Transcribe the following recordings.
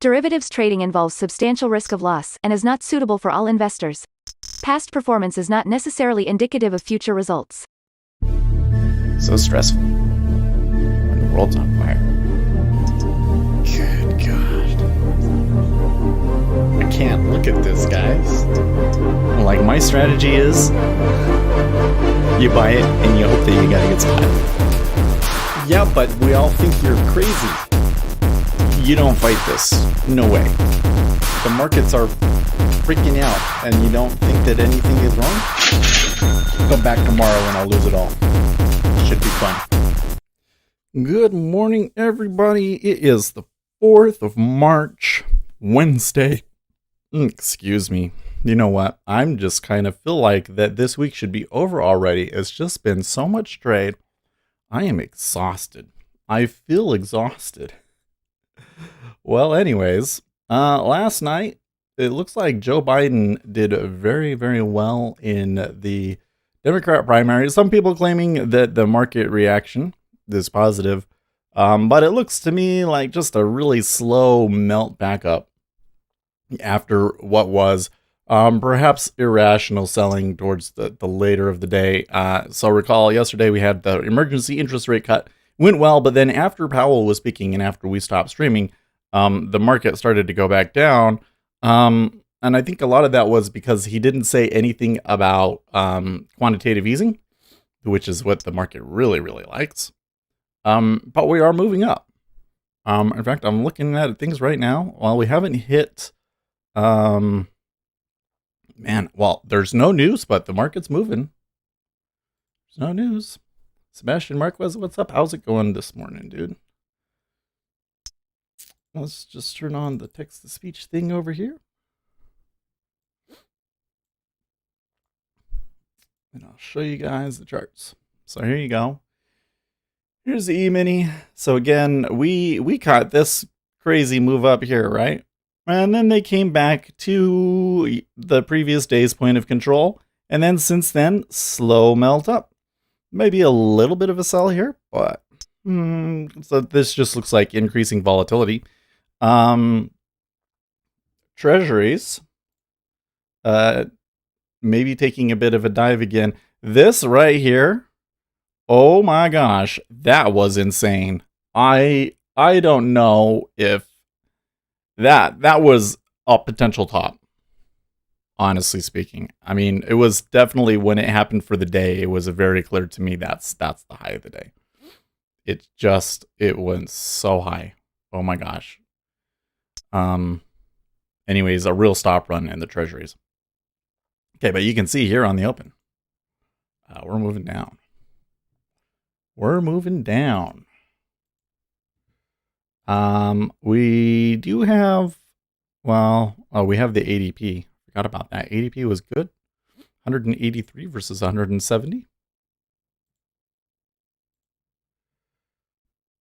Derivatives trading involves substantial risk of loss and is not suitable for all investors. Past performance is not necessarily indicative of future results. So stressful. When the world's on fire. Good God. I can't look at this, guys. Like, my strategy is you buy it and you hope that you gotta get spotted. Yeah, but we all think you're crazy. You don't fight this. No way. The markets are freaking out and you don't think that anything is wrong? Come back tomorrow and I'll lose it all. Should be fun. Good morning, everybody. It is the 4th of March, Wednesday. Excuse me. You know what? I'm just kind of feel like that this week should be over already. It's just been so much trade. I am exhausted. I feel exhausted. Well, anyways, last night, it looks like Joe Biden did very, very well in the Democrat primary. Some people claiming that the market reaction is positive, but it looks to me like just a really slow melt back up after what was perhaps irrational selling towards the later of the day. So recall yesterday we had the emergency interest rate cut. Went well, but then after Powell was speaking and after we stopped streaming, the market started to go back down. And I think a lot of that was because he didn't say anything about quantitative easing, which is what the market really, really likes. But we are moving up. In fact, I'm looking at things right now. While we haven't hit, well, there's no news, but the market's moving. There's no news. Sebastian Marquez, what's up? How's it going this morning, dude? Let's just turn on the text-to-speech thing over here. And I'll show you guys the charts. So here you go. Here's the E-mini. So again, we caught this crazy move up here, right? And then they came back to the previous day's point of control. And then since then, slow melt up. Maybe a little bit of a sell here, but so this just looks like increasing volatility. Treasuries, maybe taking a bit of a dive again. This right here, oh my gosh, that was insane. I don't know if that was a potential top. Honestly speaking, I mean, it was definitely when it happened for the day, it was very clear to me that's the high of the day. It went so high. Oh my gosh. Anyways, a real stop run in the treasuries. Okay, but you can see here on the open, we're moving down. We're moving down. We do have, we have the ADP. Forgot about that. ADP was good. 183 versus 170.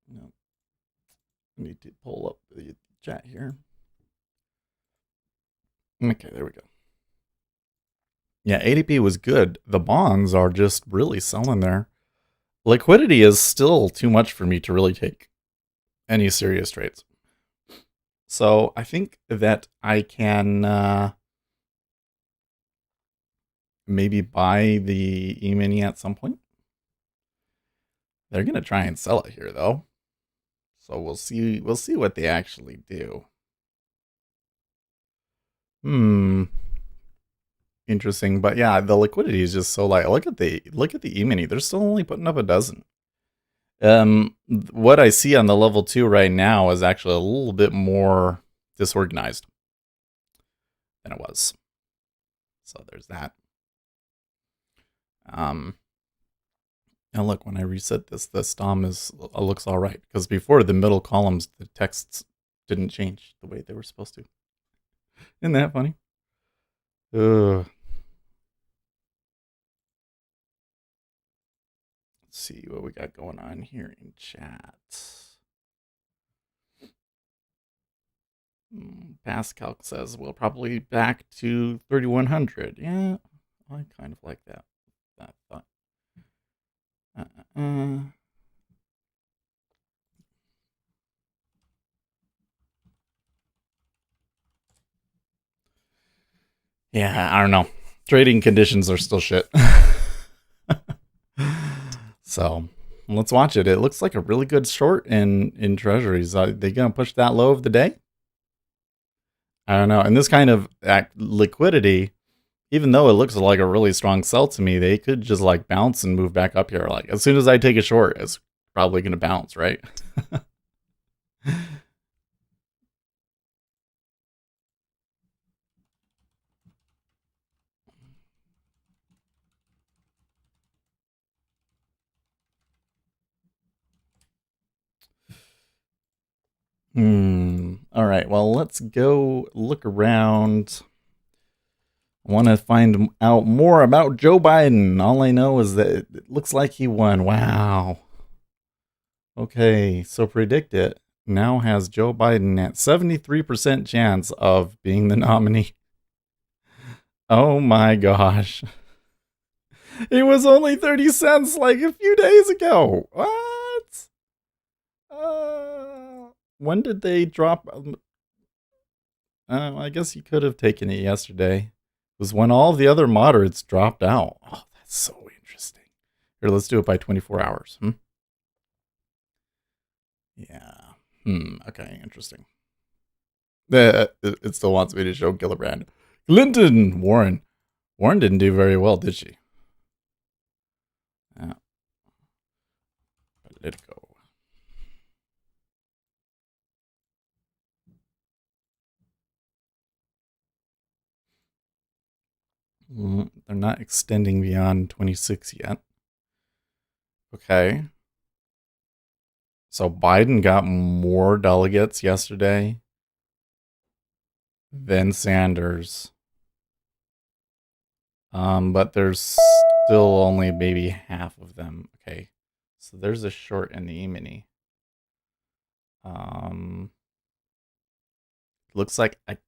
No. I need to pull up the chat here. Okay, there we go. Yeah, ADP was good. The bonds are just really selling there. Liquidity is still too much for me to really take any serious trades. So I think that I can maybe buy the E-mini at some point. They're going to try and sell it here, though. So we'll see what they actually do. Interesting, but yeah, the liquidity is just so light. Look at the E-mini. They're still only putting up a dozen. What I see on the level 2 right now is actually a little bit more disorganized than it was. So there's that. And look, when I reset this, the STOM looks all right, because before the middle columns, the texts didn't change the way they were supposed to. Isn't that funny? Ugh. Let's see what we got going on here in chat. Pascal says we'll probably back to 3100. Yeah, I kind of like that thought. Yeah, I don't know. Trading conditions are still shit. So let's watch it. It looks like a really good short in treasuries. Are they gonna push that low of the day? I don't know. And this kind of liquidity, even though it looks like a really strong sell to me, they could just like bounce and move back up here. Like as soon as I take a short, it's probably gonna bounce, right? All right. Well, let's go look around. I want to find out more about Joe Biden. All I know is that it looks like he won. Wow. Okay, so predict it. Now has Joe Biden at 73% chance of being the nominee. Oh my gosh. It was only 30 cents like a few days ago. What? When did they drop? I guess you could have taken it yesterday. It was when all the other moderates dropped out. Oh, that's so interesting. Here, let's do it by 24 hours. Yeah. Okay, interesting. It still wants me to show Gillibrand. Clinton! Warren. Warren didn't do very well, did she? Politico. They're not extending beyond 26 yet. Okay. So Biden got more delegates yesterday than Sanders. But there's still only maybe half of them. Okay. So there's a short in the E-mini. Looks like I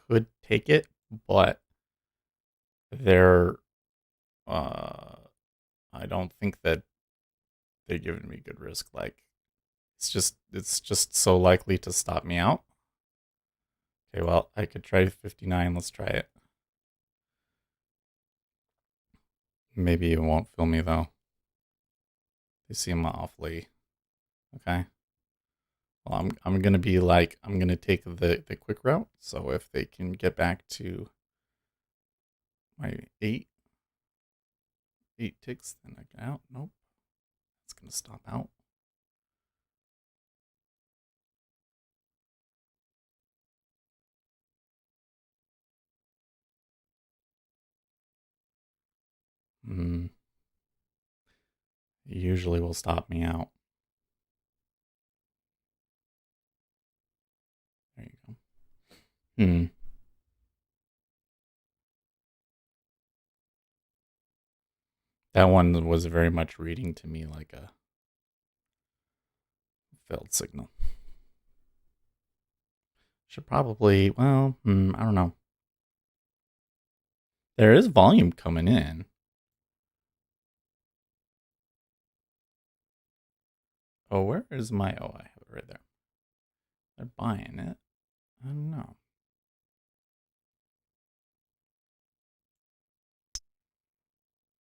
could take it, but they're I don't think that they're giving me good risk. Like it's just so likely to stop me out. Okay, well, I could try 59. Let's try it. Maybe it won't fill me though. They seem awfully okay. Well, I'm gonna be like I'm gonna take the quick route. So if they can get back to my eight ticks, then I get out. Nope, it's gonna stop out. It usually will stop me out. There you go. That one was very much reading to me like a failed signal. Should probably, well, I don't know. There is volume coming in. Oh, where is my, oh, I have it right there. They're buying it. I don't know.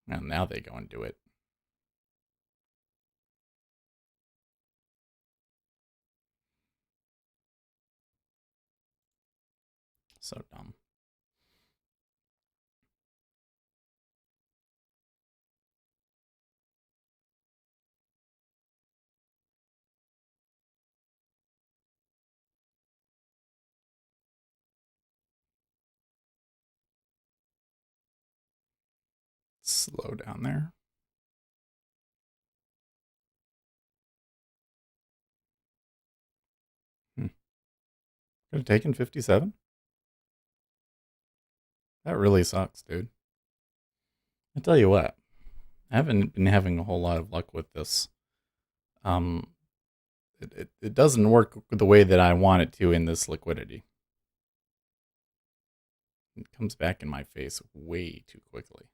Well, now they go and do it. So dumb. Slow down there. Could have taken 57. That really sucks, dude. I tell you what, I haven't been having a whole lot of luck with this. It doesn't work the way that I want it to in this liquidity. It comes back in my face way too quickly.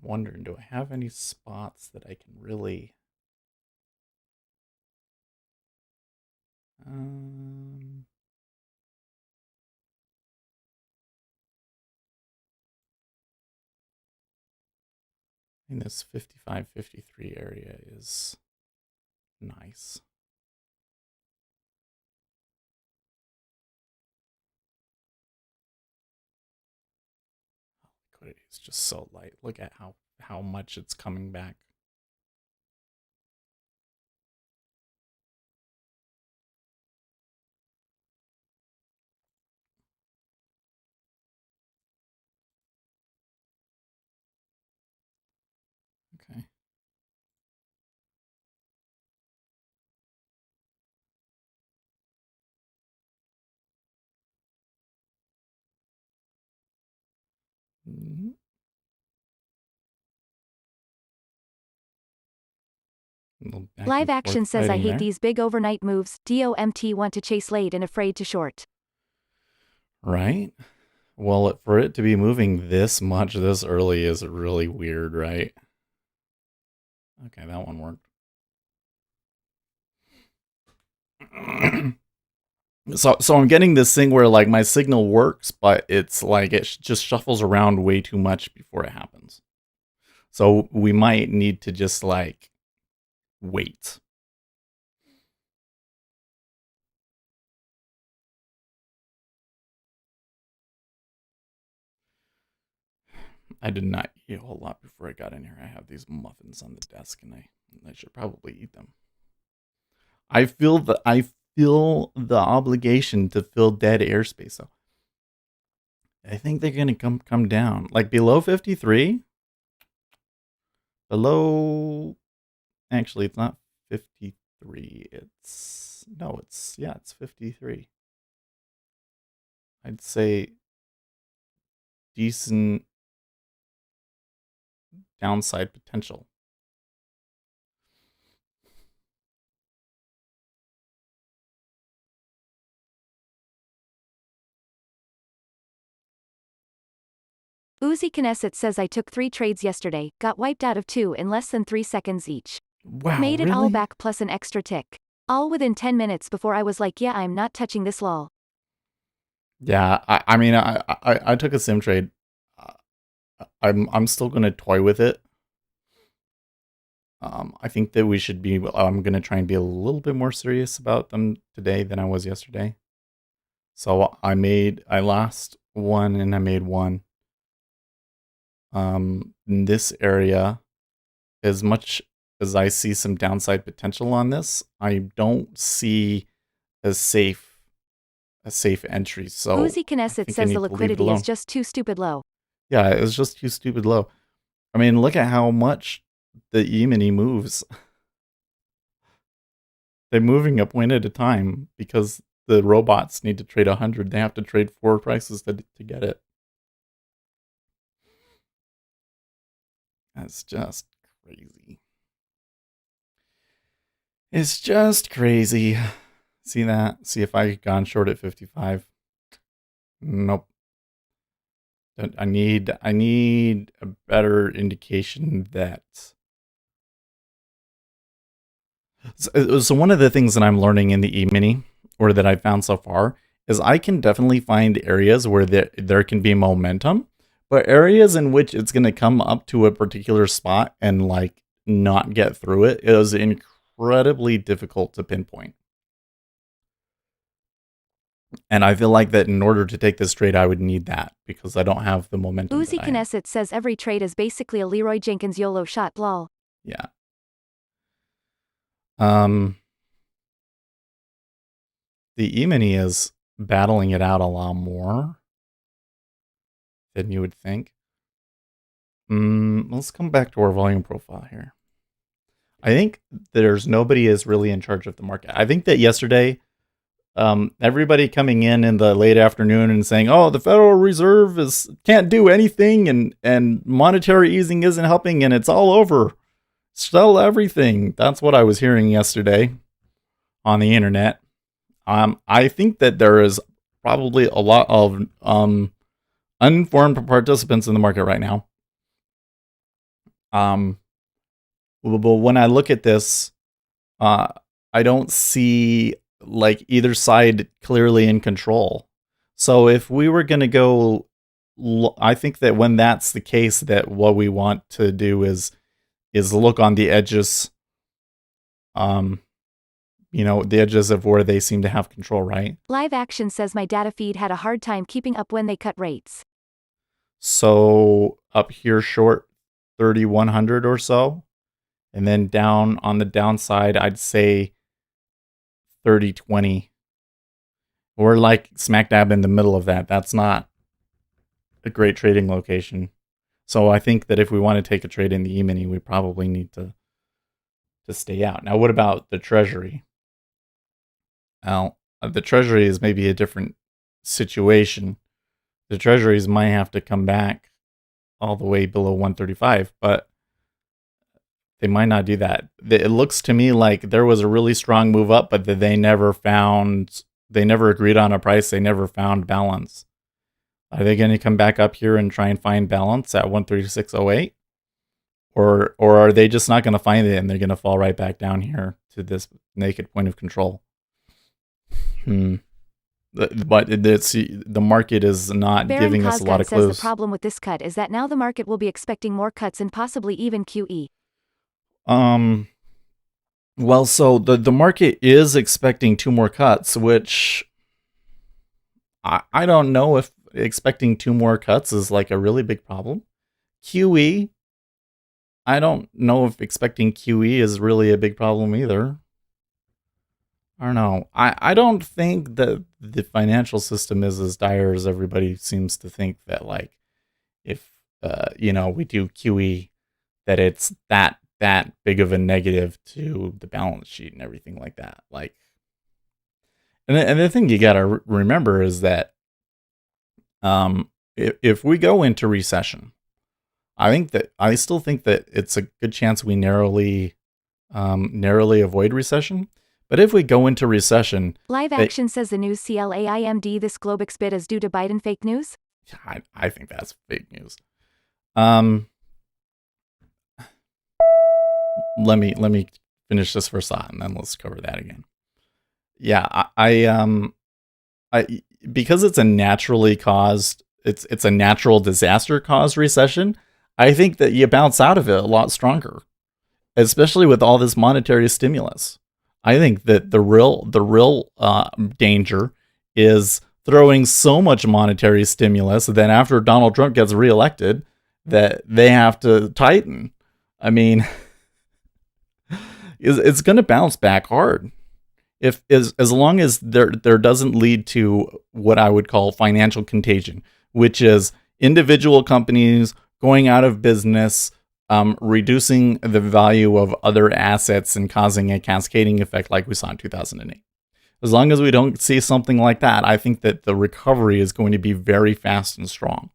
Wondering, do I have any spots that I can really And this 55-53 area is nice. Liquidity is just so light. Look at how much it's coming back. Okay. Mm-hmm. Live action says I hate there. these big overnight moves. DOMT want to chase late and afraid to short. Right? Well, for it to be moving this much this early is really weird, right? Okay, that one worked. So I'm getting this thing where like my signal works, but it's like it just shuffles around way too much before it happens. So we might need to just like wait. I did not eat a whole lot before I got in here. I have these muffins on the desk, and I should probably eat them. I feel the obligation to fill dead airspace. So I think they're gonna come down like below 53. Below, actually, it's not 53. It's 53. I'd say decent downside potential. Uzi Knesset says I took 3 trades yesterday, got wiped out of 2 in less than 3 seconds each. Wow, Made it really? all back plus an extra tick. All within 10 minutes before I was like, yeah, I'm not touching this lol. Yeah, I mean, I took a sim trade. I'm still gonna toy with it. I think that we should be. I'm gonna try and be a little bit more serious about them today than I was yesterday. So I lost one and I made one. In this area, as much as I see some downside potential on this, I don't see a safe entry. So Uzi Knesset says the liquidity is just too stupid low. Yeah, it was just too stupid low. I mean, look at how much the E-mini moves. They're moving up one at a time because the robots need to trade 100. They have to trade 4 prices to get it. That's just crazy. It's just crazy. See that? See if I had gone short at 55. Nope. I need a better indication that. So one of the things that I'm learning in the E-mini, or that I've found so far, is I can definitely find areas where there can be momentum, but areas in which it's going to come up to a particular spot and like not get through it is incredibly difficult to pinpoint. And I feel like that in order to take this trade, I would need that because I don't have the momentum. Uzi Knesset says every trade is basically a Leroy Jenkins YOLO shot lol. Yeah. The E-mini is battling it out a lot more than you would think. Let's come back to our volume profile here. I think there's nobody is really in charge of the market. I think that yesterday, everybody coming in the late afternoon and saying, "Oh, the Federal Reserve can't do anything, and monetary easing isn't helping, and it's all over. Sell everything." That's what I was hearing yesterday on the internet. I think that there is probably a lot of uninformed participants in the market right now. But when I look at this, I don't see like either side clearly in control. So if we were going to go, I think that when that's the case, that what we want to do is look on the edges, the edges of where they seem to have control, right? Live Action says my data feed had a hard time keeping up when they cut rates. So up here short 3,100 or so. And then down on the downside, I'd say 3020. We're like smack dab in the middle of that. That's not a great trading location. So I think that if we want to take a trade in the E-mini, we probably need to stay out. Now, what about the Treasury? Now, the Treasury is maybe a different situation. The Treasuries might have to come back all the way below 135, but they might not do that. It looks to me like there was a really strong move up, but that they never agreed on a price. They never found balance. Are they going to come back up here and try and find balance at 136.08? Or are they just not going to find it and they're going to fall right back down here to this naked point of control? But the market is not Baron giving us a lot of clues. Says the problem with this cut is that now the market will be expecting more cuts and possibly even QE. Well, so the market is expecting 2 more cuts, which I don't know if expecting 2 more cuts is like a really big problem. QE, I don't know if expecting QE is really a big problem either. I don't know. I don't think that the financial system is as dire as everybody seems to think, that like if we do QE, that it's that big of a negative to the balance sheet and everything like that. Like, and the thing you got to remember is that if we go into recession, I still think that it's a good chance we narrowly avoid recession. But if we go into recession... Live Action says the news CLAIMD this Globex bid is due to Biden fake news? I think that's fake news. Let me finish this first thought and then let's cover that again. Yeah, I because it's a naturally caused, it's a natural disaster caused recession, I think that you bounce out of it a lot stronger, especially with all this monetary stimulus. I think that the real danger is throwing so much monetary stimulus that after Donald Trump gets reelected, that they have to tighten. I mean, it's going to bounce back hard. As long as there doesn't lead to what I would call financial contagion, which is individual companies going out of business, reducing the value of other assets and causing a cascading effect like we saw in 2008. As long as we don't see something like that, I think that the recovery is going to be very fast and strong,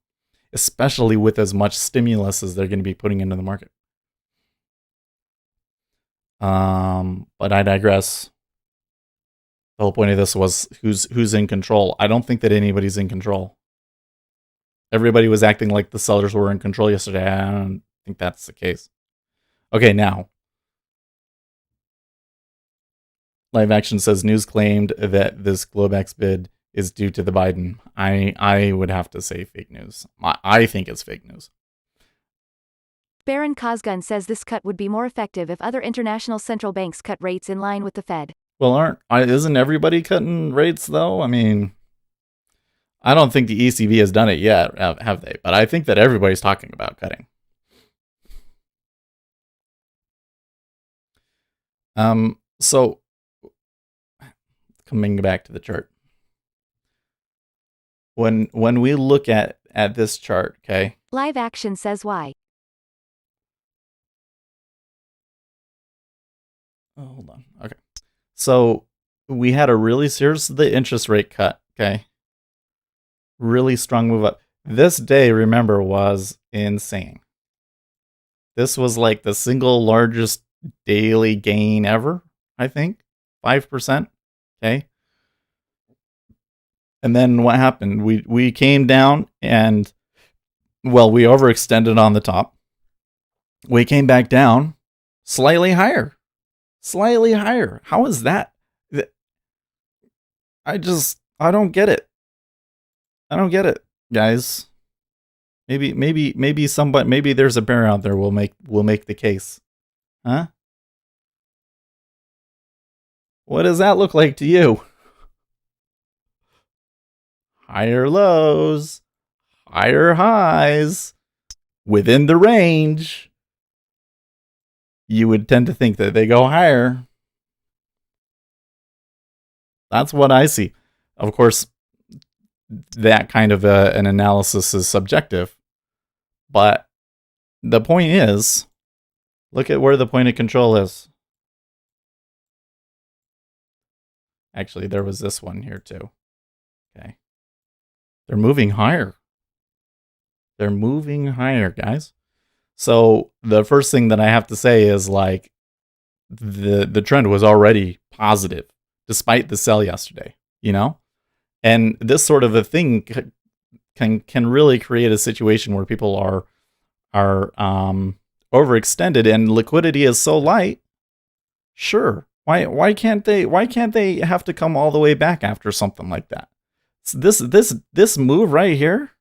especially with as much stimulus as they're going to be putting into the market. But I digress. The whole point of this was who's in control. I don't think that anybody's in control. Everybody was acting like the sellers were in control yesterday. I don't think that's the case. Okay, now. Live Action says news claimed that this Globex bid is due to the Biden. I would have to say fake news. I think it's fake news. Baron Cosgun says this cut would be more effective if other international central banks cut rates in line with the Fed. Well, isn't everybody cutting rates though? I mean, I don't think the ECB has done it yet, have they? But I think that everybody's talking about cutting. So coming back to the chart. When we look at this chart, okay? Live Action says why. Oh, hold on. Okay. So we had here's the interest rate cut, okay? Really strong move up. This day, remember, was insane. This was like the single largest daily gain ever, I think. 5%, okay? And then what happened? We came down and, well, we overextended on the top. We came back down slightly higher. Slightly higher. How is that? I don't get it. I don't get it, guys. Maybe somebody, maybe there's a bear out there will make the case. Huh? What does that look like to you? Higher lows, higher highs, within the range. You would tend to think that they go higher. That's what I see. Of course, that kind of an analysis is subjective. But the point is, look at where the point of control is. Actually, there was this one here too. Okay. They're moving higher. They're moving higher, guys. So the first thing that I have to say is like the trend was already positive despite the sell yesterday, you know? And this sort of a thing can really create a situation where people are overextended and liquidity is so light. Sure. Why can't they have to come all the way back after something like that? So this move right here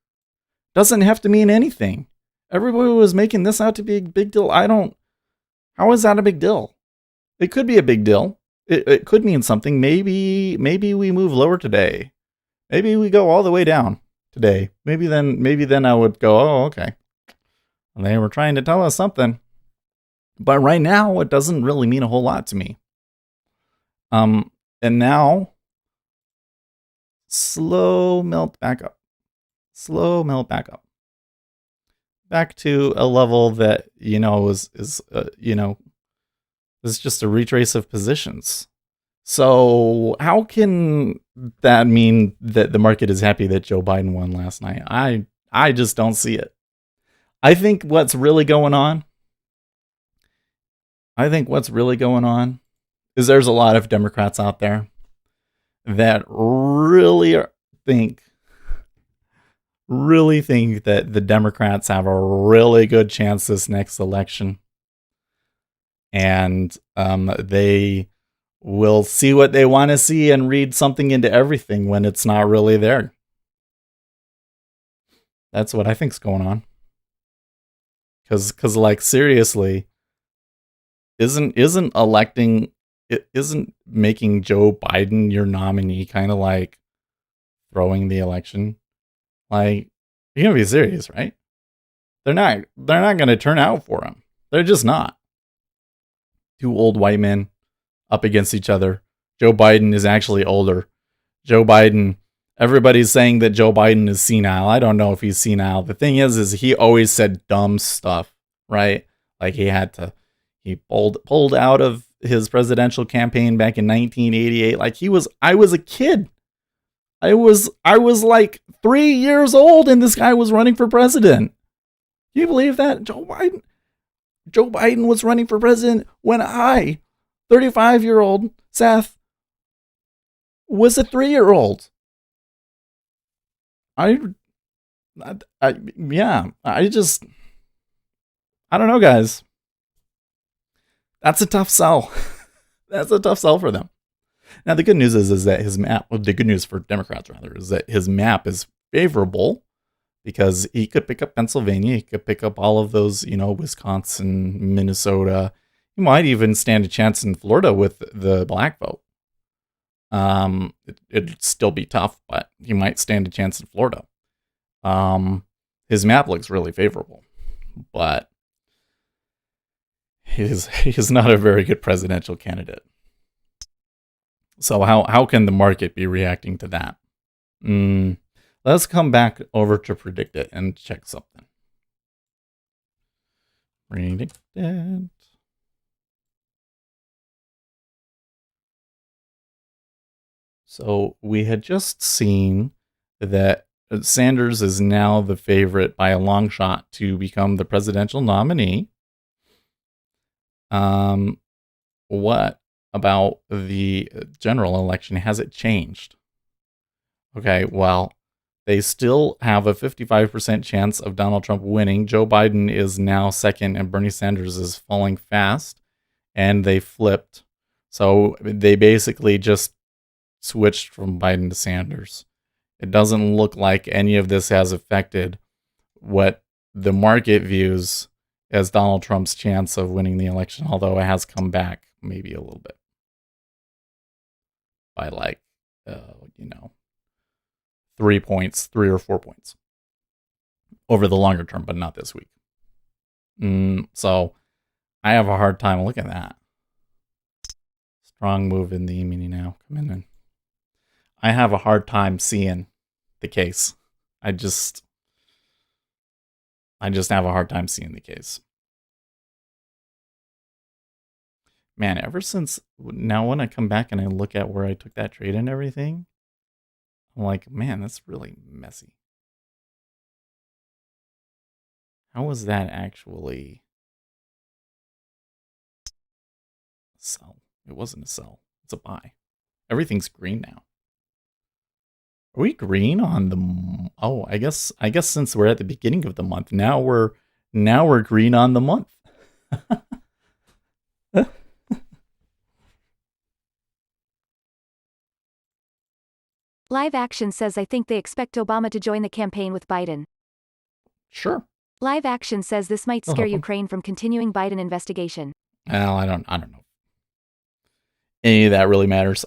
doesn't have to mean anything. Everybody was making this out to be a big deal. How is that a big deal? It could be a big deal. It could mean something. Maybe we move lower today. Maybe we go all the way down today. Maybe then I would go, oh, okay. And they were trying to tell us something. But right now, it doesn't really mean a whole lot to me. And now, slow melt back up. Slow melt back up. Back to a level that, is just a retrace of positions. So how can that mean that the market is happy that Joe Biden won last night? I just don't see it. I think what's really going on is there's a lot of Democrats out there that really think that the Democrats have a really good chance this next election. And they will see what they want to see and read something into everything when it's not really there. That's what I think's going on. Because like, seriously, isn't making Joe Biden your nominee kind of like throwing the election? Like, you're gonna be serious, right? They're not gonna turn out for him. They're just not. Two old white men up against each other. Joe Biden is actually older. Joe Biden, everybody's saying that Joe Biden is senile. I don't know if he's senile. The thing is he always said dumb stuff, right? Like he pulled out of his presidential campaign back in 1988. Like I was a kid. I was like 3 years old and this guy was running for president. Can you believe that? Joe Biden was running for president when I, 35-year-old Seth, was a 3-year-old. I don't know, guys. That's a tough sell. That's a tough sell for them. Now, the good news is that the good news for Democrats, rather, is that his map is favorable because he could pick up Pennsylvania. He could pick up all of those, Wisconsin, Minnesota. He might even stand a chance in Florida with the black vote. It'd still be tough, but he might stand a chance in Florida. His map looks really favorable, but he's not a very good presidential candidate. So how can the market be reacting to that? Let's come back over to predict it and check something. Predict it. So we had just seen that Sanders is now the favorite by a long shot to become the presidential nominee. What about the general election? Has it changed? Okay, well, they still have a 55% chance of Donald Trump winning. Joe Biden is now second and Bernie Sanders is falling fast, and they flipped. So they basically just switched from Biden to Sanders. It doesn't look like any of this has affected what the market views as Donald Trump's chance of winning the election, although it has come back maybe a little bit by like, 3 points, 3 or 4 points over the longer term, but not this week. So I have a hard time looking at that. Strong move in the E-mini now. Come in. I have a hard time seeing the case. I just have a hard time seeing the case. Man, ever since now when I come back and I look at where I took that trade and everything, I'm like, man, that's really messy. How was that actually a sell? It wasn't a sell. It's a buy. Everything's green now. Are we green on the? Oh, I guess since we're at the beginning of the month, now we're green on the month. Live Action says I think they expect Obama to join the campaign with Biden. Sure. Live Action says this might They'll scare help him. Ukraine from continuing Biden investigation. Well, I don't know. Any of that really matters.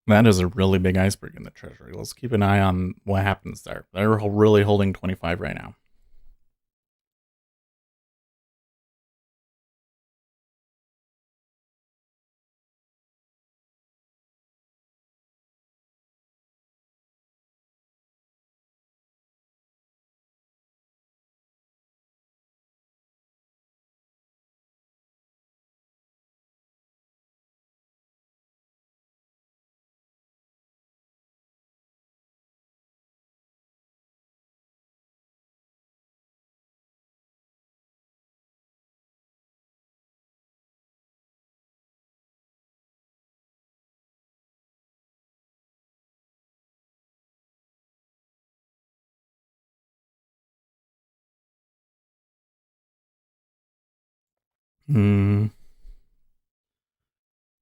That is a really big iceberg in the Treasury. Let's keep an eye on what happens there. They're really holding 25 right now.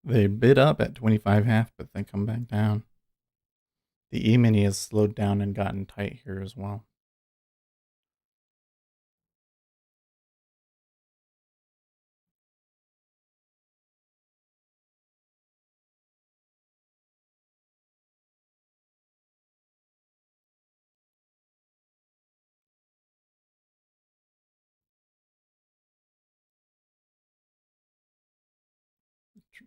They bid up at 25.5, but they come back down. The E-mini has slowed down and gotten tight here as well.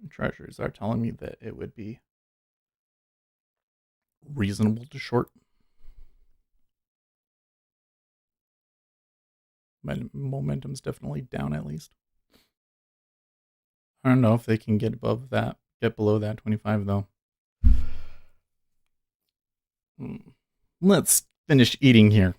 Treasuries are telling me that it would be reasonable to short. My momentum's definitely down at least. I don't know if they can get below that 25 though. Let's finish eating here.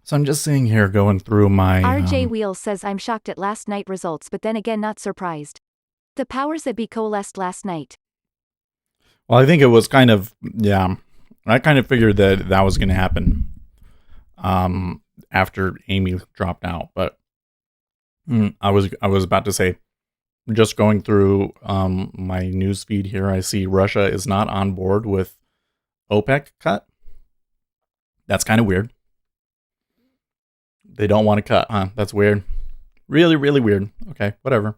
So I'm just sitting here going through my... RJ Wheels says I'm shocked at last night results but then again not surprised. The powers that be coalesced last night. Well, I think it was kind of... Yeah. I kind of figured that was going to happen after Amy dropped out. But I was about to say, just going through my news feed here, I see Russia is not on board with OPEC cut. That's kind of weird. They don't want to cut, huh? That's weird. Really, really weird. Okay, whatever.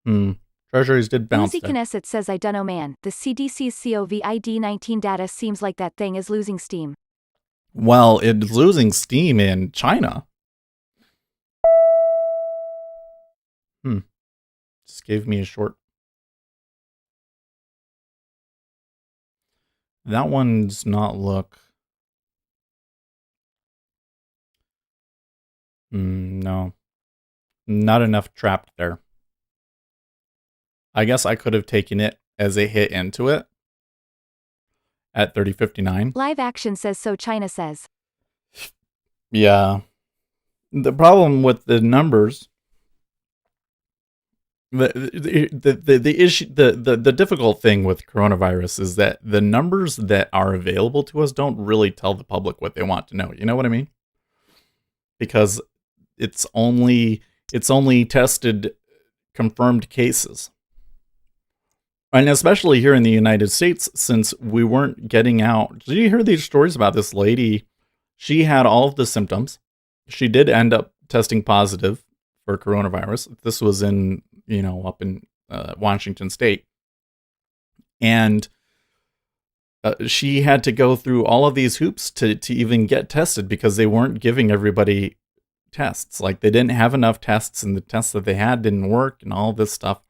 Treasuries did bounce. Uzi Knesset says I dunno man, the CDC's COVID-19 data seems like that thing is losing steam. Well, it's losing steam in China. Just gave me a short. That one's not look. No. Not enough trapped there. I guess I could have taken it as a hit into it at 30.59. Live action says so, China says. Yeah. The problem with the numbers, the issue, the difficult thing with coronavirus is that the numbers that are available to us don't really tell the public what they want to know. You know what I mean? Because it's only tested confirmed cases. And especially here in the United States, since we weren't getting out. Did you hear these stories about this lady? She had all of the symptoms. She did end up testing positive for coronavirus. This was in, up in Washington State. And she had to go through all of these hoops to even get tested because they weren't giving everybody tests. Like, they didn't have enough tests, and the tests that they had didn't work, and all this stuff.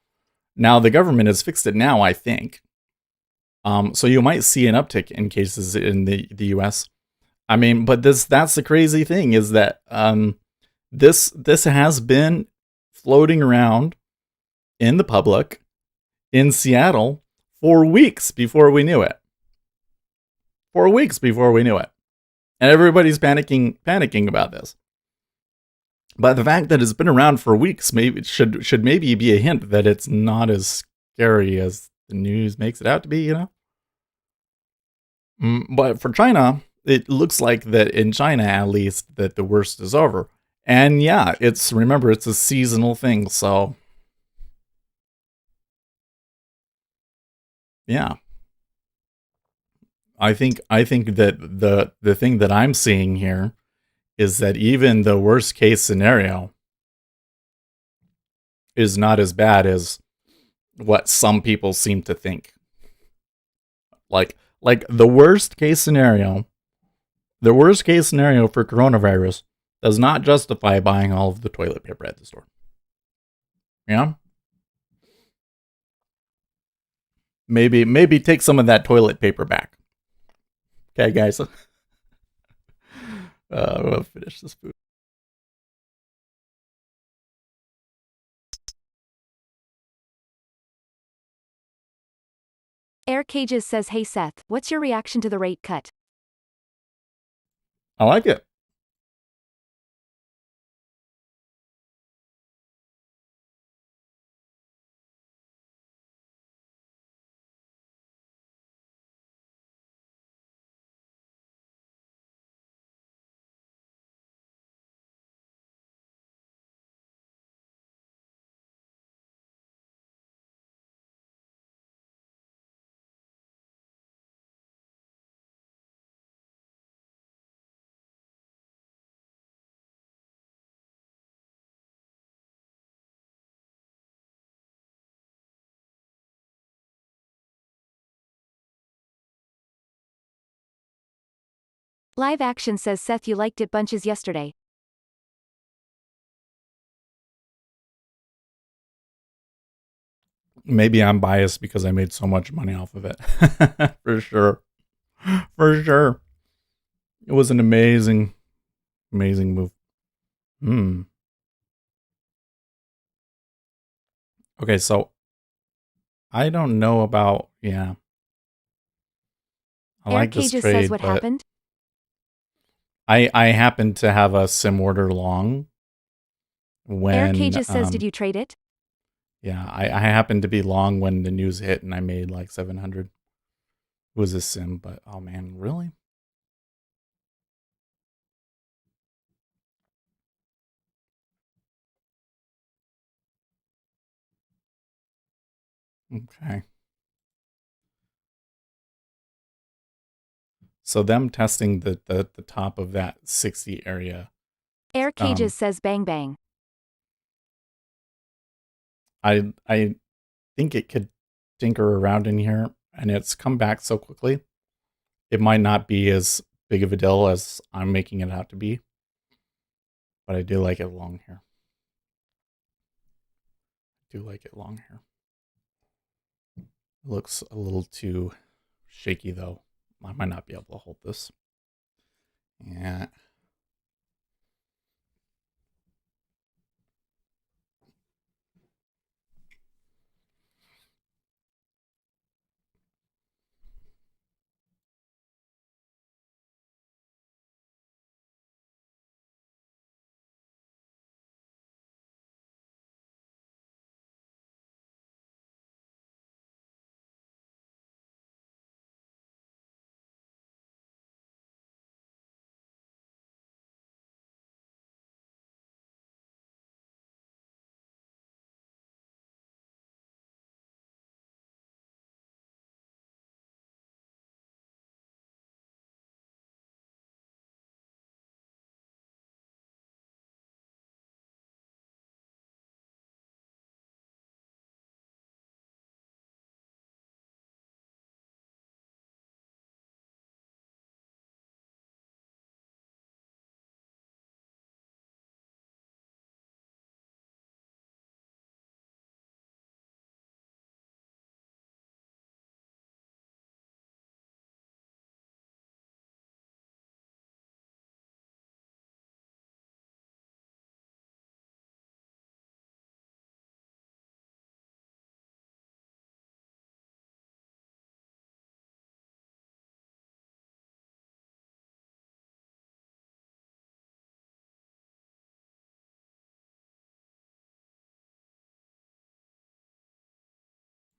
Now, the government has fixed it now, I think. So you might see an uptick in cases in the US. I mean, but that's the crazy thing, is that this has been floating around in the public in Seattle for weeks before we knew it. 4 weeks before we knew it. And everybody's panicking about this. But the fact that it's been around for weeks maybe should maybe be a hint that it's not as scary as the news makes it out to be, But for China, it looks like that in China, at least, that the worst is over. And yeah, remember, it's a seasonal thing, so yeah. I think that the thing that I'm seeing here is that even the worst case scenario is not as bad as what some people seem to think. Like the worst case scenario for coronavirus does not justify buying all of the toilet paper at the store. Yeah? Maybe take some of that toilet paper back. Okay, guys. We'll finish this food. Air Cages says, hey Seth, what's your reaction to the rate cut? I like it. Live action says Seth you liked it bunches yesterday. Maybe I'm biased because I made so much money off of it. For sure. For sure. It was an amazing, amazing move. Okay, so I don't know about, yeah. I Air like this Cages says trade, what but happened? I happen to have a sim order long Air when, Cages says did you trade it? yeah, I happened to be long when the news hit and I made like 700. It was a sim, but oh man, really? Okay. So them testing the top of that 60 area, Air Cages says bang bang. I think it could tinker around in here and it's come back so quickly. It might not be as big of a deal as I'm making it out to be, but I do like it long here. Do like it long here. It looks a little too shaky though. I might not be able to hold this. Yeah.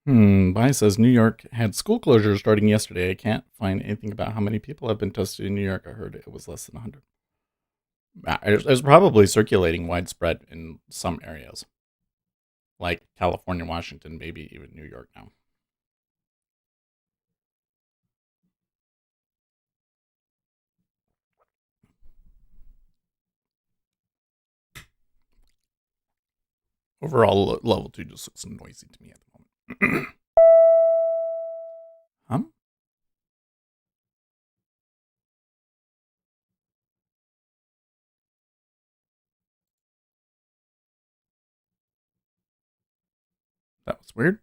Bai says New York had school closures starting yesterday. I can't find anything about how many people have been tested in New York. I heard it was less than 100. It's probably circulating widespread in some areas, like California, Washington, maybe even New York now. Overall, level 2 just looks noisy to me at the moment. That was weird.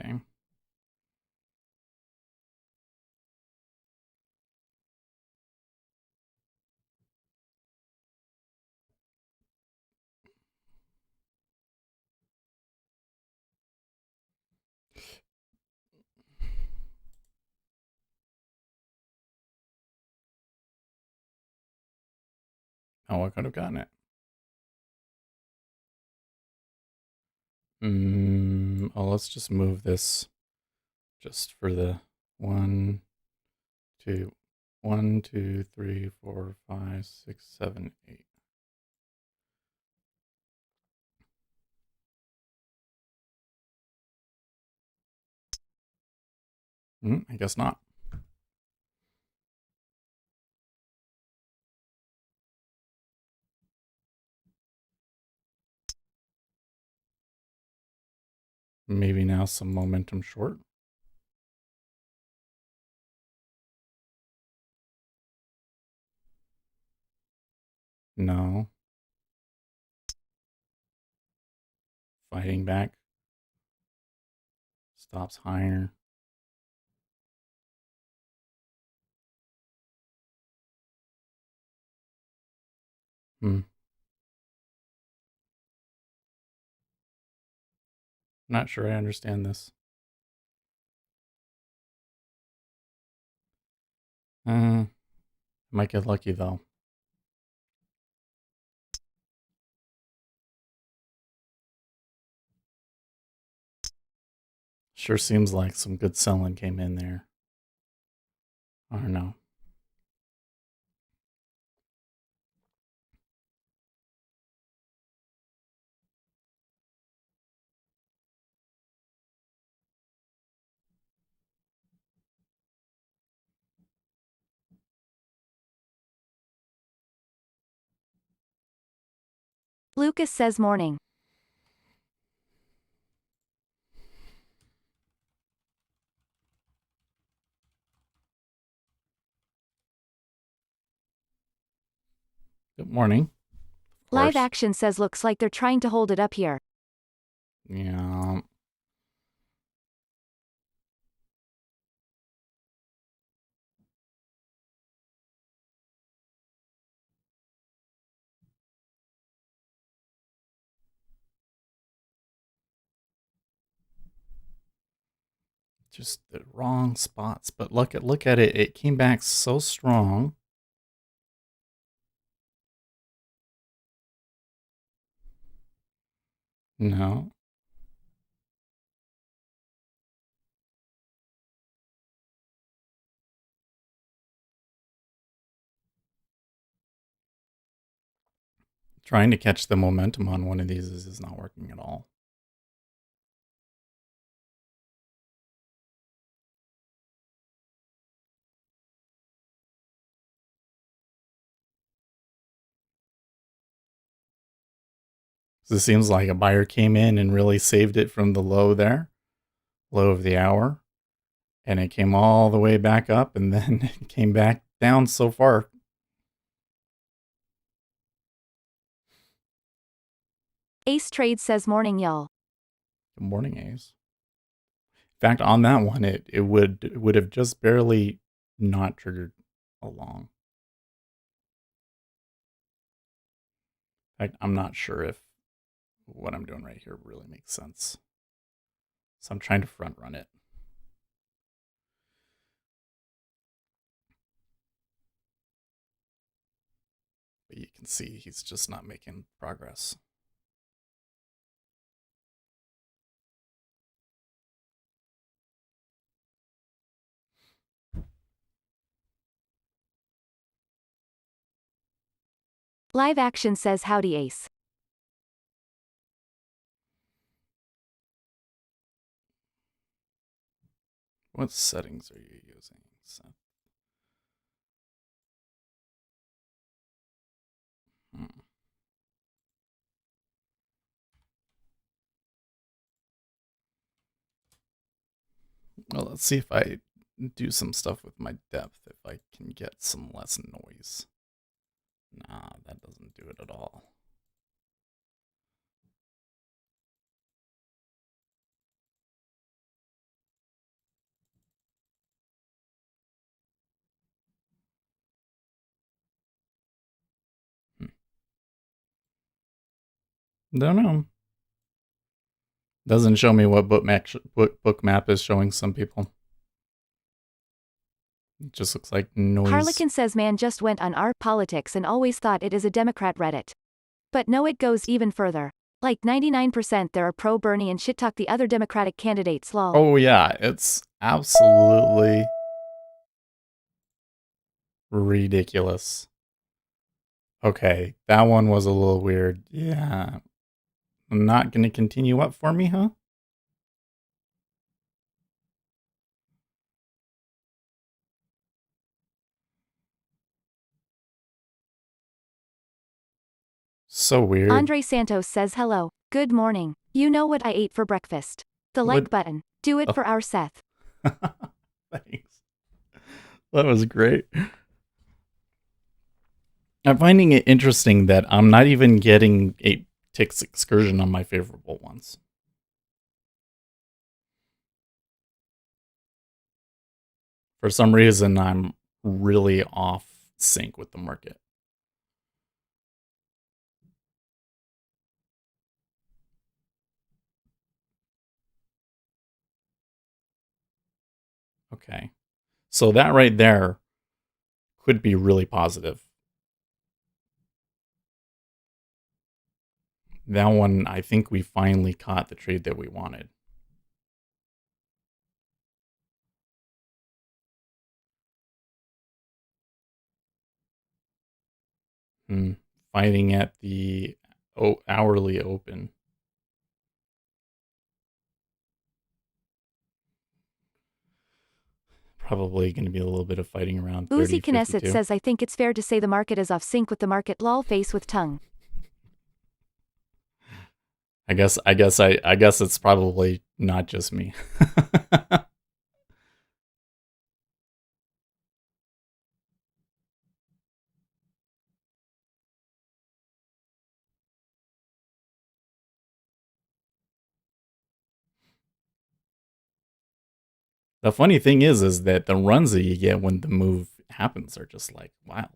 Okay. Oh, I could have gotten it. Oh, let's just move this just for the 1, 2, 1, 2, 3, 4, 5, 6, 7, 8. I guess not. Maybe now some momentum short. No. Fighting back. Stops higher. Not sure I understand this. Might get lucky though. Sure seems like some good selling came in there. I don't know. Lucas says morning. Good morning. Live action says looks like they're trying to hold it up here. Yeah. Just the wrong spots. But look at it. It came back so strong. No. Trying to catch the momentum on one of these is not working at all. So it seems like a buyer came in and really saved it from the low there, low of the hour, and it came all the way back up and then it came back down so far. Ace Trade says morning y'all. Good morning, Ace. In fact, on that one, it would have just barely not triggered along. In fact, I'm not sure if what I'm doing right here really makes sense. So I'm trying to front run it. But you can see he's just not making progress. Live action says howdy Ace. What settings are you using, Seth? Well, let's see if I do some stuff with my depth, if I can get some less noise. Nah, that doesn't do it at all. Don't know. Doesn't show me what book map is showing some people. It just looks like noise. Harlequin says man just went on our politics and always thought it is a Democrat Reddit. But no, it goes even further. Like 99% there are pro Bernie and shit talk the other Democratic candidates lol. Oh yeah, it's absolutely Ridiculous. Okay, that one was a little weird. Yeah. Not gonna continue up for me, huh? So weird. Andre Santos says hello. Good morning. You know what I ate for breakfast. The like What? button. Do it Oh. for our Seth. Thanks. That was great. I'm finding it interesting that I'm not even getting 8 ticks excursion on my favorable ones. For some reason, I'm really off sync with the market. Okay. So that right there could be really positive. That one, I think we finally caught the trade that we wanted. Fighting at the hourly open. Probably going to be a little bit of fighting around Uzi 30.52. Knesset says I think it's fair to say the market is off sync with the market. Lol face with tongue. I guess it's probably not just me. The funny thing is that the runs that you get when the move happens are just like, wow.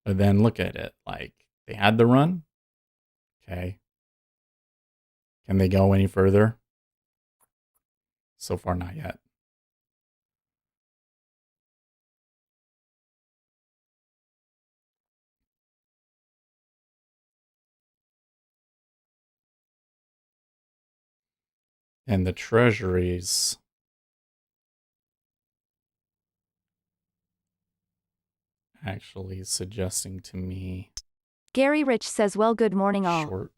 But then look at it, like they had the run. Okay. Can they go any further? So far, not yet. And the treasuries actually suggesting to me Gary Rich says well good morning all. short.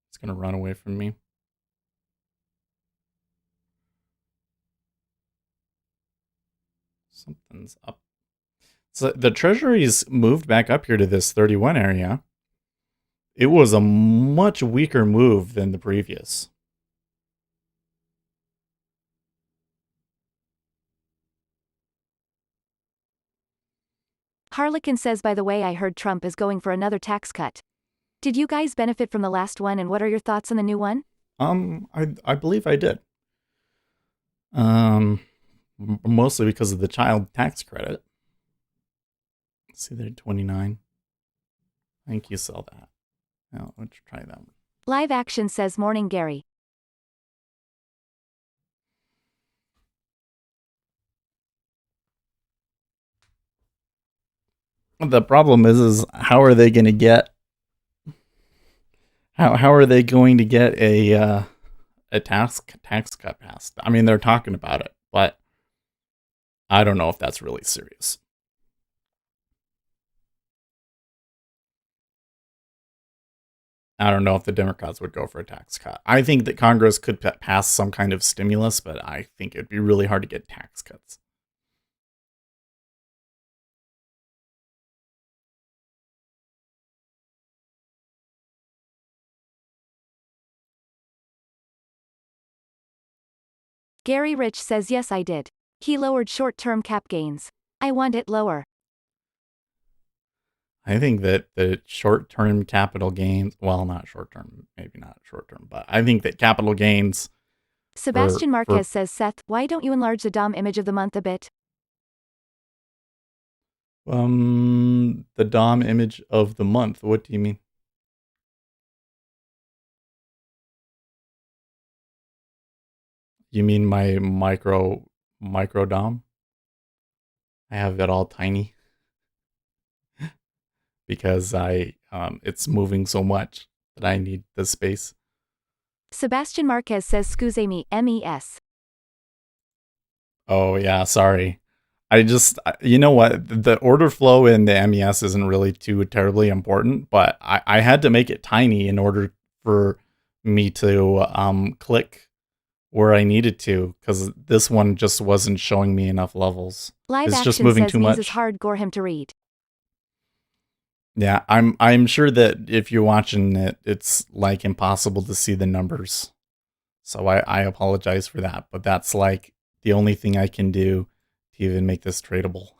It's going to run away from me. Something's up. So the treasuries moved back up here to this 31 area. It was a much weaker move than the previous. Harlequin says by the way I heard Trump is going for another tax cut. Did you guys benefit from the last one and what are your thoughts on the new one? I believe I did. Mostly because of the child tax credit. Let's see there, 29. I think you sell that. Now, let's try that one. Live Action says morning Gary. The problem is how are they going to get how are they going to get a tax cut passed? I mean, they're talking about it, but I don't know if that's really serious. I don't know if the Democrats would go for a tax cut. I think that Congress could pass some kind of stimulus, but I think it'd be really hard to get tax cuts. Gary Rich says yes I did. He lowered short-term cap gains. I want it lower. I think that the short-term capital gains, well, not short-term, maybe not short-term, but I think that capital gains. Sebastian Marquez says Seth, why don't you enlarge the Dom image of the month a bit? The Dom image of the month. What do you mean? You mean my micro Dom? I have it all tiny. because it's moving so much that I need the space. Sebastian Marquez says "Scuse me, MES." Oh yeah, sorry. You know what? The order flow in the MES isn't really too terribly important, but I had to make it tiny in order for me to click where I needed to, because this one just wasn't showing me enough levels. Live It's just Action moving says too "Mies is much. hard gore him to read." Yeah, I'm sure that if you're watching it, it's like impossible to see the numbers. So I apologize for that, but that's like the only thing I can do to even make this tradable.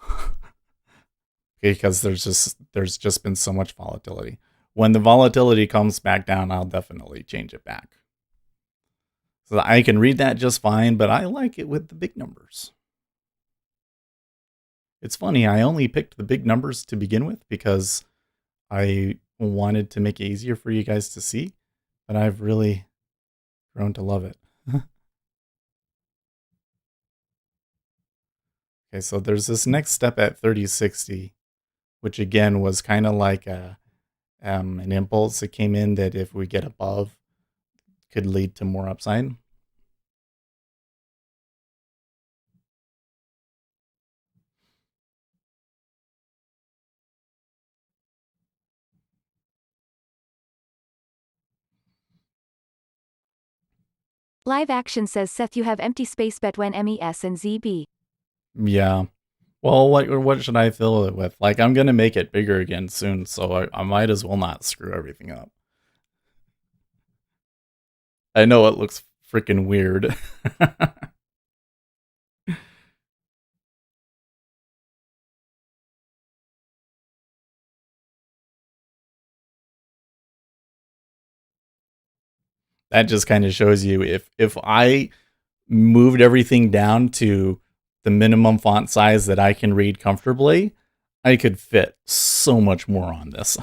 Because there's just been so much volatility. When the volatility comes back down, I'll definitely change it back. So I can read that just fine, but I like it with the big numbers. It's funny, I only picked the big numbers to begin with because I wanted to make it easier for you guys to see, but I've really grown to love it. Okay, so there's this next step at 3060, which again was kind of like an impulse that came in that if we get above could lead to more upside. Live Action says Seth you have empty space bet when MES and ZB. Yeah. Well, what should I fill it with? Like, I'm gonna make it bigger again soon, so I might as well not screw everything up. I know it looks freaking weird. That just kind of shows you if I moved everything down to the minimum font size that I can read comfortably, I could fit so much more on this.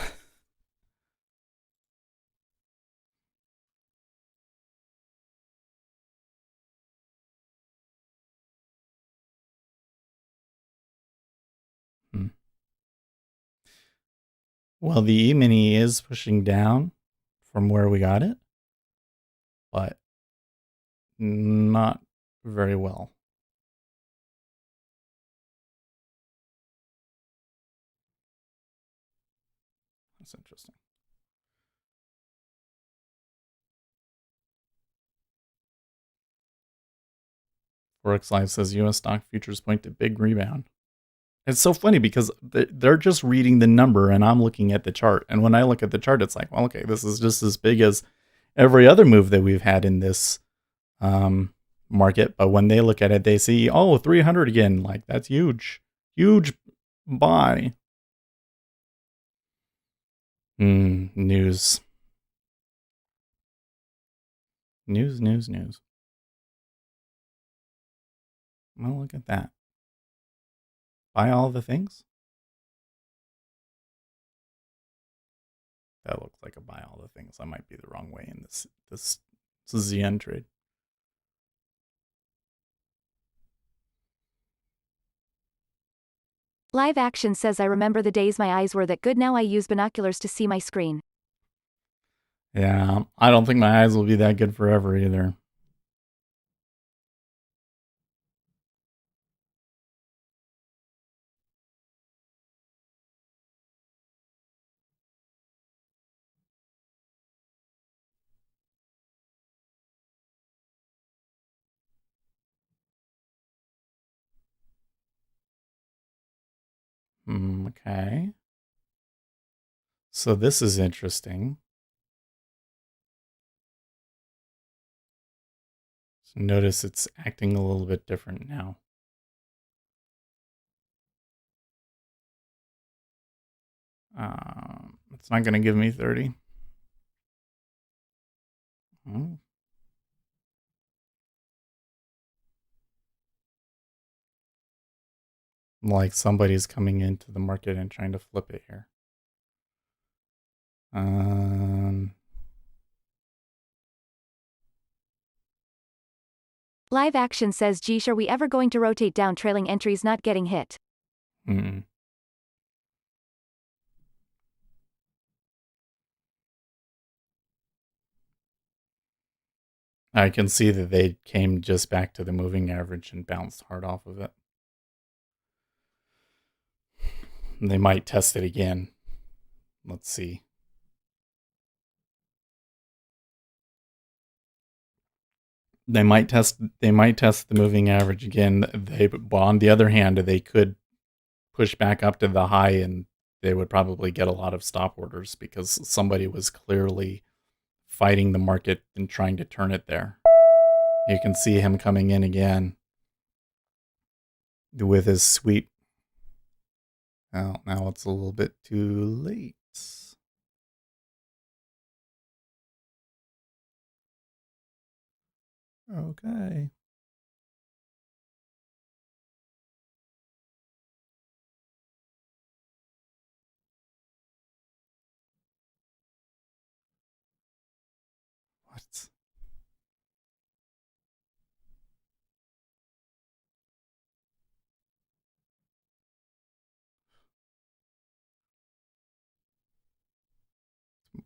Hmm. Well, the E-mini is pushing down from where we got it, but not very well. That's interesting. Forex Live says U.S. stock futures point to big rebound. It's so funny because they're just reading the number and I'm looking at the chart. And when I look at the chart, it's like, well, okay, this is just as big as every other move that we've had in this market. But when they look at it, they see, oh, 300 again. Like, that's huge. Huge buy. News. News. Well, look at that. Buy all the things? That looks like a buy all the things. I might be the wrong way in this ZN trade. Live Action says I remember the days my eyes were that good, now I use binoculars to see my screen. Yeah, I don't think my eyes will be that good forever either. Okay. So this is interesting. So notice it's acting a little bit different now. It's not going to give me 30. Hmm. Like somebody's coming into the market and trying to flip it here. Live Action says geesh, are we ever going to rotate down, trailing entries not getting hit? Mm-mm. I can see that they came just back to the moving average and bounced hard off of it. They might test it again. Let's see. They might test the moving average again. But on the other hand, they could push back up to the high and they would probably get a lot of stop orders because somebody was clearly fighting the market and trying to turn it there. You can see him coming in again with his sweep. Now it's a little bit too late. Okay. What? It's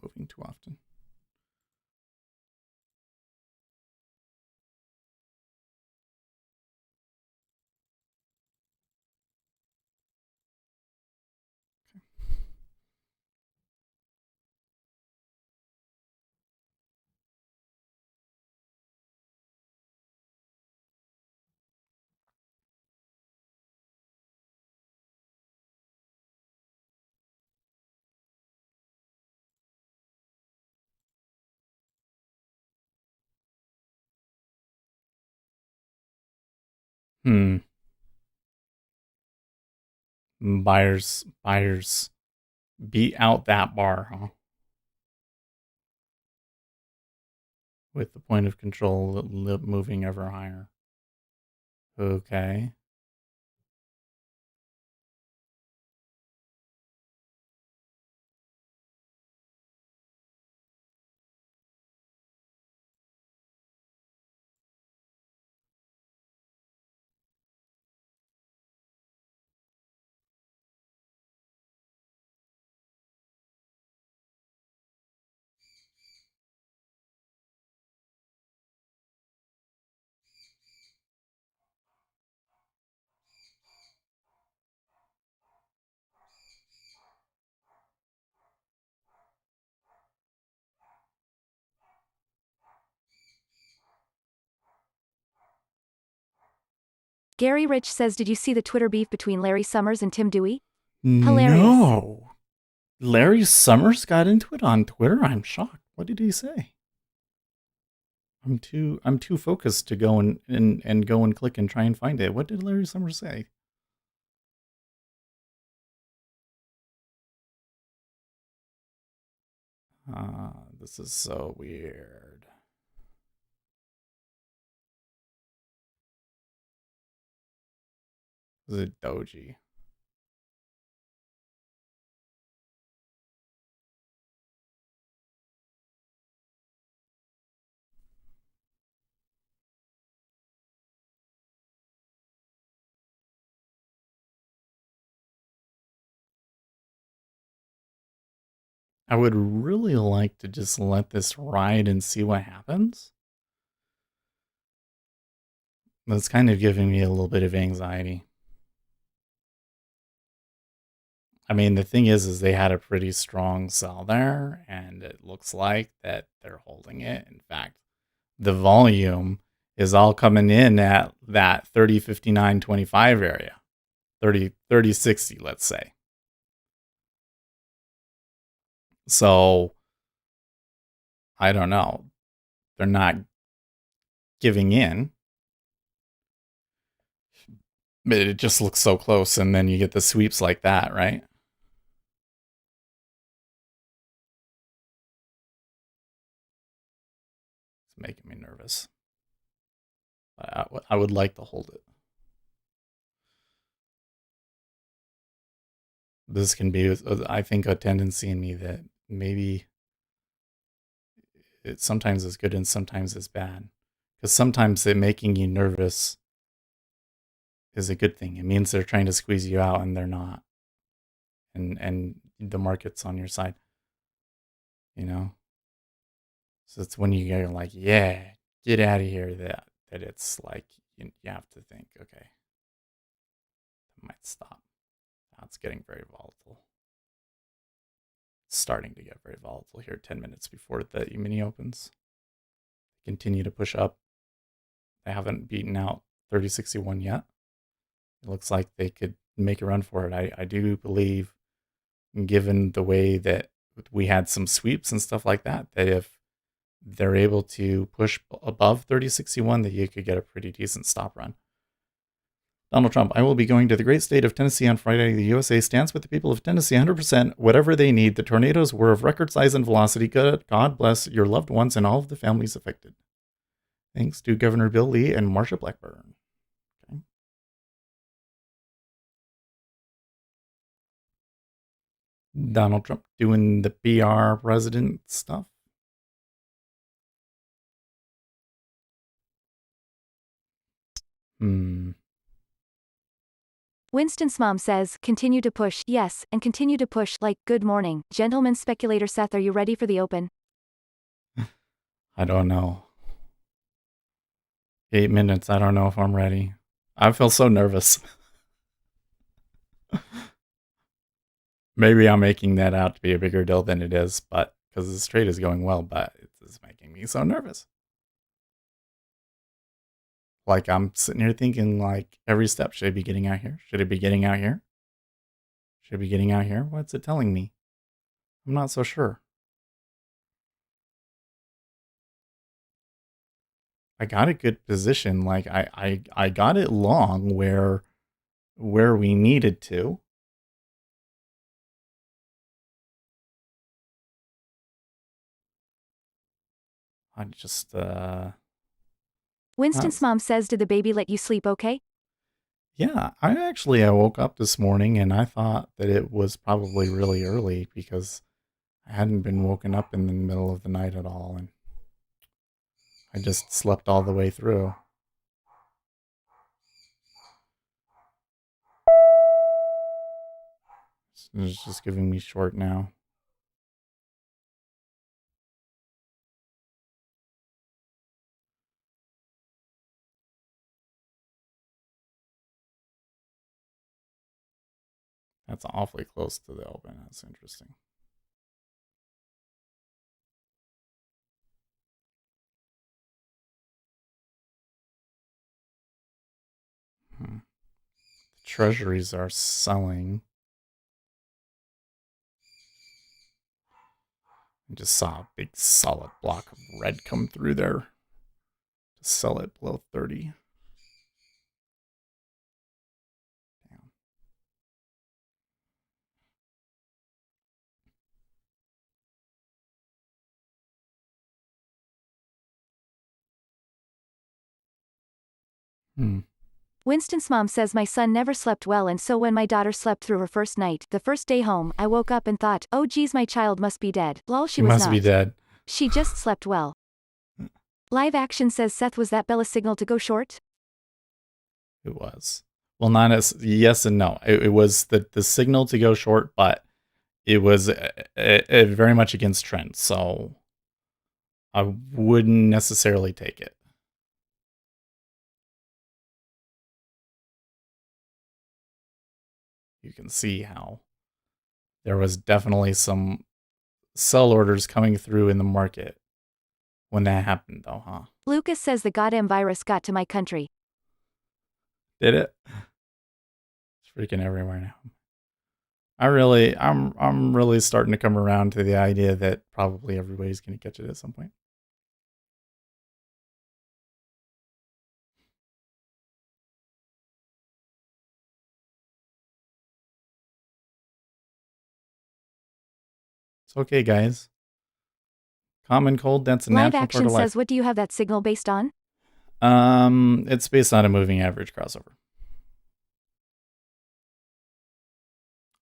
moving too often. Buyers beat out that bar, huh? With the point of control moving ever higher. Okay. Gary Rich says, did you see the Twitter beef between Larry Summers and Tim Dewey? Hilarious. No. Larry Summers got into it on Twitter? I'm shocked. What did he say? I'm too focused to go and go and click and try and find it. What did Larry Summers say? This is so weird. This is a doji. I would really like to just let this ride and see what happens. That's kind of giving me a little bit of anxiety. I mean, the thing is they had a pretty strong sell there, and it looks like that they're holding it. In fact, the volume is all coming in at that 30, 59, 25 area. 30, 60, let's say. So, I don't know. They're not giving in. But it just looks so close, and then you get the sweeps like that, right? It's making me nervous. I would like to hold it. This can be, I think, a tendency in me that maybe it sometimes is good and sometimes is bad. Because sometimes it making you nervous is a good thing. It means they're trying to squeeze you out and they're not. And the market's on your side. You know? So it's when you're like, yeah, get out of here that it's like you have to think, okay, it might stop. Now it's getting very volatile. It's starting to get very volatile here 10 minutes before the E-mini opens. Continue to push up. They haven't beaten out 3061 yet. It looks like they could make a run for it. I do believe, given the way that we had some sweeps and stuff like that, that if they're able to push above 3061, that you could get a pretty decent stop run. Donald Trump, I will be going to the great state of Tennessee on Friday. The USA stands with the people of Tennessee 100%, whatever they need. The tornadoes were of record size and velocity. God bless your loved ones and all of the families affected. Thanks to Governor Bill Lee and Marsha Blackburn. Okay. Donald Trump doing the PR president stuff. Winston's mom says, continue to push, yes, and continue to push, like, good morning. Gentleman speculator Seth, are you ready for the open? I don't know. 8 minutes, I don't know if I'm ready. I feel so nervous. Maybe I'm making that out to be a bigger deal than it is, but because this trade is going well, but it's making me so nervous. Like, I'm sitting here thinking, like, every step, should I be getting out here? Should I be getting out here? Should I be getting out here? What's it telling me? I'm not so sure. I got a good position. Like, I got it long where we needed to. I just, Winston's mom says, did the baby let you sleep okay? Yeah, I woke up this morning and I thought that it was probably really early because I hadn't been woken up in the middle of the night at all, and I just slept all the way through. It's just giving me short now. That's awfully close to the open. That's interesting. The treasuries are selling. I just saw a big solid block of red come through there to sell it below 30. Winston's mom says my son never slept well, and so when my daughter slept through her first night, the first day home, I woke up and thought, oh geez, my child must be dead. Lol, she was must not. be dead. She just slept well. Live Action says, Seth, was that Bella signal to go short? It was. Well, not as yes and no. It was the signal to go short, but it was very much against trend. So I wouldn't necessarily take it. You can see how there was definitely some sell orders coming through in the market when that happened, though, huh? Lucas says the goddamn virus got to my country. Did it? It's freaking everywhere now. I'm really starting to come around to the idea that probably everybody's going to catch it at some point. It's okay, guys. Common cold, that's a Live natural Action part of life. says, what do you have that signal based on? It's based on a moving average crossover.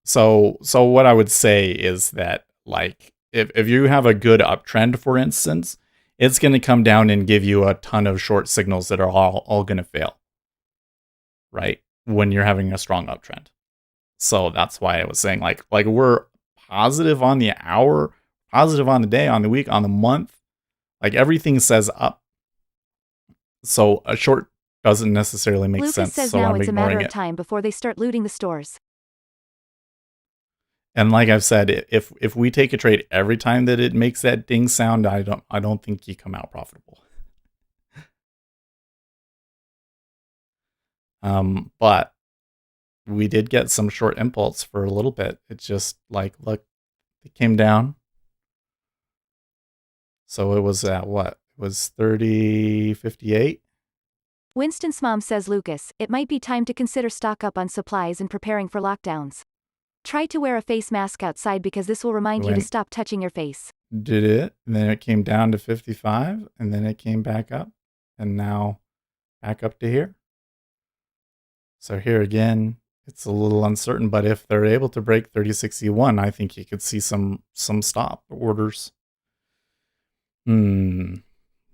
So what I would say is that, like, if you have a good uptrend, for instance, it's going to come down and give you a ton of short signals that are all going to fail, right? When you're having a strong uptrend. So that's why I was saying, like we're positive on the hour, positive on the day, on the week, on the month. Like, everything says up. So a short doesn't necessarily make Lucas sense, says so now I'm it's a matter ignoring of it. time before they start looting the stores. And like I've said, if we take a trade every time that it makes that ding sound, I don't think you come out profitable. But we did get some short impulse for a little bit. It's just like, look, it came down. So it was at what? It was 30.58. Winston's mom says Lucas, it might be time to consider stock up on supplies and preparing for lockdowns. Try to wear a face mask outside because this will remind you to stop touching your face. Did it, and then it came down to 55, and then it came back up, and now back up to here. So here again, it's a little uncertain, but if they're able to break 30.61, I think you could see some stop orders.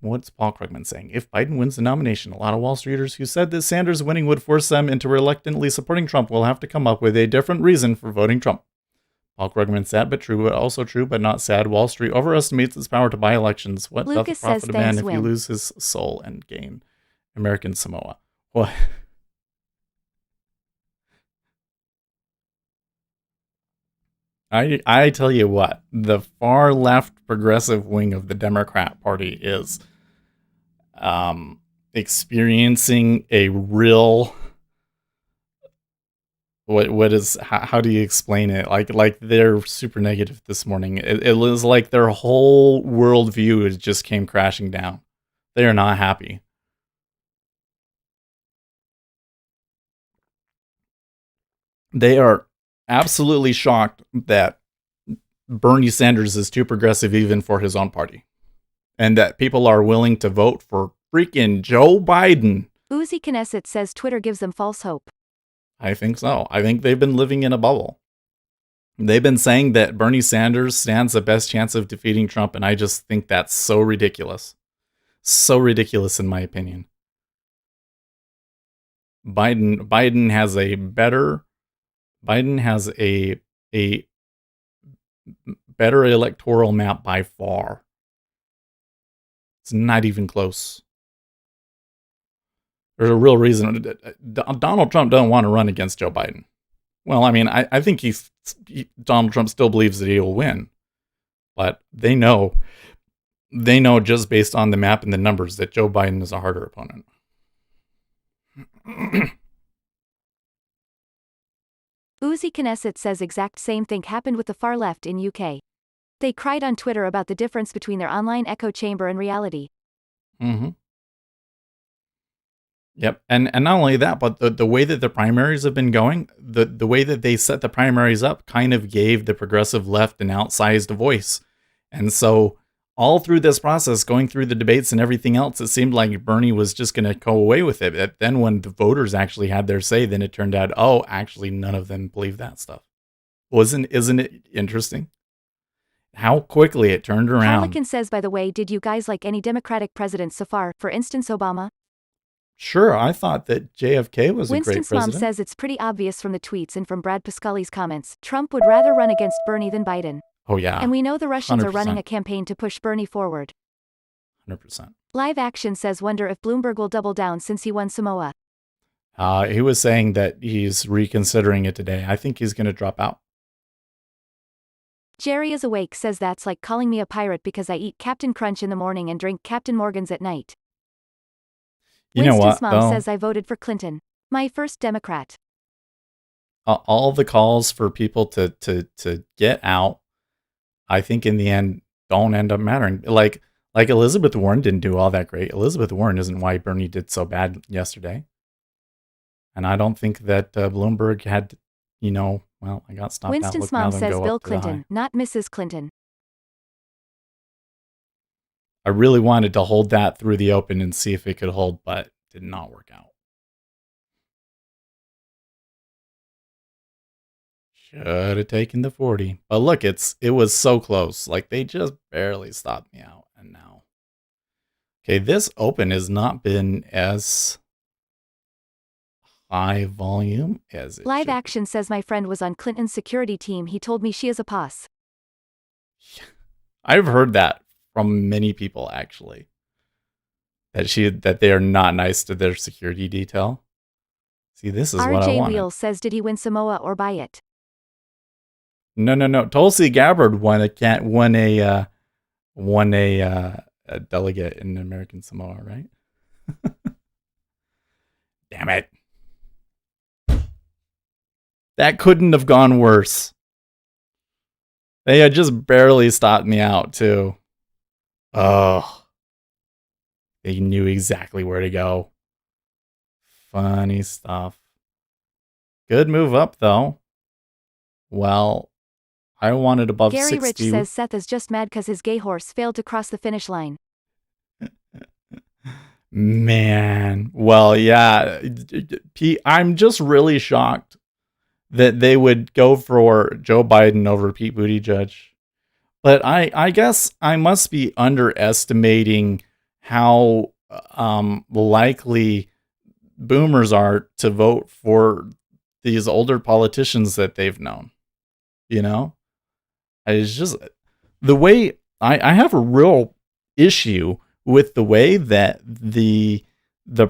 What's Paul Krugman saying? If Biden wins the nomination, a lot of Wall Streeters who said that Sanders winning would force them into reluctantly supporting Trump will have to come up with a different reason for voting Trump. Paul Krugman, sad but true, but also true but not sad. Wall Street overestimates its power to buy elections. What doth it profit a man if he lose his soul and gain American Samoa? What? I tell you what, the far left progressive wing of the Democrat Party is experiencing a real how do you explain it? Like they're super negative this morning. It was like their whole worldview just came crashing down. They are not happy. They are absolutely shocked that Bernie Sanders is too progressive even for his own party, and that people are willing to vote for freaking Joe Biden. Uzi Knesset says Twitter gives them false hope. I think so. I think they've been living in a bubble. They've been saying that Bernie Sanders stands the best chance of defeating Trump, and I just think that's so ridiculous. So ridiculous in my opinion. Biden has a better electoral map by far. It's not even close. There's a real reason. Donald Trump doesn't want to run against Joe Biden. Well, I mean, I think Donald Trump still believes that he'll win, but they know just based on the map and the numbers that Joe Biden is a harder opponent. Uzi Knesset says exact same thing happened with the far left in UK. They cried on Twitter about the difference between their online echo chamber and reality. Mm-hmm. Yep, and not only that, but the way that the primaries have been going, the way that they set the primaries up kind of gave the progressive left an outsized voice. And so all through this process, going through the debates and everything else, it seemed like Bernie was just going to go away with it. But then when the voters actually had their say, then it turned out, oh, actually none of them believe that stuff. Isn't it interesting? How quickly it turned around. Harlequin says, by the way, did you guys like any Democratic presidents so far, for instance Obama? Sure, I thought that JFK was a great president. Winston's mom says it's pretty obvious from the tweets and from Brad Pascali's comments, Trump would rather run against Bernie than Biden. Oh yeah. And we know the Russians 100%. are running a campaign to push Bernie forward. 100%. Live Action says wonder if Bloomberg will double down since he won Samoa. He was saying that he's reconsidering it today. I think he's going to drop out. Jerry is awake says that's like calling me a pirate because I eat Captain Crunch in the morning and drink Captain Morgan's at night. You know what, mom though? says I voted for Clinton. My first Democrat. All the calls for people to get out, I think in the end, don't end up mattering. Like Elizabeth Warren didn't do all that great. Elizabeth Warren isn't why Bernie did so bad yesterday. And I don't think that Bloomberg had, well, I got stopped Winston's out. mom says Bill Clinton, not Mrs. Clinton. I really wanted to hold that through the open and see if it could hold, but it did not work out. Should have taken the 40. But look, it was so close. Like, they just barely stopped me out. And now. Okay, this open has not been as high volume as it Live should. Action says my friend was on Clinton's security team. He told me she is a pos. I've heard that from many people, actually. that they are not nice to their security detail. See, this is what I RJ wanted. Wheels says, did he win Samoa or buy it? No. Tulsi Gabbard won a delegate in American Samoa, right? Damn it. That couldn't have gone worse. They had just barely stopped me out, too. Oh. They knew exactly where to go. Funny stuff. Good move up, though. Well, I wanted above Gary 60. Rich says Seth is just mad because his gay horse failed to cross the finish line. Man. Well, yeah. I'm just really shocked that they would go for Joe Biden over Pete Buttigieg. But I guess I must be underestimating how likely boomers are to vote for these older politicians that they've known. You know? It's just the way I have a real issue with the way that the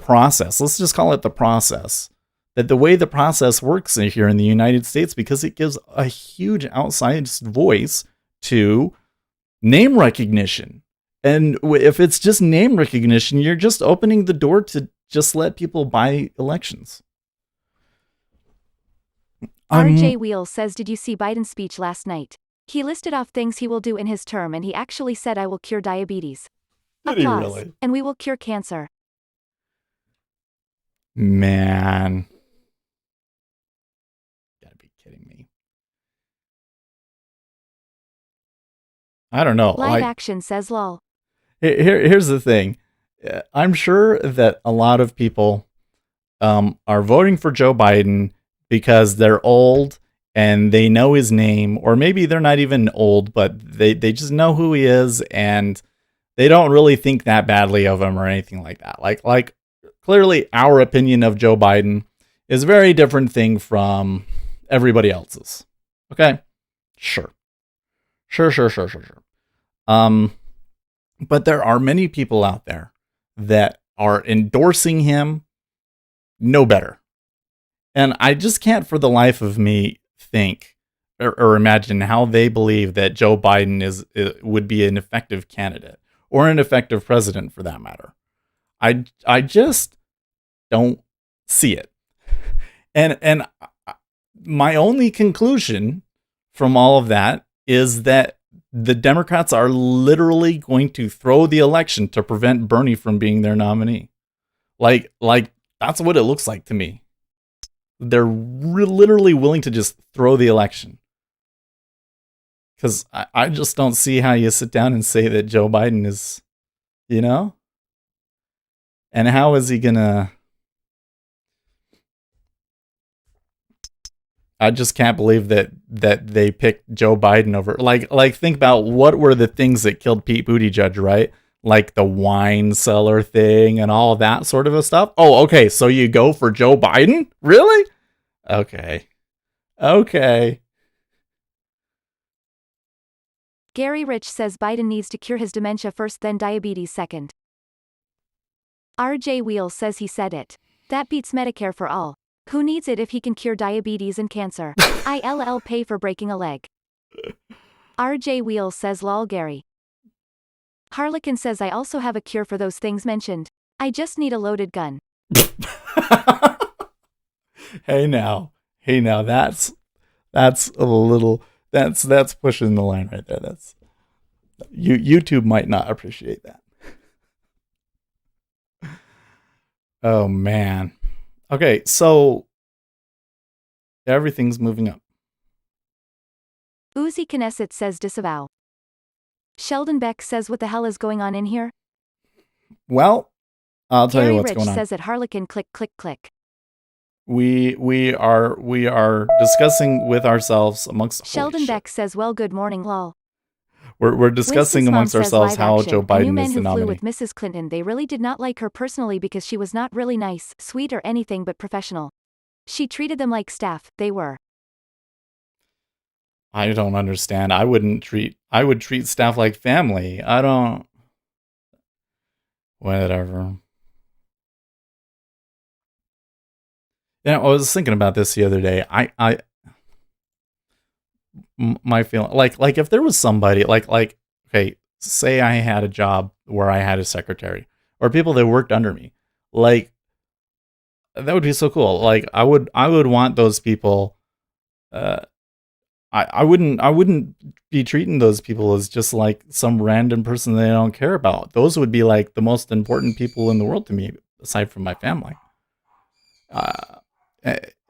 process, let's just call it the process, that the way the process works here in the United States, because it gives a huge outside voice to name recognition. And if it's just name recognition, you're just opening the door to just let people buy elections. RJ Wheels says, did you see Biden's speech last night? He listed off things he will do in his term, and he actually said, I will cure diabetes. Did he Applause. really? And we will cure cancer. Man. Gotta be kidding me. I don't know. Live action says lol. Here's the thing. I'm sure that a lot of people are voting for Joe Biden because they're old and they know his name, or maybe they're not even old, but they just know who he is and they don't really think that badly of him or anything like that. Like clearly our opinion of Joe Biden is a very different thing from everybody else's. Okay? Sure. But there are many people out there that are endorsing him no better. And I just can't for the life of me think or imagine how they believe that Joe Biden would be an effective candidate or an effective president for that matter. I just don't see it. And my only conclusion from all of that is that the Democrats are literally going to throw the election to prevent Bernie from being their nominee. Like that's what it looks like to me. They're literally willing to just throw the election. Because I just don't see how you sit down and say that Joe Biden is, you know? And how is he gonna... I just can't believe that they picked Joe Biden over... Like think about what were the things that killed Pete Buttigieg, right? Like the wine cellar thing and all that sort of a stuff. Oh, okay, so you go for Joe Biden? Really? Okay. Gary Rich says Biden needs to cure his dementia first, then diabetes second. RJ Wheels says he said it. That beats Medicare for all. Who needs it if he can cure diabetes and cancer? ILL pay for breaking a leg. RJ Wheels says lol Gary. Harlequin says I also have a cure for those things mentioned. I just need a loaded gun. Hey now, that's a little, that's pushing the line right there. That's YouTube might not appreciate that. Oh man. Okay, so everything's moving up. Uzi Knesset says disavow. Sheldon Beck says what the hell is going on in here? Well, I'll tell Gary you what's Rich going on. says at Harlequin click click click. We are discussing with ourselves amongst Sheldon Beck says well good morning lol. We're discussing amongst ourselves how Joe Biden new man is the who nominee. flew with Mrs. Clinton, they really did not like her personally because she was not really nice, sweet or anything but professional. She treated them like staff, they were. I don't understand. I would treat staff like family. I don't... Whatever. Yeah, I was thinking about this the other day. My feeling, like if there was somebody, okay, say I had a job where I had a secretary or people that worked under me, like that would be so cool. Like I would want those people. Uh, I wouldn't be treating those people as just like some random person that I don't care about. Those would be like the most important people in the world to me, aside from my family. Uh,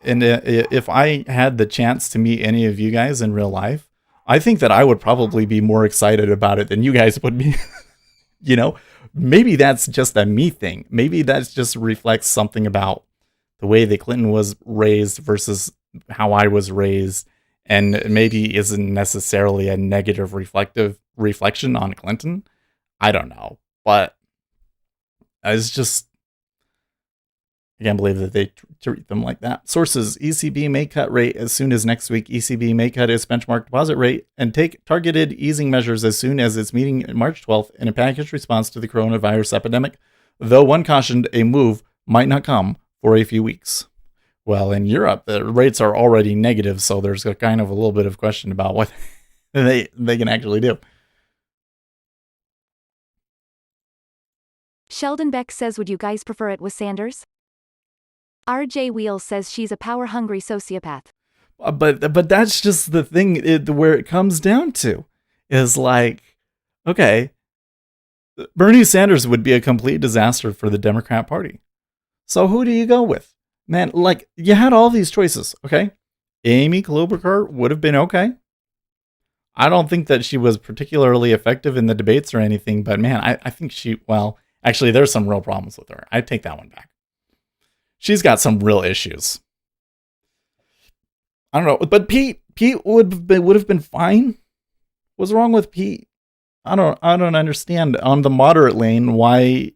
and if I had the chance to meet any of you guys in real life, I think that I would probably be more excited about it than you guys would be. you know, maybe that's just a me thing. Maybe that's just reflects something about the way that Clinton was raised versus how I was raised, and maybe isn't necessarily a negative reflective reflection on Clinton. I don't know, but it's just I can't believe that they treat them like that. Sources: ECB may cut rate as soon as next week. ECB may cut its benchmark deposit rate and take targeted easing measures as soon as its meeting March 12th in a packaged response to the coronavirus epidemic, though one cautioned a move might not come for a few weeks. Well, in Europe, the rates are already negative, so there's a kind of a little bit of question about what they can actually do. Sheldon Beck says, would you guys prefer it with Sanders? RJ Wheels says she's a power-hungry sociopath. But that's just the thing where it comes down to is like, okay, Bernie Sanders would be a complete disaster for the Democrat Party. So who do you go with? Man, like, you had all these choices, okay? Amy Klobuchar would have been okay. I don't think that she was particularly effective in the debates or anything, but man, I think well, actually, there's some real problems with her. I take that one back. She's got some real issues. I don't know, but Pete would have been fine. What's wrong with Pete? I don't understand. On the moderate lane, why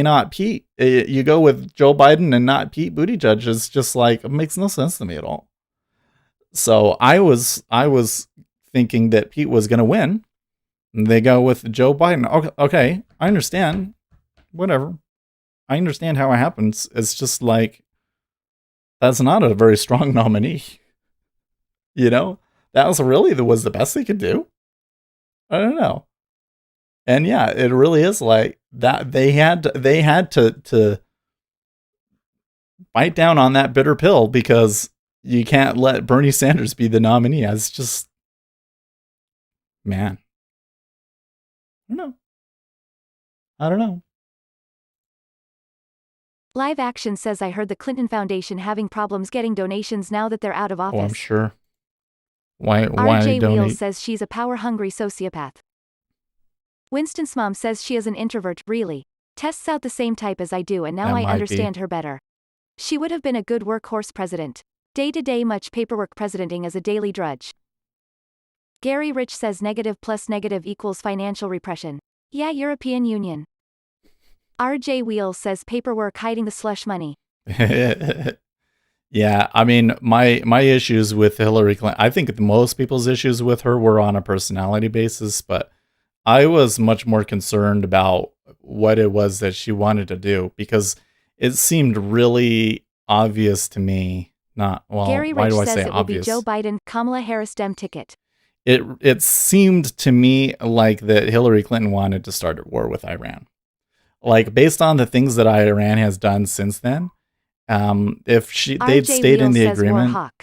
not Pete? You go with Joe Biden and not Pete Buttigieg. It's just like, it makes no sense to me at all. So I was thinking that Pete was going to win. They go with Joe Biden. Okay, I understand. Whatever. I understand how it happens. It's just like, that's not a very strong nominee. That was the best they could do. I don't know. And yeah, it really is like that. They had to bite down on that bitter pill because you can't let Bernie Sanders be the nominee. It's just, man, I don't know. Live Action says, I heard the Clinton Foundation having problems getting donations now that they're out of office. Oh, I'm sure. Why RJ donate? Wheels says she's a power-hungry sociopath. Winston's mom says she is an introvert, really. Tests out the same type as I do, and now I understand her better. She would have been a good workhorse president. Day-to-day much paperwork presidenting as a daily drudge. Gary Rich says negative plus negative equals financial repression. Yeah, European Union. RJ Wheels says paperwork hiding the slush money. Yeah, I mean, my issues with Hillary Clinton, I think most people's issues with her were on a personality basis, but I was much more concerned about what it was that she wanted to do, because it seemed really obvious to me. Not, well, Gary why Rich do I says say it obvious? will be Joe Biden, Kamala Harris Dem ticket. It seemed to me like that Hillary Clinton wanted to start a war with Iran. Like, based on the things that Iran has done since then, if they'd stayed in the agreement,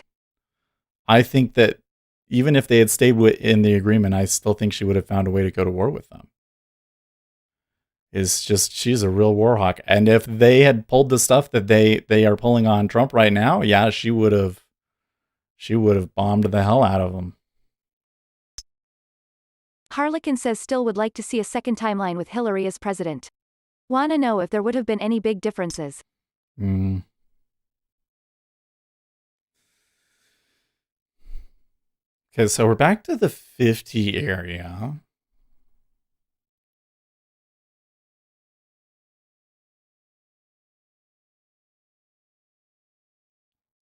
I think that even if they had stayed in the agreement, I still think she would have found a way to go to war with them. It's just, she's a real war hawk. And if they had pulled the stuff that they are pulling on Trump right now, yeah, she would have bombed the hell out of them. Harlequin says still would like to see a second timeline with Hillary as president. Wanna know if there would have been any big differences. Okay, so we're back to the 50 area.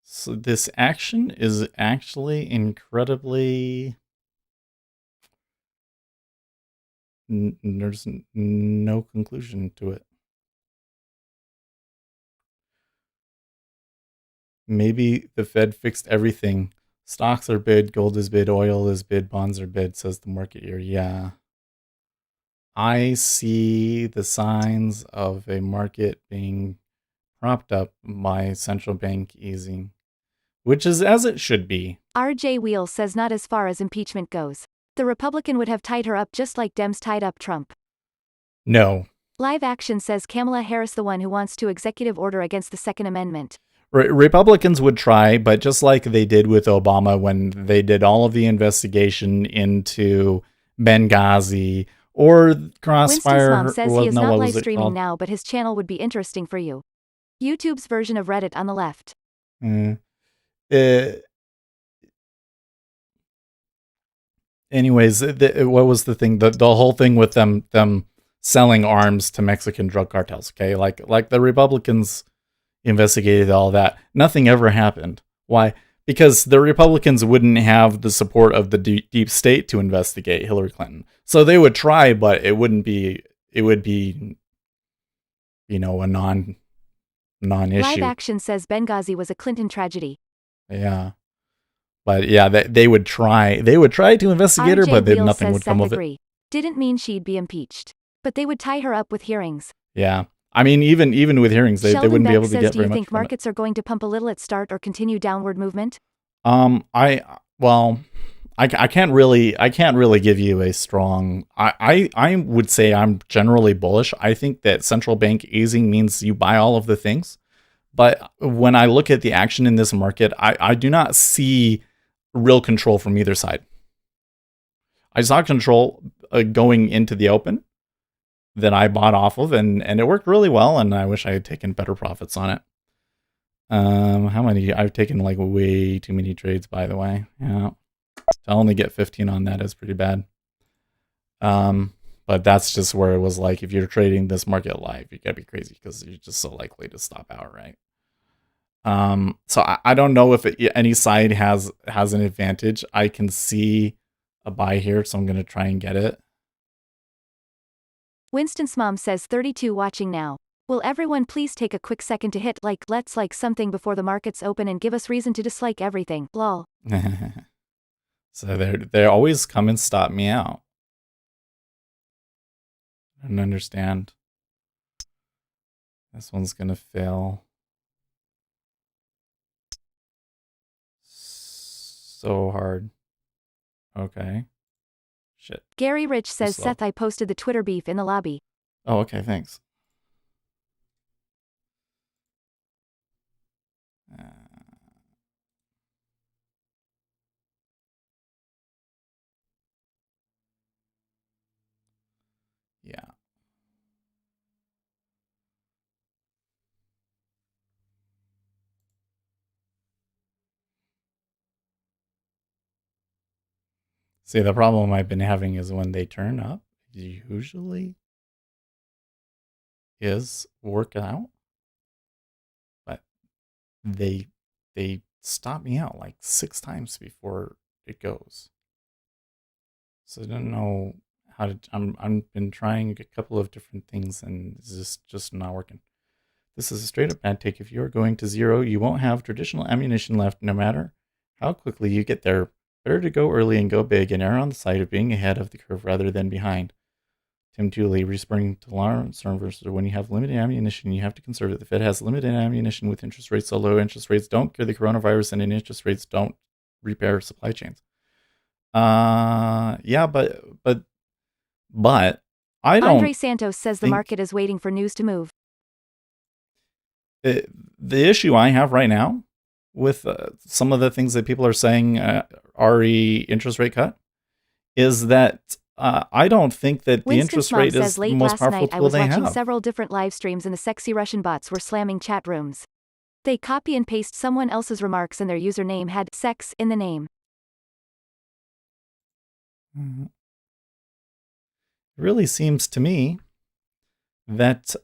So this action is actually incredibly... there's no conclusion to it. maybe the Fed fixed everything. Stocks are bid, gold is bid, oil is bid, bonds are bid, says the market here. Yeah. I see the signs of a market being propped up by central bank easing, which is as it should be. RJ Wheel says not as far as impeachment goes. The Republican would have tied her up just like Dems tied up Trump. No. Live Action says Kamala Harris the one who wants to executive order against the Second Amendment. Republicans would try, but just like they did with Obama when they did all of the investigation into Benghazi or Crossfire. Winston's mom says he is not live streaming now, but his channel would be interesting for you. YouTube's version of Reddit on the left. Anyways, what was the thing? The whole thing with them selling arms to Mexican drug cartels. Okay, like the Republicans investigated all that. Nothing ever happened. Why? Because the Republicans wouldn't have the support of the deep state to investigate Hillary Clinton. So they would try, but it wouldn't be. It would be, a non-issue. Live Action says Benghazi was a Clinton tragedy. Yeah. But yeah, they would try. They would try to investigate her, but then nothing would come of it. Didn't mean she'd be impeached, but they would tie her up with hearings. Yeah, I mean, even with hearings, they wouldn't be able to get very much. Do you think markets are going to pump a little at start or continue downward movement? I can't really give you a strong. I would say I'm generally bullish. I think that central bank easing means you buy all of the things, but when I look at the action in this market, I do not see real control from either side. I saw control going into the open that I bought off of, and it worked really well, and I wish I had taken better profits on it. How many? I've taken like way too many trades, by the way. Yeah. To only get 15 on that is pretty bad. But that's just where it was like, if you're trading this market live, you gotta be crazy because you're just so likely to stop out, right? So I don't know if any side has an advantage. I can see a buy here, so I'm gonna try and get it. Winston's mom says 32 watching now. Will everyone please take a quick second to hit let's like something before the markets open and give us reason to dislike everything. Lol. So they always come and stop me out. I don't understand. This one's gonna fail. So hard. Okay. Shit. Gary Rich says Seth, I posted the Twitter beef in the lobby. Oh, okay, thanks. Yeah. See, the problem I've been having is when they turn up, usually is work out, but they stop me out like 6 times before it goes. So I don't know how to. I'm been trying a couple of different things and it's just not working. This is a straight up bad take. If you are going to zero, you won't have traditional ammunition left, no matter how quickly you get there. Better to go early and go big and err on the side of being ahead of the curve rather than behind. Tim Tooley, responding to Lawrence versus when you have limited ammunition, you have to conserve it. The Fed has limited ammunition with interest rates so low. Interest rates don't cure the coronavirus, and interest rates don't repair supply chains. Yeah, but I don't. Andre Santos says the market is waiting for news to move. The issue I have right now with some of the things that people are saying, RE interest rate cut, is that I don't think that the interest rate is the most powerful tool they have. I was watching several different live streams and the sexy Russian bots were slamming chat rooms. They copy and paste someone else's remarks and their username had sex in the name. It really seems to me that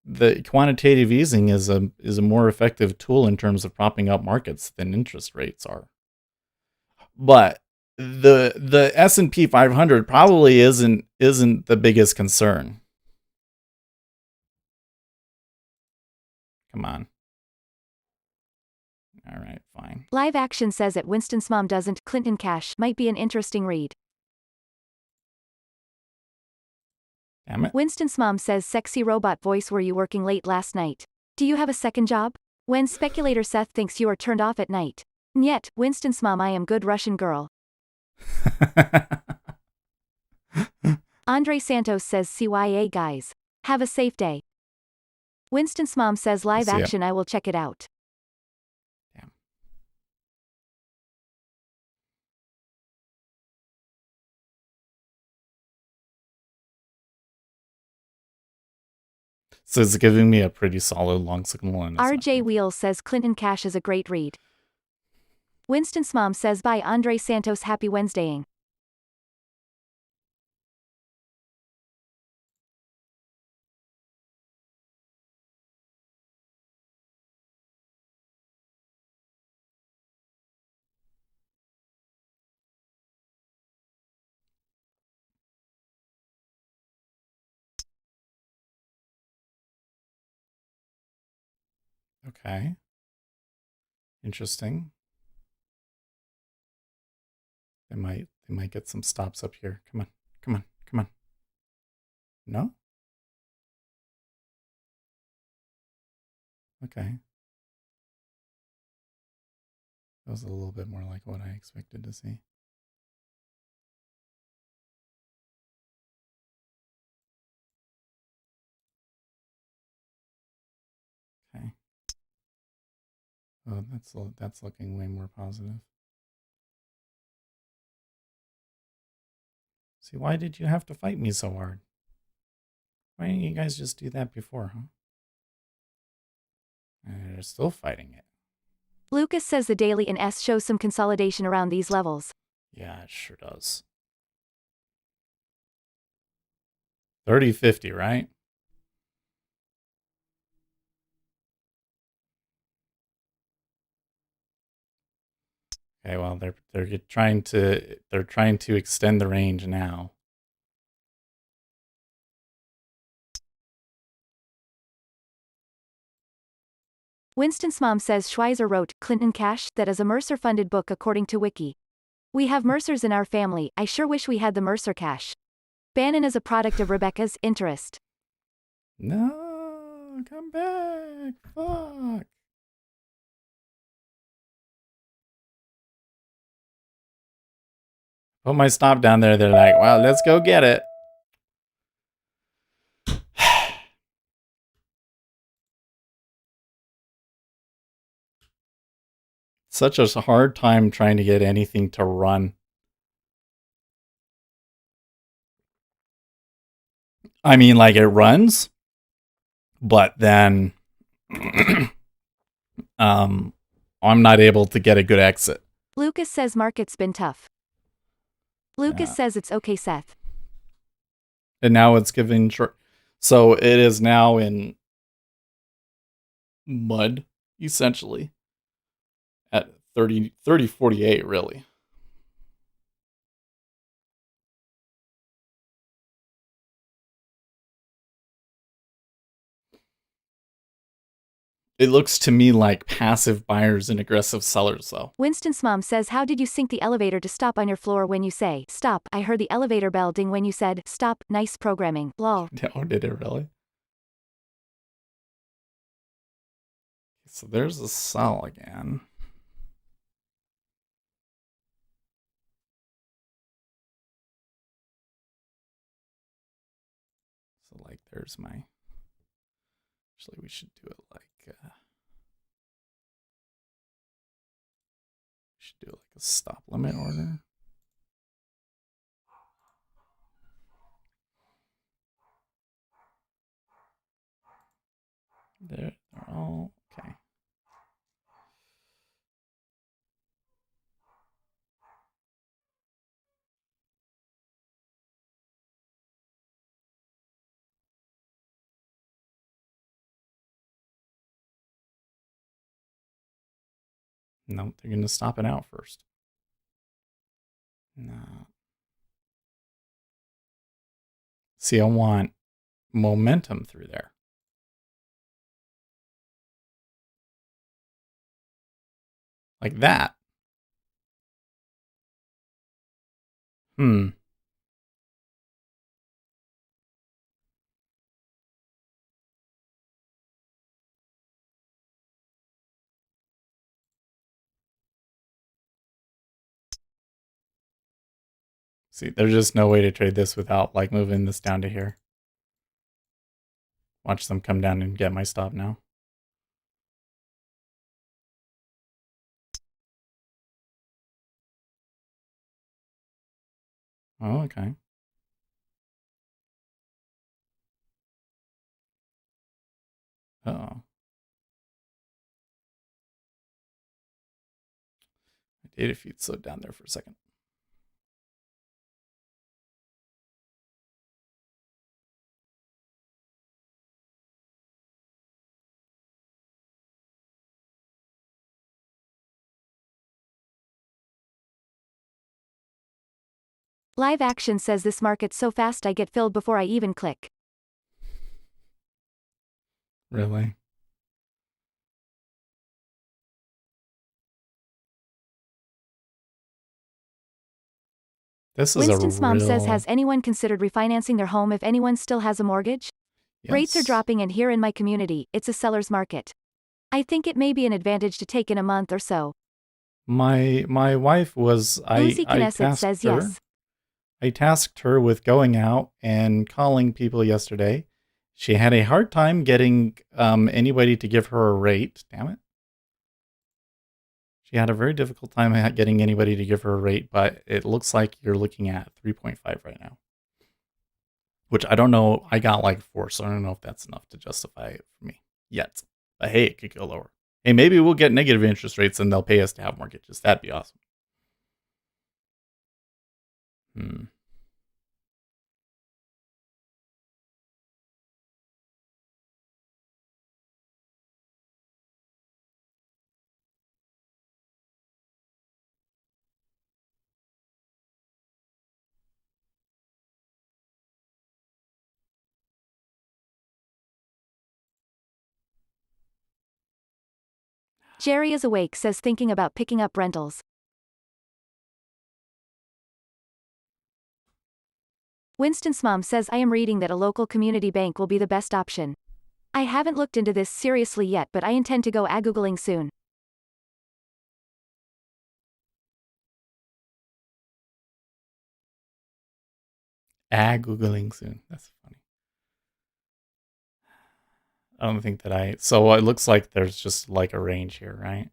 the quantitative easing is a more effective tool in terms of propping up markets than interest rates are. But the S&P 500 probably isn't the biggest concern. Come on. All right, fine. Live Action says it. Winston's mom doesn't. Clinton Cash might be an interesting read. Damn it. Winston's mom says sexy robot voice. Were you working late last night? Do you have a second job? When speculator Seth thinks you are turned off at night. Nyet, Winston's mom. I am good Russian girl. Andre Santos says CYA guys. Have a safe day. Winston's mom says live See ya. action. I will check it out. Damn. So it's giving me a pretty solid long signal. And RJ Wheels says Clinton Cash is a great read. Winston's mom says bye Andre Santos. Happy Wednesdaying. Okay. Interesting. They might get some stops up here. Come on. Come on. Come on. No? Okay. That was a little bit more like what I expected to see. Okay. Oh, that's looking way more positive. See, why did you have to fight me so hard? Why didn't you guys just do that before, huh? And they're still fighting it. Lucas says the daily in S shows some consolidation around these levels. Yeah, it sure does. 30-50, right? Okay, well they're trying to extend the range now. Winston's mom says Schweizer wrote Clinton Cash. That is a Mercer-funded book according to Wiki. We have Mercers in our family. I sure wish we had the Mercer cash. Bannon is a product of Rebecca's interest. No, come back. Fuck. Put my stop down there. They're like, wow, let's go get it. Such a hard time trying to get anything to run. I mean, like it runs, but then I'm not able to get a good exit. Lucas says market's been tough. Lucas says it's okay, Seth. And now it's giving short. So it is now in mud, essentially, at 30-48, really. It looks to me like passive buyers and aggressive sellers, though. Winston's mom says how did you sync the elevator to stop on your floor when you say stop? I heard the elevator bell ding when you said stop. Nice programming. Lol. Oh, did it really? So there's a sell again. So like there's my... Actually, we should do it like... we should do like a stop limit order. They're all okay. No, they're going to stop it out first. No. See, I want momentum through there. Like that. See, there's just no way to trade this without like moving this down to here. Watch them come down and get my stop now. Oh, okay. Uh-oh. My data feed slowed down there for a second. Live action says this market's so fast I get filled before I even click. Really? This is Winston's a mom real... says, has anyone considered refinancing their home if anyone still has a mortgage? Yes. Rates are dropping, and here in my community, it's a seller's market. I think it may be an advantage to take in a month or so. My wife was... Uzi Knesset says yes. I tasked her with going out and calling people yesterday. She had a hard time getting anybody to give her a rate. Damn it. She had a very difficult time getting anybody to give her a rate, but it looks like you're looking at 3.5 right now. Which I don't know. I got like 4, so I don't know if that's enough to justify it for me yet. But hey, it could go lower. Hey, maybe we'll get negative interest rates and they'll pay us to have mortgages. That'd be awesome. Jerry is awake, says thinking about picking up rentals. Winston's mom says, I am reading that a local community bank will be the best option. I haven't looked into this seriously yet, but I intend to go Googling soon. Googling soon. That's funny. I don't think that so it looks like there's just like a range here, right?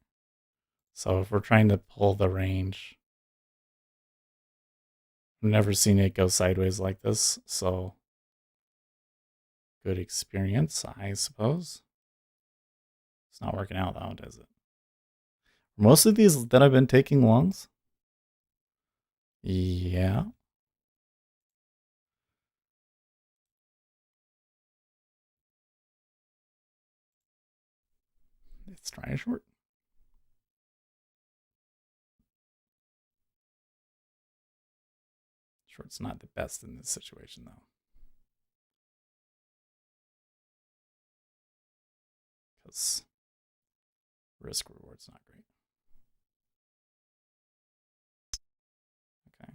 So if we're trying to pull the range, I've never seen it go sideways like this, so good experience, I suppose. It's not working out though, does it? Most of these that I've been taking longs? Yeah. It's trying to short. Short's not the best in this situation though. Because risk reward's not great. Okay.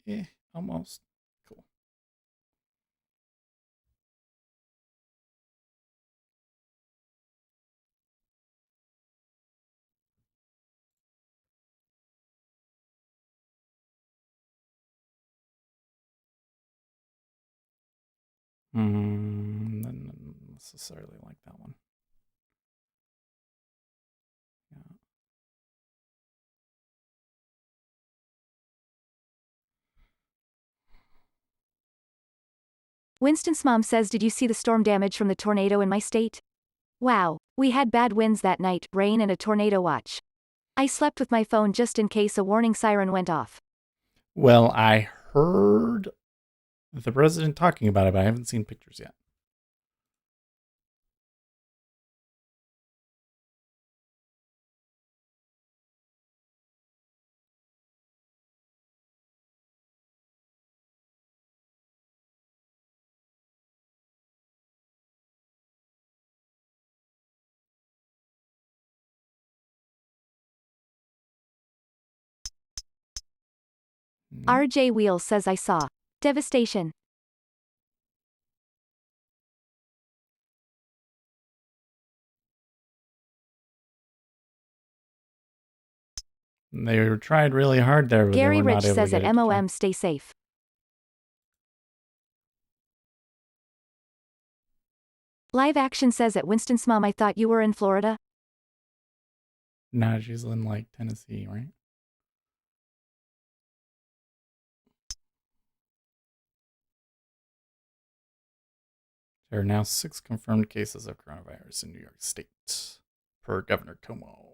Yeah, almost. Cool. Not necessarily like that one. Yeah. Winston's mom says, did you see the storm damage from the tornado in my state? Wow, we had bad winds that night, rain and a tornado watch. I slept with my phone just in case a warning siren went off. Well, I heard the president talking about it, but I haven't seen pictures yet. RJ Wheel says I saw devastation. They tried really hard there, but Gary they were Rich not able says to at get it to turn. MOM stay safe. Live Action says at Winston's mom I thought you were in Florida. Nah, she's in like Tennessee, right? There are now 6 confirmed cases of coronavirus in New York State, per Governor Cuomo.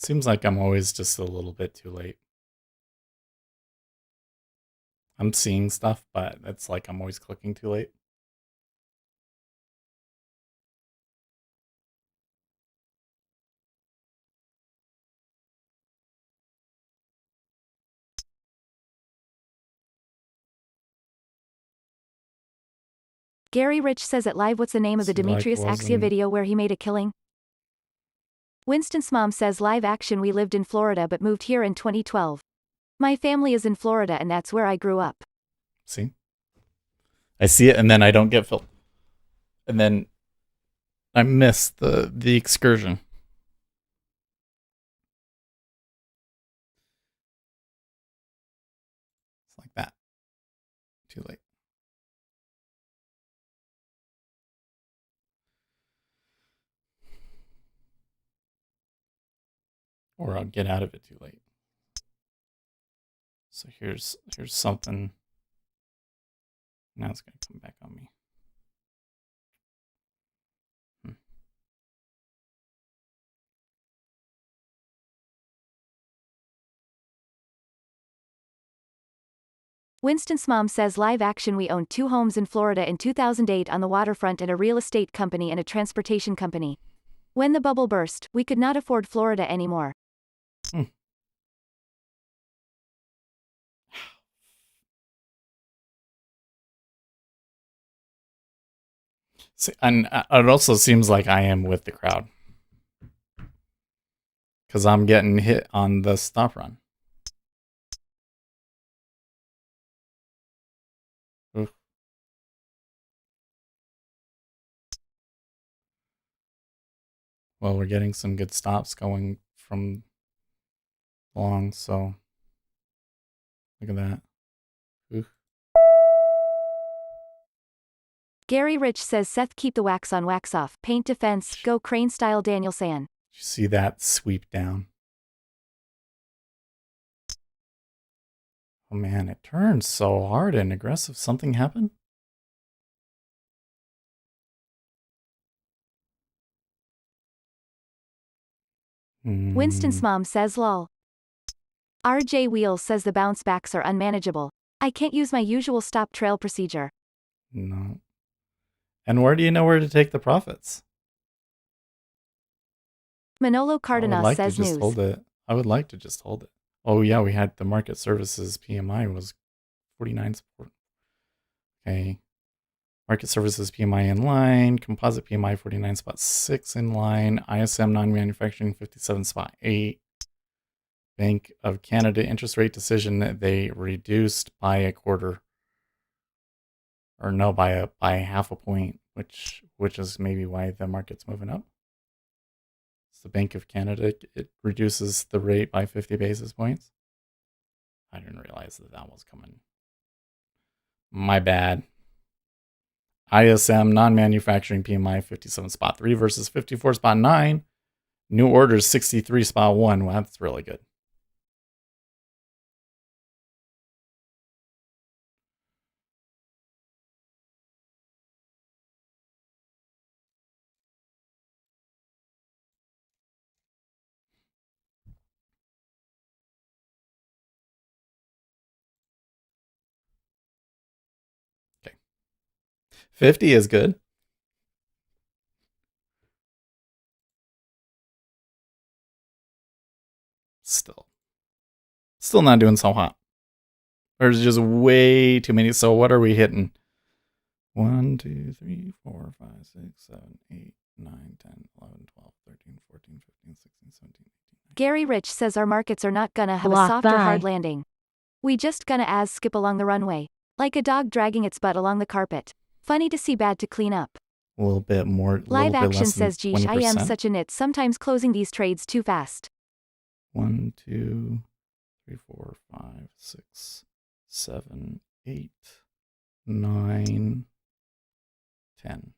Seems like I'm always just a little bit too late. I'm seeing stuff, but it's like I'm always clicking too late. Gary Rich says at Live what's the name of the See, like, Demetrius Axia wasn't- video where he made a killing? Winston's mom says Live Action we lived in Florida but moved here in 2012. My family is in Florida and that's where I grew up. See? I see it and then I don't get filled. And then I miss the excursion. It's like that. Too late. Or I'll get out of it too late. So here's something. Now it's gonna come back on me. Winston's mom says Live Action we owned 2 homes in Florida in 2008 on the waterfront and a real estate company and a transportation company. When the bubble burst, we could not afford Florida anymore. See, and it also seems like I am with the crowd. Because I'm getting hit on the stop run. Oof. Well, we're getting some good stops going from long, so look at that. Oof. Gary Rich says Seth keep the wax on wax off, paint defense, go crane style Daniel San. Did you see that sweep down? Oh man, it turned so hard and aggressive. Something happened? Winston's mom says lol. RJ Wheels says the bounce backs are unmanageable. I can't use my usual stop trail procedure. No. And where do you know where to take the profits? Manolo I would Cardenas like says to just news. hold it. I would like to just hold it. Oh yeah, we had the market services PMI was 49 support. Okay. Market services PMI in line. Composite PMI 49.6 in line. ISM non-manufacturing 57.8. Bank of Canada interest rate decision, they reduced by a quarter. Or no, by half a point, which is maybe why the market's moving up. It's the Bank of Canada. It reduces the rate by 50 basis points. I didn't realize that was coming. My bad. ISM non-manufacturing PMI 57.3 versus 54.9. New orders 63.1. Wow, that's really good. Okay. 50 is good. Still not doing so hot. There's just way too many. So what are we hitting? 1, 2, 3, 4, 5, 6, 7, 8, 9, 10, 11, 12, 13, 14, 15, 16, 17, 18. Gary Rich says our markets are not gonna have Block a soft or by. hard landing. We just gonna as skip along the runway. Like a dog dragging its butt along the carpet. Funny to see, bad to clean up. A little bit more. Live bit action less than says, geesh, I am 20%. such a nit, sometimes closing these trades too fast. 1, 2, 3, 4, 5, 6, 7, 8, 9, 10.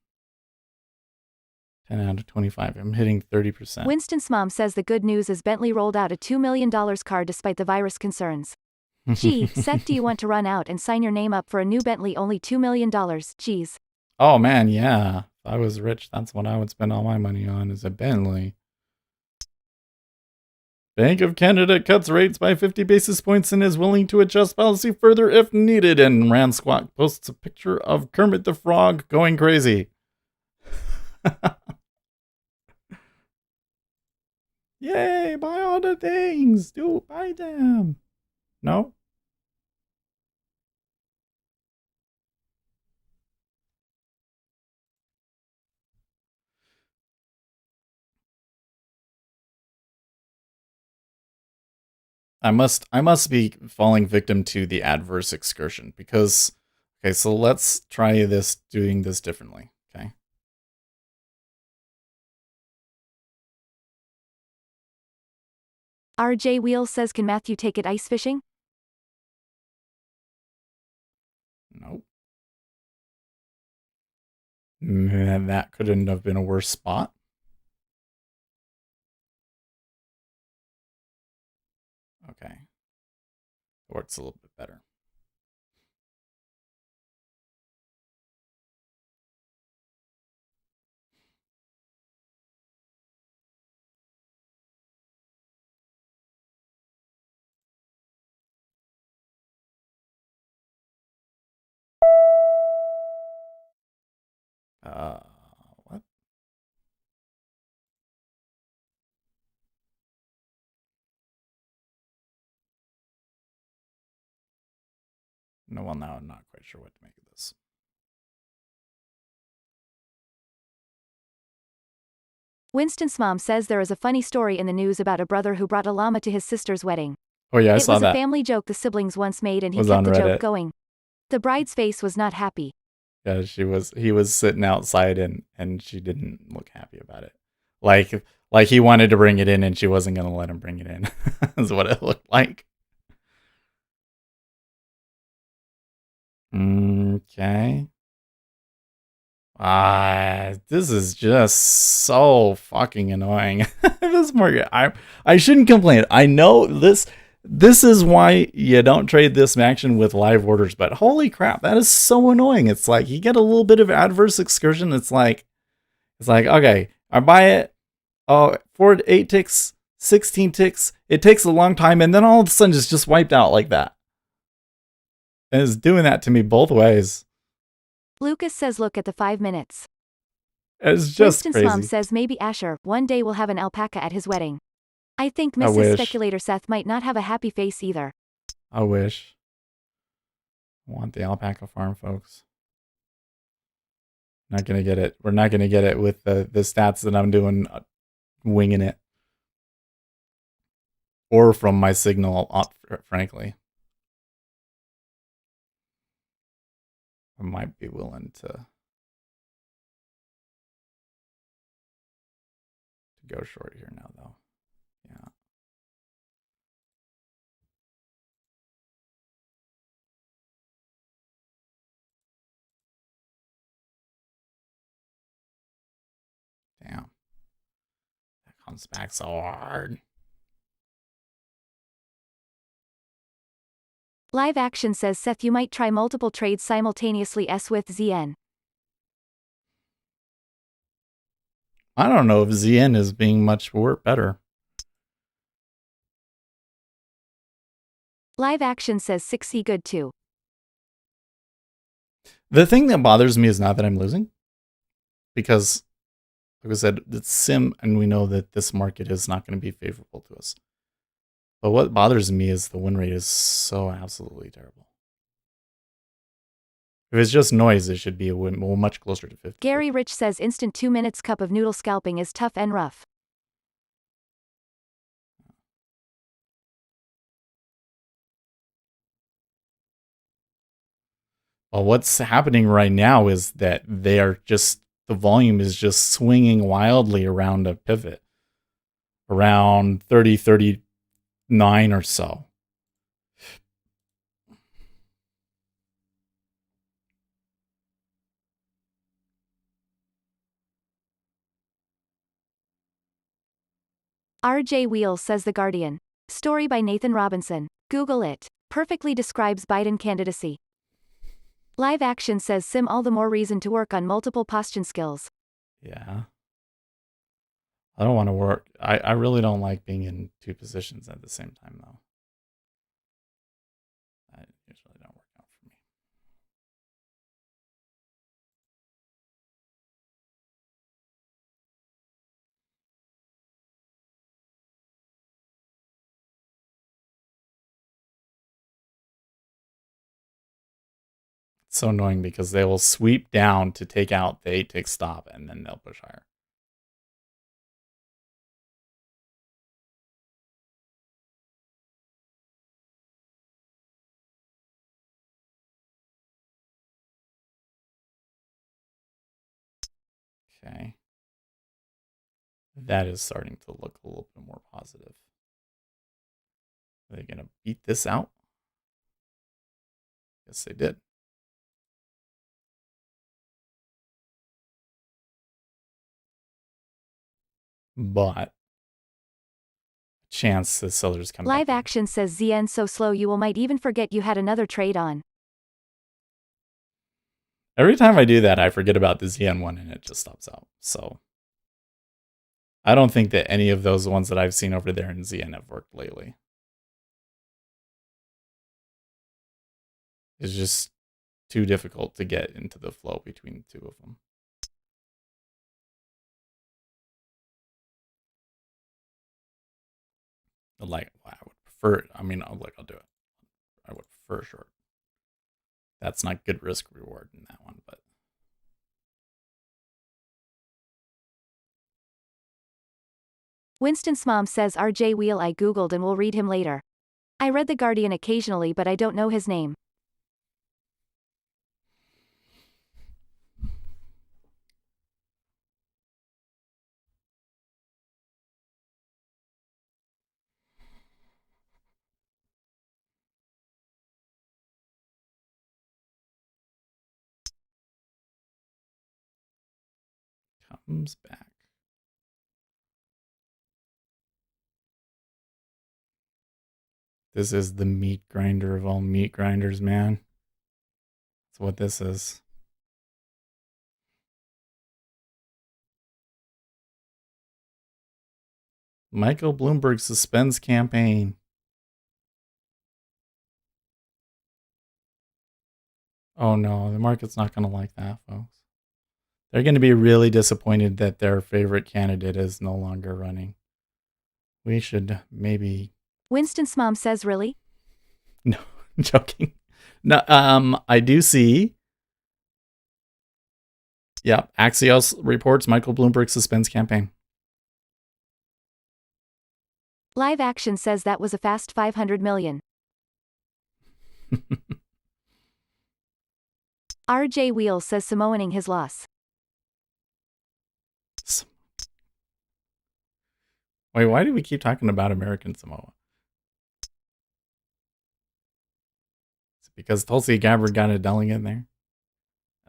10 out of 25. I'm hitting 30%. Winston's mom says the good news is Bentley rolled out a $2 million card despite the virus concerns. Gee, Seth, do you want to run out and sign your name up for a new Bentley, only $2 million? Geez. Oh man, yeah. If I was rich, that's what I would spend all my money on, is a Bentley. Bank of Canada cuts rates by 50 basis points and is willing to adjust policy further if needed. And Rand Squawk posts a picture of Kermit the Frog going crazy. Yay, buy all the things. Do buy them. No? I must be falling victim to the adverse excursion because okay, so let's try doing this differently. Okay. RJ Wheels says, can Matthew take it ice fishing? Nope. That couldn't have been a worse spot. Okay. Works a little bit better. What? No, well, now I'm not quite sure what to make of this. Winston's mom says there is a funny story in the news about a brother who brought a llama to his sister's wedding. Oh yeah, I It saw was that. a family joke the siblings once made, and he Was kept on the Reddit. joke going. The bride's face was not happy. Yeah, he was sitting outside and she didn't look happy about it. Like he wanted to bring it in and she wasn't gonna let him bring it in. Is what it looked like. Okay. This is just so fucking annoying. This market, I shouldn't complain. I know this is why you don't trade this action with live orders, but holy crap, that is so annoying. It's like you get a little bit of adverse excursion. It's like okay, I buy it. Oh, 8 ticks, 16 ticks. It takes a long time, and then all of a sudden it's just wiped out like that. And it's doing that to me both ways. Lucas says, look at the 5 minutes. It's just Winston's crazy. mom says maybe Asher one day will have an alpaca at his wedding. I think I Mrs. wish. Speculator Seth might not have a happy face either. I wish. I want the alpaca farm, folks. Not gonna get it. We're not gonna get it with the stats that I'm doing, winging it, or from my signal. Frankly, I might be willing to go short here now, though. Yeah. Damn. That comes back so hard. Live Action says Seth you might try multiple trades simultaneously S with ZN. I don't know if ZN is being much better. Live Action says 6C good too. The thing that bothers me is not that I'm losing. Because, like I said, it's sim, and we know that this market is not going to be favorable to us. But what bothers me is the win rate is so absolutely terrible. If it's just noise, it should be a win much closer to 50. Gary Rich says instant 2 minutes cup of noodle scalping is tough and rough. Well, what's happening right now is that the volume is just swinging wildly around a pivot. Around 30, 39 or so. RJ Wheel says The Guardian. Story by Nathan Robinson. Google it. Perfectly describes Biden candidacy. Live Action says sim all the more reason to work on multiple posture skills. Yeah. I don't want to work. I really don't like being in two positions at the same time, though. That usually don't work out for me. It's so annoying because they will sweep down to take out the 8-tick stop, and then they'll push higher. Okay. That is starting to look a little bit more positive. Are they going to beat this out? Yes, they did. But chance the sellers come Live back in. Action says ZN so slow you will might even forget you had another trade on. Every time I do that, I forget about the ZN one and it just stops out. So I don't think that any of those ones that I've seen over there in ZN have worked lately. It's just too difficult to get into the flow between the two of them. Like, I would prefer, I'll do it. I would prefer short. That's not good risk reward in that one, but. Winston's mom says RJ Wheel I googled and will read him later. I read The Guardian occasionally but I don't know his name. Comes back. This is the meat grinder of all meat grinders, man. That's what this is. Michael Bloomberg suspends campaign. Oh no, the market's not going to like that, folks. They're going to be really disappointed that their favorite candidate is no longer running. We should maybe. Winston's mom says really? No, I'm joking. No, I do see. Yeah, Axios reports Michael Bloomberg suspends campaign. Live Action says that was a fast 500 million. RJ Wheel says Samoaning his loss. Wait, why do we keep talking about American Samoa? Is it because Tulsi Gabbard got a delegate there?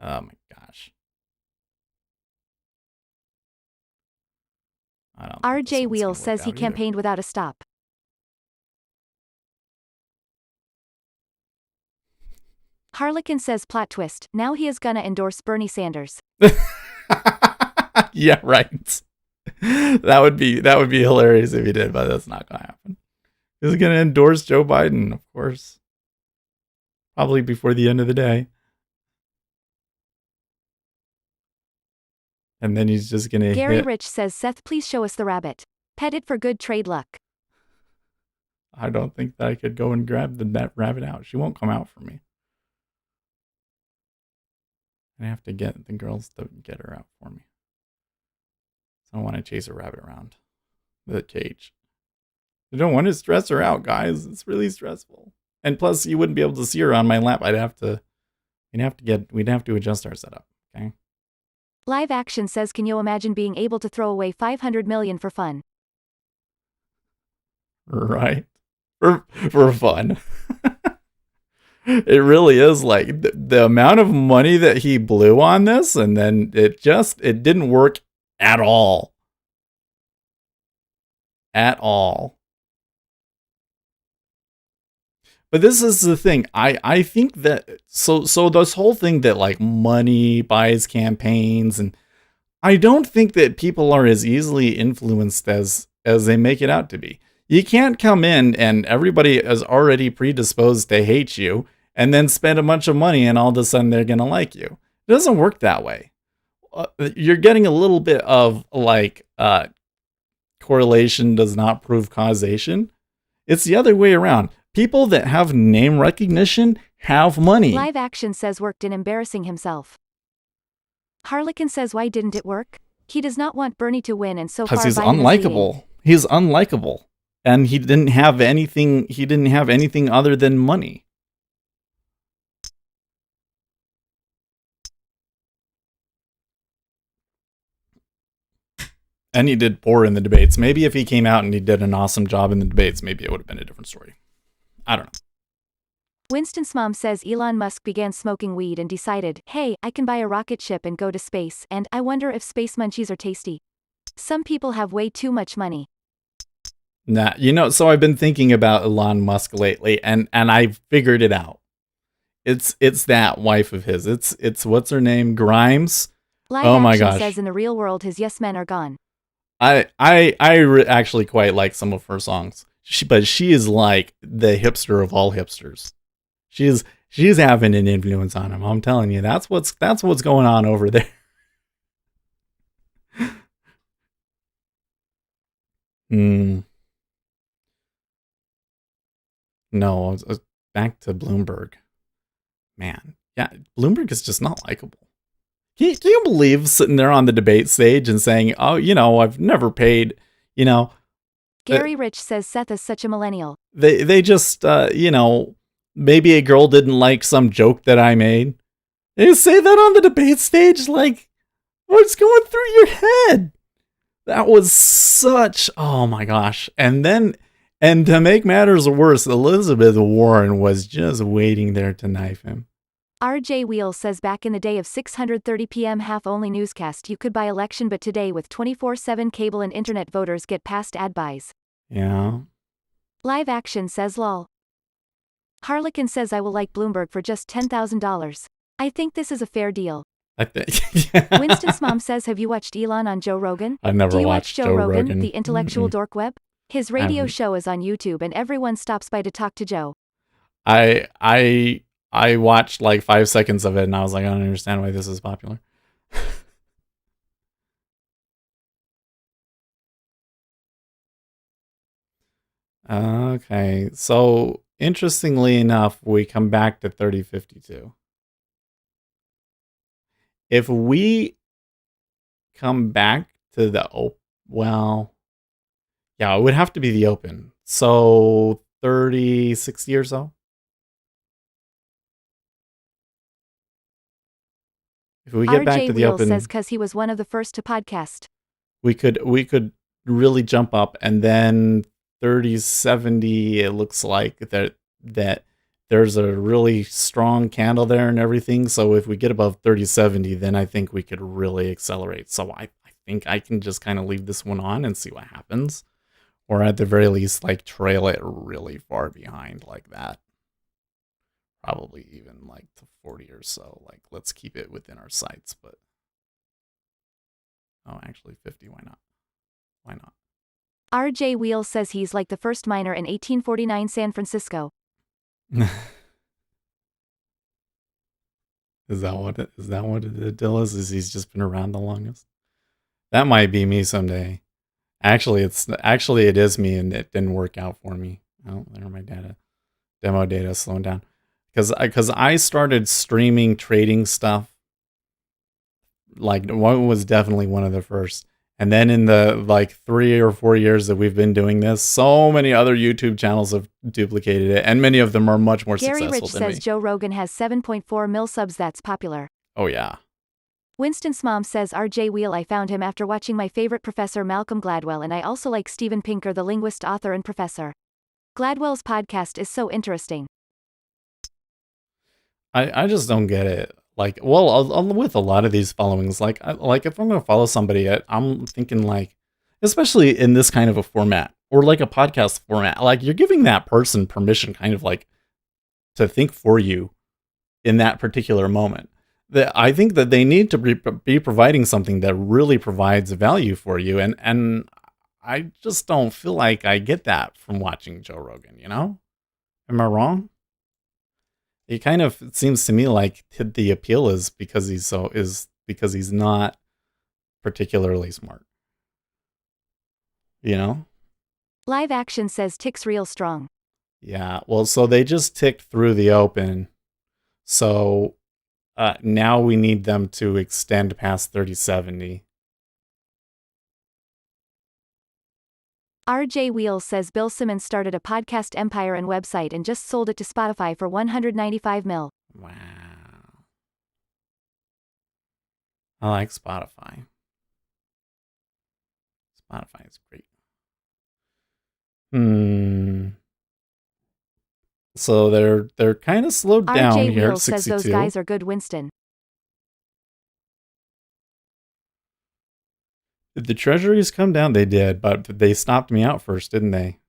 Oh my gosh. I don't think this RJ one's Wheels gonna work says he out either. campaigned without a stop. Harlequin says plot twist, now he is gonna endorse Bernie Sanders. Yeah, right. That would be hilarious if he did, but that's not gonna happen. He's gonna endorse Joe Biden, of course. Probably before the end of the day. And then he's just gonna Gary hit. Rich says Seth, please show us the rabbit. Pet it for good trade luck. I don't think that I could go and grab that rabbit out. She won't come out for me. I have to get the girls to get her out for me. So I don't want to chase a rabbit around the cage. I don't want to stress her out, guys. It's really stressful. And plus, you wouldn't be able to see her on my lap. We'd have to adjust our setup. Okay. Live Action says, can you imagine being able to throw away 500 million for fun? Right. For fun. It really is like the amount of money that he blew on this, and then it didn't work at all. At all. But this is the thing. I think that so this whole thing that like money buys campaigns, and I don't think that people are as easily influenced as they make it out to be. You can't come in and everybody is already predisposed to hate you and then spend a bunch of money and all of a sudden they're going to like you. It doesn't work that way. You're getting a little bit of like correlation does not prove causation. It's the other way around. People that have name recognition have money. Live Action says worked in embarrassing himself. Harlequin says, why didn't it work? He does not want Bernie to win, and so far because he's Biden unlikable. He's unlikable. And he didn't have anything other than money. And he did poor in the debates. Maybe if he came out and he did an awesome job in the debates, maybe it would have been a different story. I don't know. Winston's mom says Elon Musk began smoking weed and decided, hey, I can buy a rocket ship and go to space, and I wonder if space munchies are tasty. Some people have way too much money. Nah, so I've been thinking about Elon Musk lately, and I've figured it out. It's that wife of his. It's what's her name? Grimes. Live my Action gosh. says in the real world his yes men are gone. I actually quite like some of her songs. But she is like the hipster of all hipsters. She's having an influence on him. I'm telling you, that's what's going on over there. No, back to Bloomberg. Man, yeah, Bloomberg is just not likable. Can you believe sitting there on the debate stage and saying, oh, I've never paid, Gary Rich says Seth is such a millennial. They just, maybe a girl didn't like some joke that I made. They say that on the debate stage, like, what's going through your head? That was such, oh my gosh. And to make matters worse, Elizabeth Warren was just waiting there to knife him. RJ Wheels says back in the day of 6:30 p.m. half-only newscast you could buy election, but today with 24/7 cable and internet voters get past ad buys. Yeah. Live Action says lol. Harlequin says I will like Bloomberg for just $10,000. I think this is a fair deal. I think. Winston's mom says, have you watched Elon on Joe Rogan? I've never Do you watched watch Joe Rogan, Rogan, the intellectual dork web? His radio show is on YouTube and everyone stops by to talk to Joe. I watched like 5 seconds of it and I was like, I don't understand why this is popular. Okay, so interestingly enough, we come back to 3052. If we come back to the yeah, it would have to be the open. So 3060 or so. If we get back to the open, says because he was one of the first to podcast. We could really jump up, and then 3070, it looks like that there's a really strong candle there and everything. So if we get above 3070, then I think we could really accelerate. So I think I can just kind of leave this one on and see what happens, or at the very least, like trail it really far behind like that. Probably even like to 40 or so. Like, let's keep it within our sights, but oh, actually 50. Why not? Why not? RJ Wheels says he's like the first miner in 1849 San Francisco. Is that what the deal is? Is he's just been around the longest? That might be me someday. Actually, it is me, and it didn't work out for me. Oh, there my demo data slowing down, because I started streaming trading stuff. Like, one was definitely one of the first. And then in the like 3 or 4 years that we've been doing this, so many other YouTube channels have duplicated it, and many of them are much more Gary successful Rich than says me. Joe Rogan has 7.4 mil subs. That's popular. Oh yeah. Winston's mom says RJ Wheel, I found him after watching my favorite professor Malcolm Gladwell, and I also like Steven Pinker, the linguist, author, and professor. Gladwell's podcast is so interesting. I just don't get it. Like, well, with a lot of these followings, like if I'm gonna follow somebody, I'm thinking like, especially in this kind of a format or like a podcast format, like you're giving that person permission, kind of like to think for you in that particular moment. That I think that they need to be providing something that really provides value for you, and I just don't feel like I get that from watching Joe Rogan. You know, am I wrong? It kind of seems to me like the appeal is because he's not particularly smart. You know? Live Action says ticks real strong. Yeah. Well, so they just ticked through the open. So now we need them to extend past 3070. RJ Wheels says Bill Simmons started a podcast empire and website and just sold it to Spotify for 195 mil. Wow. I like Spotify. Spotify is great. So they're kind of slowed down RJ here at Wheels says 62. those guys are good, Winston. Did the treasuries come down? They did, but they stopped me out first, didn't they?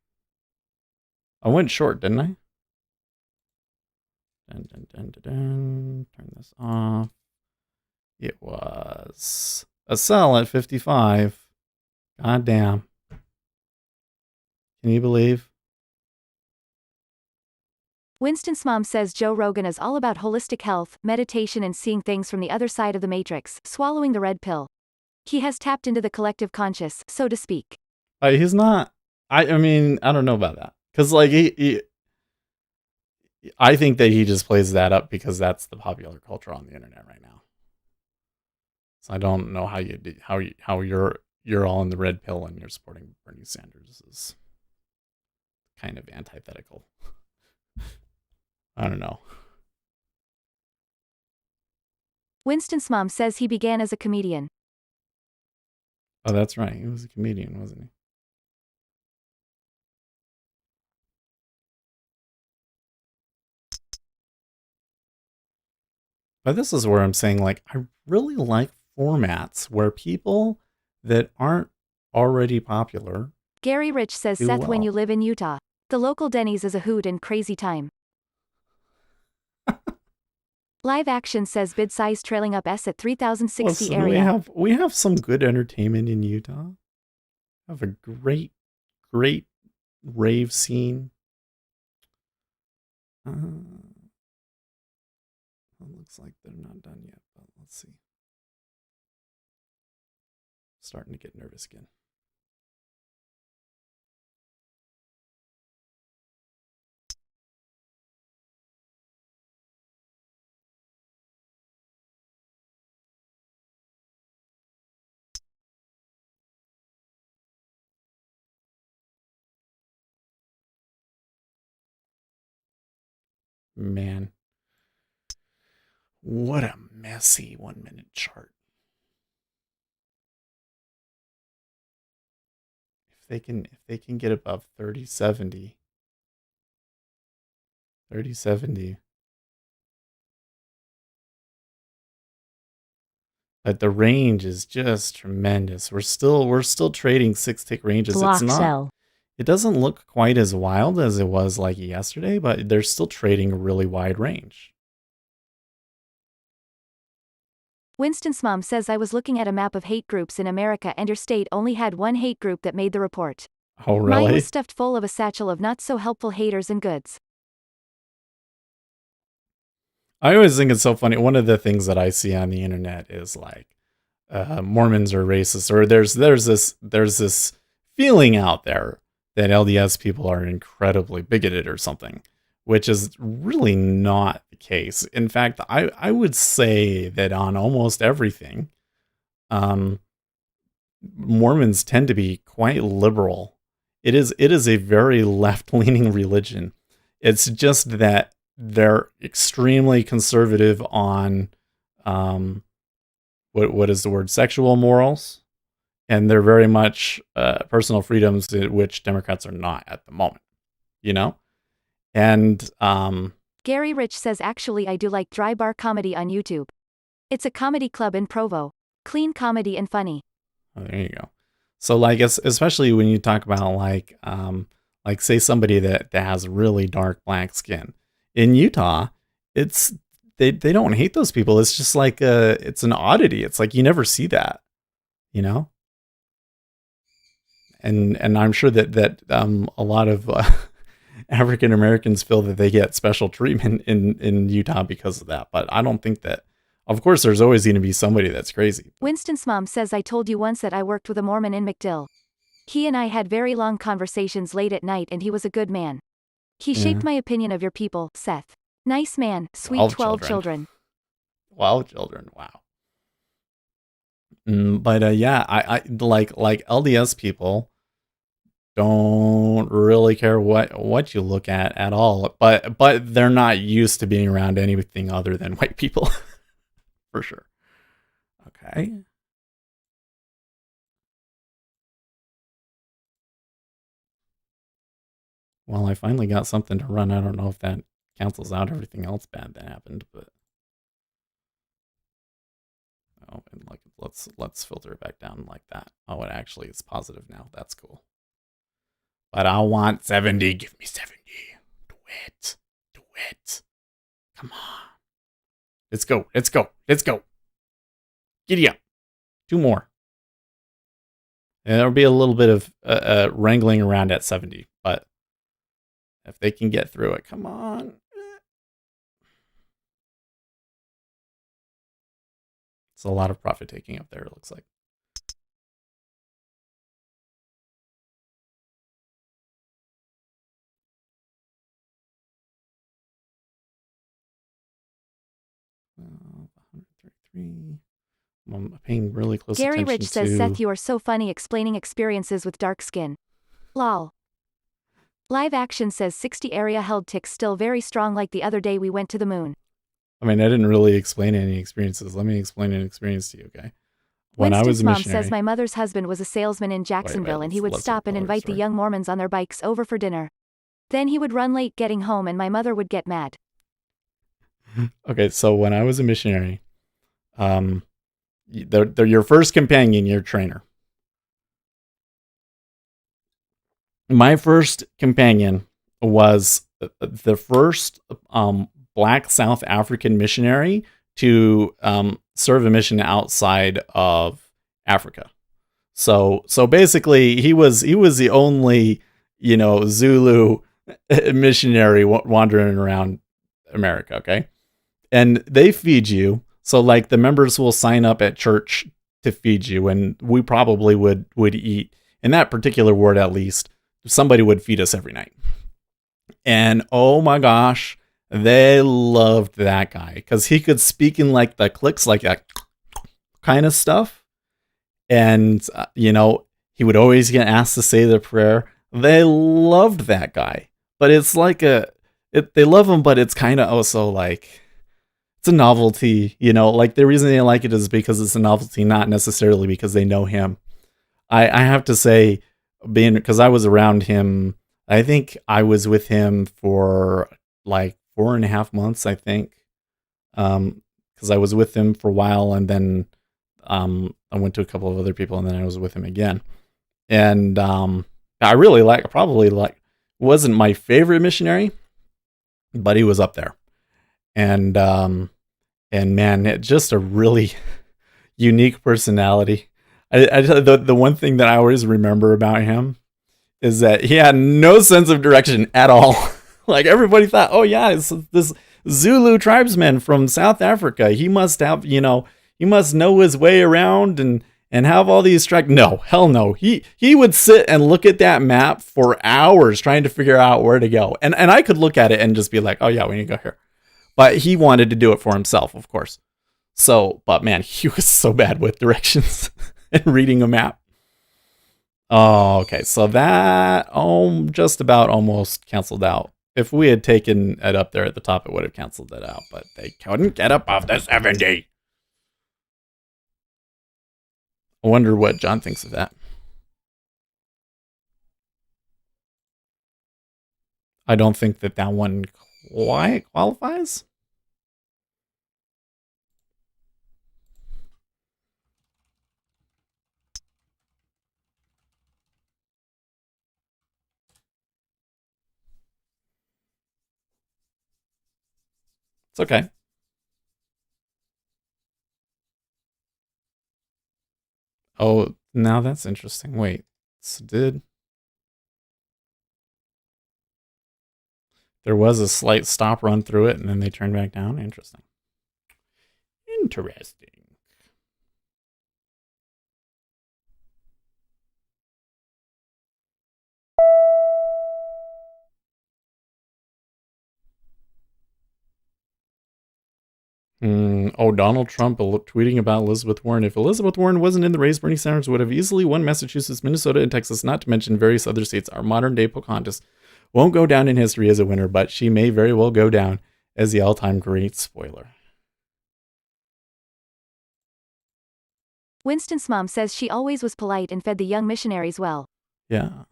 I went short, didn't I? Turn this off. It was a sell at 55. God damn. Can you believe? Winston's mom says Joe Rogan is all about holistic health, meditation, and seeing things from the other side of the matrix, swallowing the red pill. He has tapped into the collective conscious, so to speak. He's not. I mean, I don't know about that. Because, like, I think that he just plays that up because that's the popular culture on the internet right now. So I don't know how you're all in the red pill and you're supporting Bernie Sanders is kind of antithetical. I don't know. Winston's mom says he began as a comedian. Oh, that's right. He was a comedian, wasn't he? But this is where I'm saying, like, I really like formats where people that aren't already popular Gary Rich says do Seth, well. when you live in Utah, the local Denny's is a hoot and crazy time. Live Action says bid size trailing up S at 3060 Listen, area. we have some good entertainment in Utah. We have a great rave scene. It looks like they're not done yet, but let's see. Starting to get nervous again. Man, what a messy 1 minute chart. if they can get above 3070. 3070. But the range is just tremendous. We're still trading 6-tick ranges. Block It's not. sell. It doesn't look quite as wild as it was like yesterday, but they're still trading a really wide range. Winston's mom says I was looking at a map of hate groups in America and your state only had one hate group that made the report. Oh, Mine really? was stuffed full of a satchel of not so helpful haters and goods. I always think it's so funny. One of the things that I see on the internet is like Mormons are racist, or there's this feeling out there that LDS people are incredibly bigoted or something, which is really not the case. In fact, I would say that on almost everything, Mormons tend to be quite liberal. It is a very left-leaning religion. It's just that they're extremely conservative on what is the word, sexual morals, and they're very much personal freedoms, which Democrats are not at the moment, you know. And Gary Rich says actually I do like Dry Bar Comedy on YouTube. It's a comedy club in Provo. Clean comedy and funny. oh, there you go. So like, especially when you talk about like say somebody that has really dark black skin in Utah, it's they don't hate those people. It's just like it's an oddity. It's like you never see that, you know. And I'm sure that a lot of African Americans feel that they get special treatment in Utah because of that. But I don't think that. Of course, there's always going to be somebody that's crazy. Winston's mom says I told you once that I worked with a Mormon in MacDill. He and I had very long conversations late at night and he was a good man. He shaped my opinion of your people, Seth. Nice man, sweet 12 children. 12 children, wow. But yeah, I like LDS people don't really care what you look at all, but they're not used to being around anything other than white people. For sure. Okay. Well, I finally got something to run. I don't know if that cancels out everything else bad that happened, but oh, and like let's filter it back down like that. Oh, it actually is positive now. That's cool. But I want 70. Give me 70. Do it. Do it. Come on. Let's go. Let's go. Let's go. Giddy up. 2 more. And there'll be a little bit of wrangling around at 70, but if they can get through it, come on. It's a lot of profit taking up there, it looks like. I'm paying really close Gary attention Rich says to... Seth you are so funny explaining experiences with dark skin. Lol. Live Action says 60 area held ticks still very strong like the other day we went to the moon. I mean, I didn't really explain any experiences. Let me explain an experience to you, okay? When I was a mom missionary... says my mother's husband was a salesman in Jacksonville and he would stop and invite the young Mormons on their bikes over for dinner. Then he would run late getting home and my mother would get mad. Okay, so when I was a missionary, they're your first companion, your trainer. My first companion was the first black South African missionary to serve a mission outside of Africa. So basically, he was the only, Zulu missionary wandering around America. Okay, and they feed you. So like the members will sign up at church to feed you, and we probably would eat, in that particular ward at least, somebody would feed us every night. And oh my gosh, they loved that guy because he could speak in like the clicks, like that kind of stuff. And, he would always get asked to say the prayer. They loved that guy. But it's like they love him, but it's kind of also like, it's a novelty, like the reason they like it is because it's a novelty, not necessarily because they know him. I have to say, being, because I was around him. I think I was with him for like 4.5 months, I think. Because I was with him for a while, and then I went to a couple of other people, and then I was with him again. And I really probably wasn't my favorite missionary, but he was up there. And man, just a really unique personality. The one thing that I always remember about him is that he had no sense of direction at all. Like, everybody thought, oh yeah, it's this Zulu tribesman from South Africa. He must have, he must know his way around and have all these No, hell no. He would sit and look at that map for hours trying to figure out where to go. And I could look at it and just be like, oh yeah, we need to go here. But he wanted to do it for himself, of course. So, but man, he was so bad with directions and reading a map. Oh, okay. So that just about almost canceled out. If we had taken it up there at the top, it would have canceled it out. But they couldn't get up off the 70. I wonder what John thinks of that. I don't think that one quite qualifies. It's okay. Oh, now that's interesting. Wait, so there was a slight stop run through it, and then they turned back down? Interesting. Interesting. Donald Trump tweeting about Elizabeth Warren. If Elizabeth Warren wasn't in the race, Bernie Sanders would have easily won Massachusetts, Minnesota, and Texas, not to mention various other states. Our modern-day Pocahontas won't go down in history as a winner, but she may very well go down as the all-time great spoiler. Winston's mom says she always was polite and fed the young missionaries well. Yeah.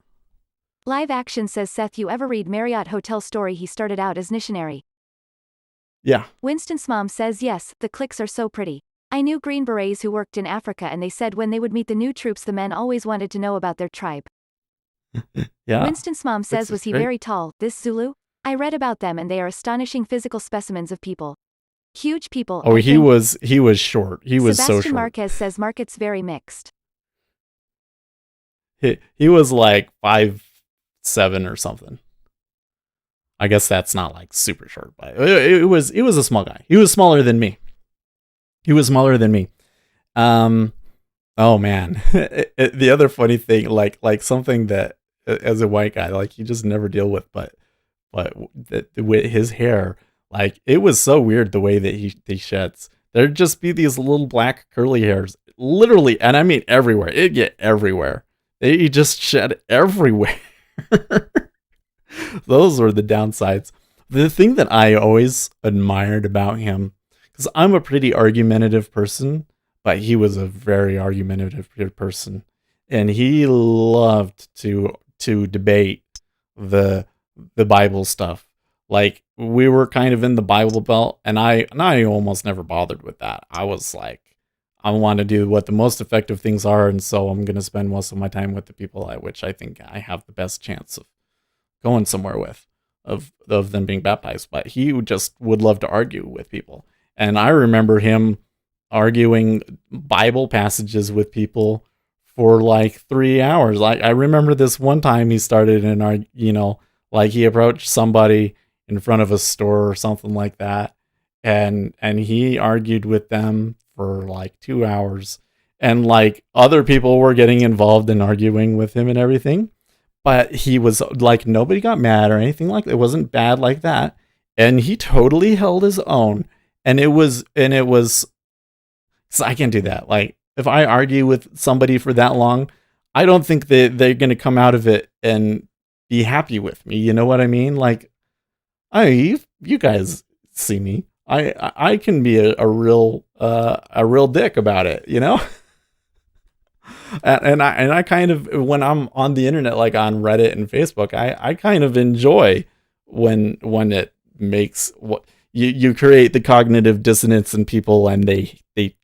Live Action says, Seth, you ever read Marriott Hotel story? He started out as missionary. Yeah. Winston's mom says, yes, the cliques are so pretty. I knew Green Berets who worked in Africa, and they said when they would meet the new troops, the men always wanted to know about their tribe. Yeah. Winston's mom says, was he very tall, this Zulu? I read about them, and they are astonishing physical specimens of people. Huge people. Oh, he was short. He was so short. Sebastian Marquez says market's very mixed. He was like 5'7" or something. I guess that's not like super short, but it was a small guy. He was smaller than me. Oh man. The other funny thing, like something that as a white guy, like you just never deal with, but with his hair, like it was so weird the way that he sheds. There'd just be these little black curly hairs, literally, and I mean everywhere. It'd get everywhere. He just shed everywhere. Those were the downsides. The thing that I always admired about him, because I'm a pretty argumentative person, but he was a very argumentative person, and he loved to debate the Bible stuff. Like, we were kind of in the Bible Belt, and I almost never bothered with that. I was like, I want to do what the most effective things are, and so I'm going to spend most of my time with the people at which I think I have the best chance of going somewhere with, of them being baptized. But he just would love to argue with people. And I remember him arguing Bible passages with people for like 3 hours. Like, I remember this one time he started like he approached somebody in front of a store or something like that. And he argued with them for like 2 hours. And like other people were getting involved in arguing with him and everything. But he was like, nobody got mad or anything like that. It wasn't bad like that. And he totally held his own. And it was, so I can't do that. Like, if I argue with somebody for that long, I don't think that they're going to come out of it and be happy with me. You know what I mean? Like, you guys see me. I can be a real dick about it, you know? And I kind of, when I'm on the internet, like on Reddit and Facebook, I kind of enjoy when it makes what you create the cognitive dissonance in people, and they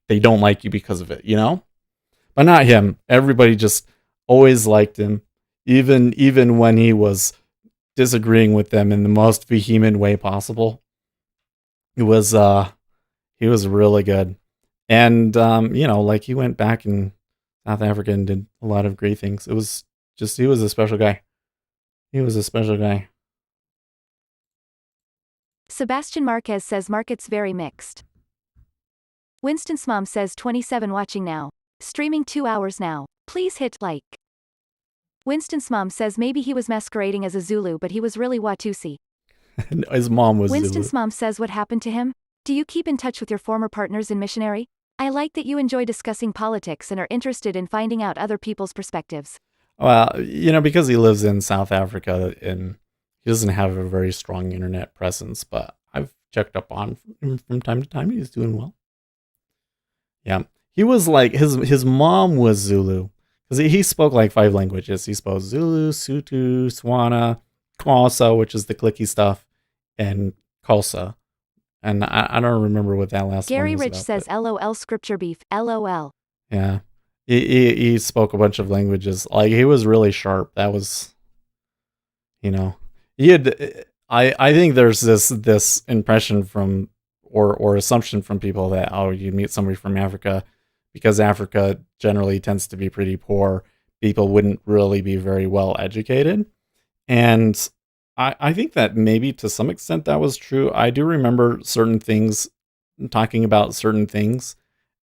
don't like you because of it, you know? But not him. Everybody just always liked him, even when he was disagreeing with them in the most vehement way possible. It was he was really good. And like he went back in South Africa and did a lot of great things. It was just he was a special guy. He was a special guy. Sebastian Marquez says market's very mixed. Winston's mom says 27 watching now. Streaming 2 hours now. Please hit like. Winston's mom says maybe he was masquerading as a Zulu but he was really Watusi. His mom was Winston's Zulu. mom says what happened to him? Do you keep in touch with your former partners in missionary? I like that you enjoy discussing politics and are interested in finding out other people's perspectives. Well, because he lives in South Africa and he doesn't have a very strong internet presence, but I've checked up on him from time to time. He's doing well. Yeah. He was like his mom was Zulu because he spoke like 5 languages. He spoke Zulu, Sutu, Swana, Xhosa, which is the clicky stuff, and Xhosa. And I don't remember what that last Gary one was Rich about, says but LOL scripture beef, LOL. yeah. He spoke a bunch of languages. Like he was really sharp. That was, he had. I think there's this impression from or assumption from people that you meet somebody from Africa because Africa generally tends to be pretty poor. People wouldn't really be very well educated, and I think that maybe to some extent that was true. I do remember certain things talking about certain things,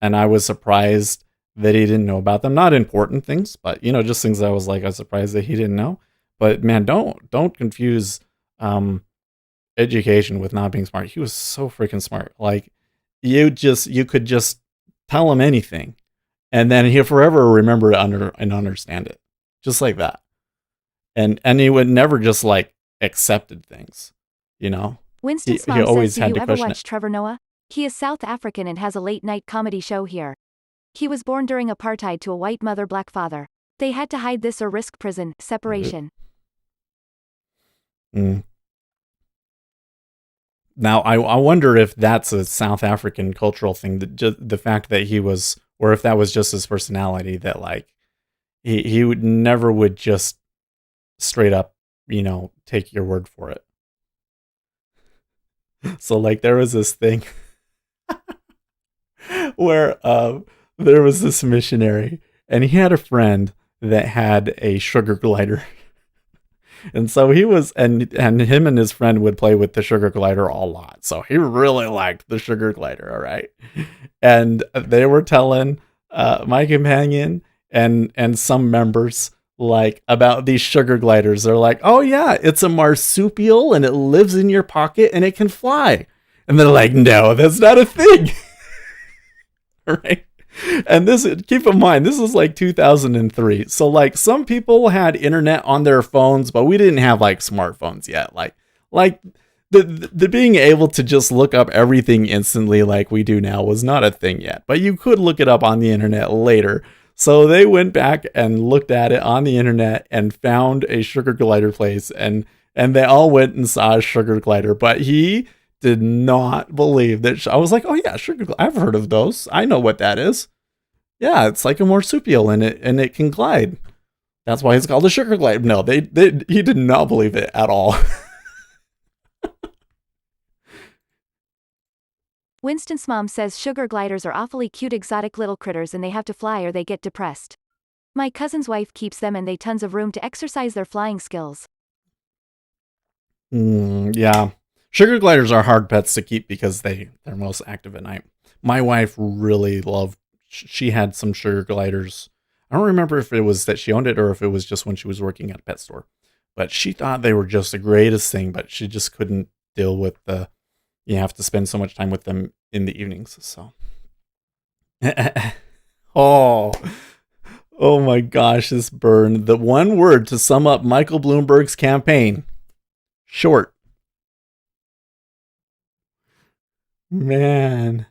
and I was surprised that he didn't know about them. Not important things, but just things I was surprised that he didn't know. But man, don't confuse education with not being smart. He was so freaking smart. Like you could just tell him anything, and then he'll forever remember it and understand it, just like that. And he would never just accepted things, Winston's he mom always says, do had you to ever question watch it. Trevor Noah? He is South African and has a late-night comedy show here. He was born during apartheid to a white mother black father. They had to hide this or risk prison, separation. Mm. Now, I wonder if that's a South African cultural thing, the fact that he was, or if that was just his personality, that he would never would just straight up, take your word for it. So there was this thing where there was this missionary, and he had a friend that had a sugar glider. And so he was, and him and his friend would play with the sugar glider a lot. So he really liked the sugar glider, all right. And they were telling my companion and some members about these sugar gliders. They're like, oh yeah, it's a marsupial and it lives in your pocket and it can fly. And they're like, no, that's not a thing. All right. And keep in mind, this is 2003. So some people had internet on their phones, but we didn't have smartphones yet. Like the being able to just look up everything instantly like we do now was not a thing yet. But you could look it up on the internet later. So they went back and looked at it on the internet and found a sugar glider place, and they all went and saw a sugar glider. But he did not believe that. I was like, oh yeah, I've heard of those. I know what that is. Yeah, it's like a marsupial and it can glide. That's why it's called a sugar glider. No, he did not believe it at all. Winston's mom says sugar gliders are awfully cute exotic little critters and they have to fly or they get depressed. My cousin's wife keeps them and they tons of room to exercise their flying skills. Yeah. Sugar gliders are hard pets to keep because they're most active at night. My wife really loved, she had some sugar gliders. I don't remember if it was that she owned it or if it was just when she was working at a pet store. But she thought they were just the greatest thing, but she just couldn't deal with you have to spend so much time with them in the evenings. So, oh my gosh, this burn. The one word to sum up Michael Bloomberg's campaign: short. Man.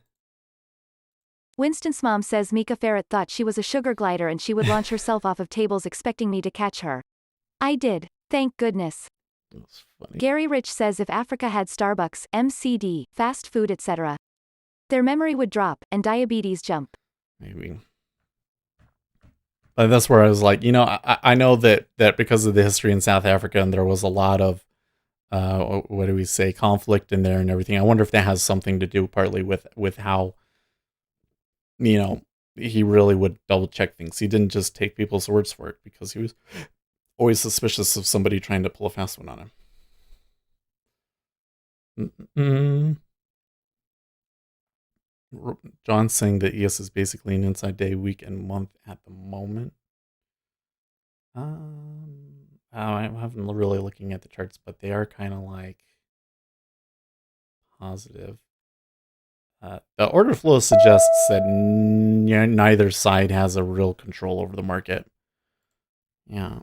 Winston's mom says Mika Ferret thought she was a sugar glider and she would launch herself off of tables expecting me to catch her. I did. Thank goodness. That's funny. Gary Rich says if Africa had Starbucks, MCD, fast food etc., their memory would drop, and diabetes jump. Maybe. That's where I was like, I know that because of the history in South Africa, and there was a lot of, what do we say, conflict in there and everything. I wonder if that has something to do partly with how, he really would double check things. He didn't just take people's words for it because he was always suspicious of somebody trying to pull a fast one on him. John's saying that ES is basically an inside day, week, and month at the moment. I haven't really looking at the charts, but they are kind of like positive. The order flow suggests that neither side has a real control over the market. Yeah.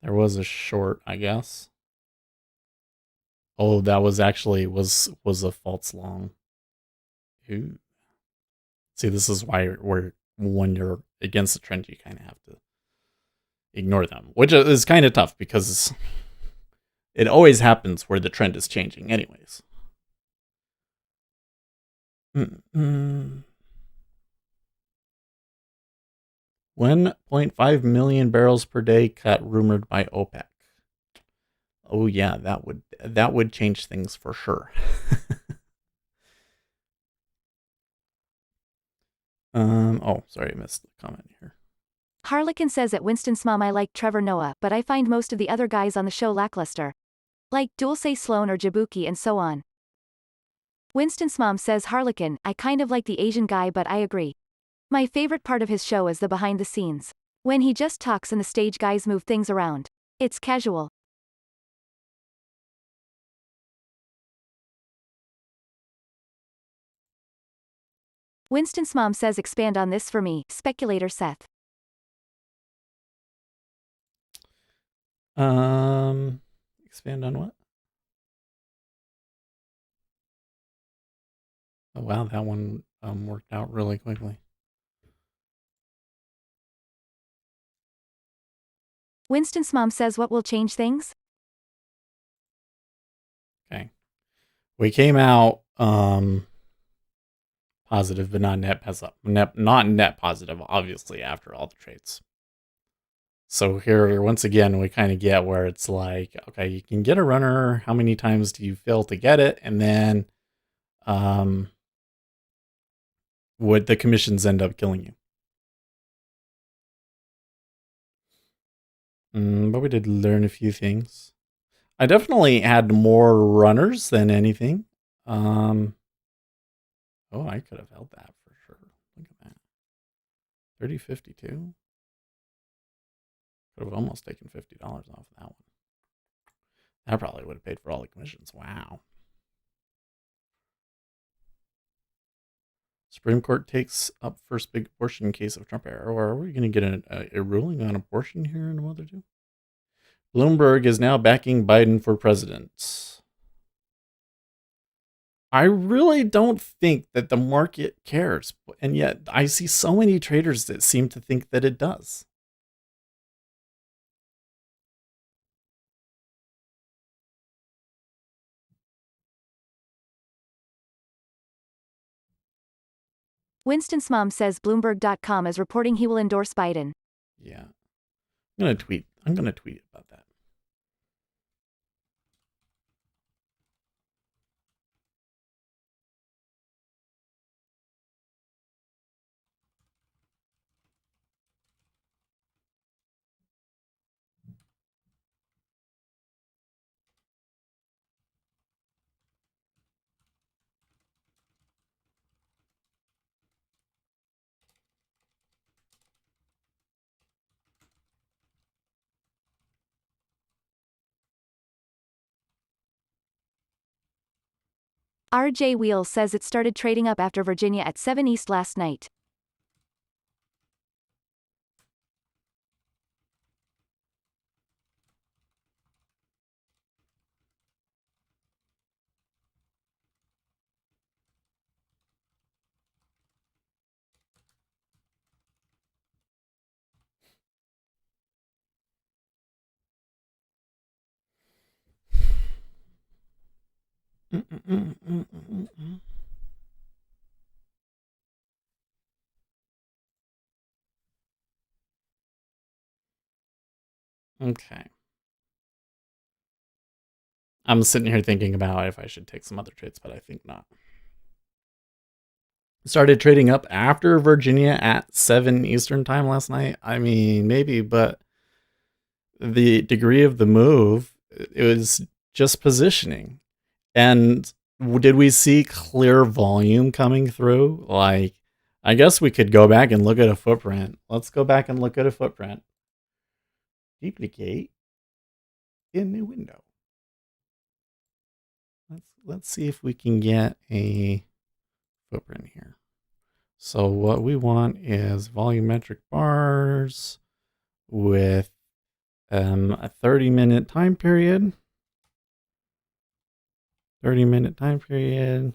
There was a short, I guess. Oh, that was actually was a false long. Ooh. See, this is why when you're against the trend, you kind of have to ignore them, which is kind of tough because it always happens where the trend is changing anyways. 1.5 million barrels per day cut rumored by OPEC. Oh yeah, that would change things for sure. Oh, sorry, I missed the comment here. Harlequin says at Winston's mom I like Trevor Noah, but I find most of the other guys on the show lackluster. Like Dulce Sloan or Jabuki and so on. Winston's mom says Harlequin, I kind of like the Asian guy but I agree. My favorite part of his show is the behind the scenes. When he just talks and the stage guys move things around. It's casual. Winston's mom says expand on this for me, speculator Seth. Expand on what? Oh wow, that one worked out really quickly. Winston's mom says what will change things? Okay. We came out positive, but not not net positive, obviously, after all the trades. So here, once again, we kind of get where it's like, okay, you can get a runner. How many times do you fail to get it? And then would the commissions end up killing you? But we did learn a few things. I definitely had more runners than anything. Oh, I could have held that for sure. Look at that. 30.52. Could have almost taken $50 off that one. That probably would have paid for all the commissions. Wow. Supreme Court takes up first big abortion case of Trump era. Or are we going to get a ruling on abortion here in a month or two? Bloomberg is now backing Biden for president. I really don't think that the market cares. And yet I see so many traders that seem to think that it does. Winston's mom says Bloomberg.com is reporting he will endorse Biden. Yeah. I'm going to tweet about that. RJ Wheels says it started trading up after Virginia at 7 East last night. Okay. I'm sitting here thinking about if I should take some other trades, but I think not. Started trading up after Virginia at 7 Eastern time last night. I mean, maybe, but the degree of the move, it was just positioning. And did we see clear volume coming through? Like, I guess we could go back and look at a footprint. Let's go back and look at a footprint. Duplicate in the window. Let's see if we can get a footprint here. So what we want is volumetric bars with a 30-minute time period. 30-minute time period.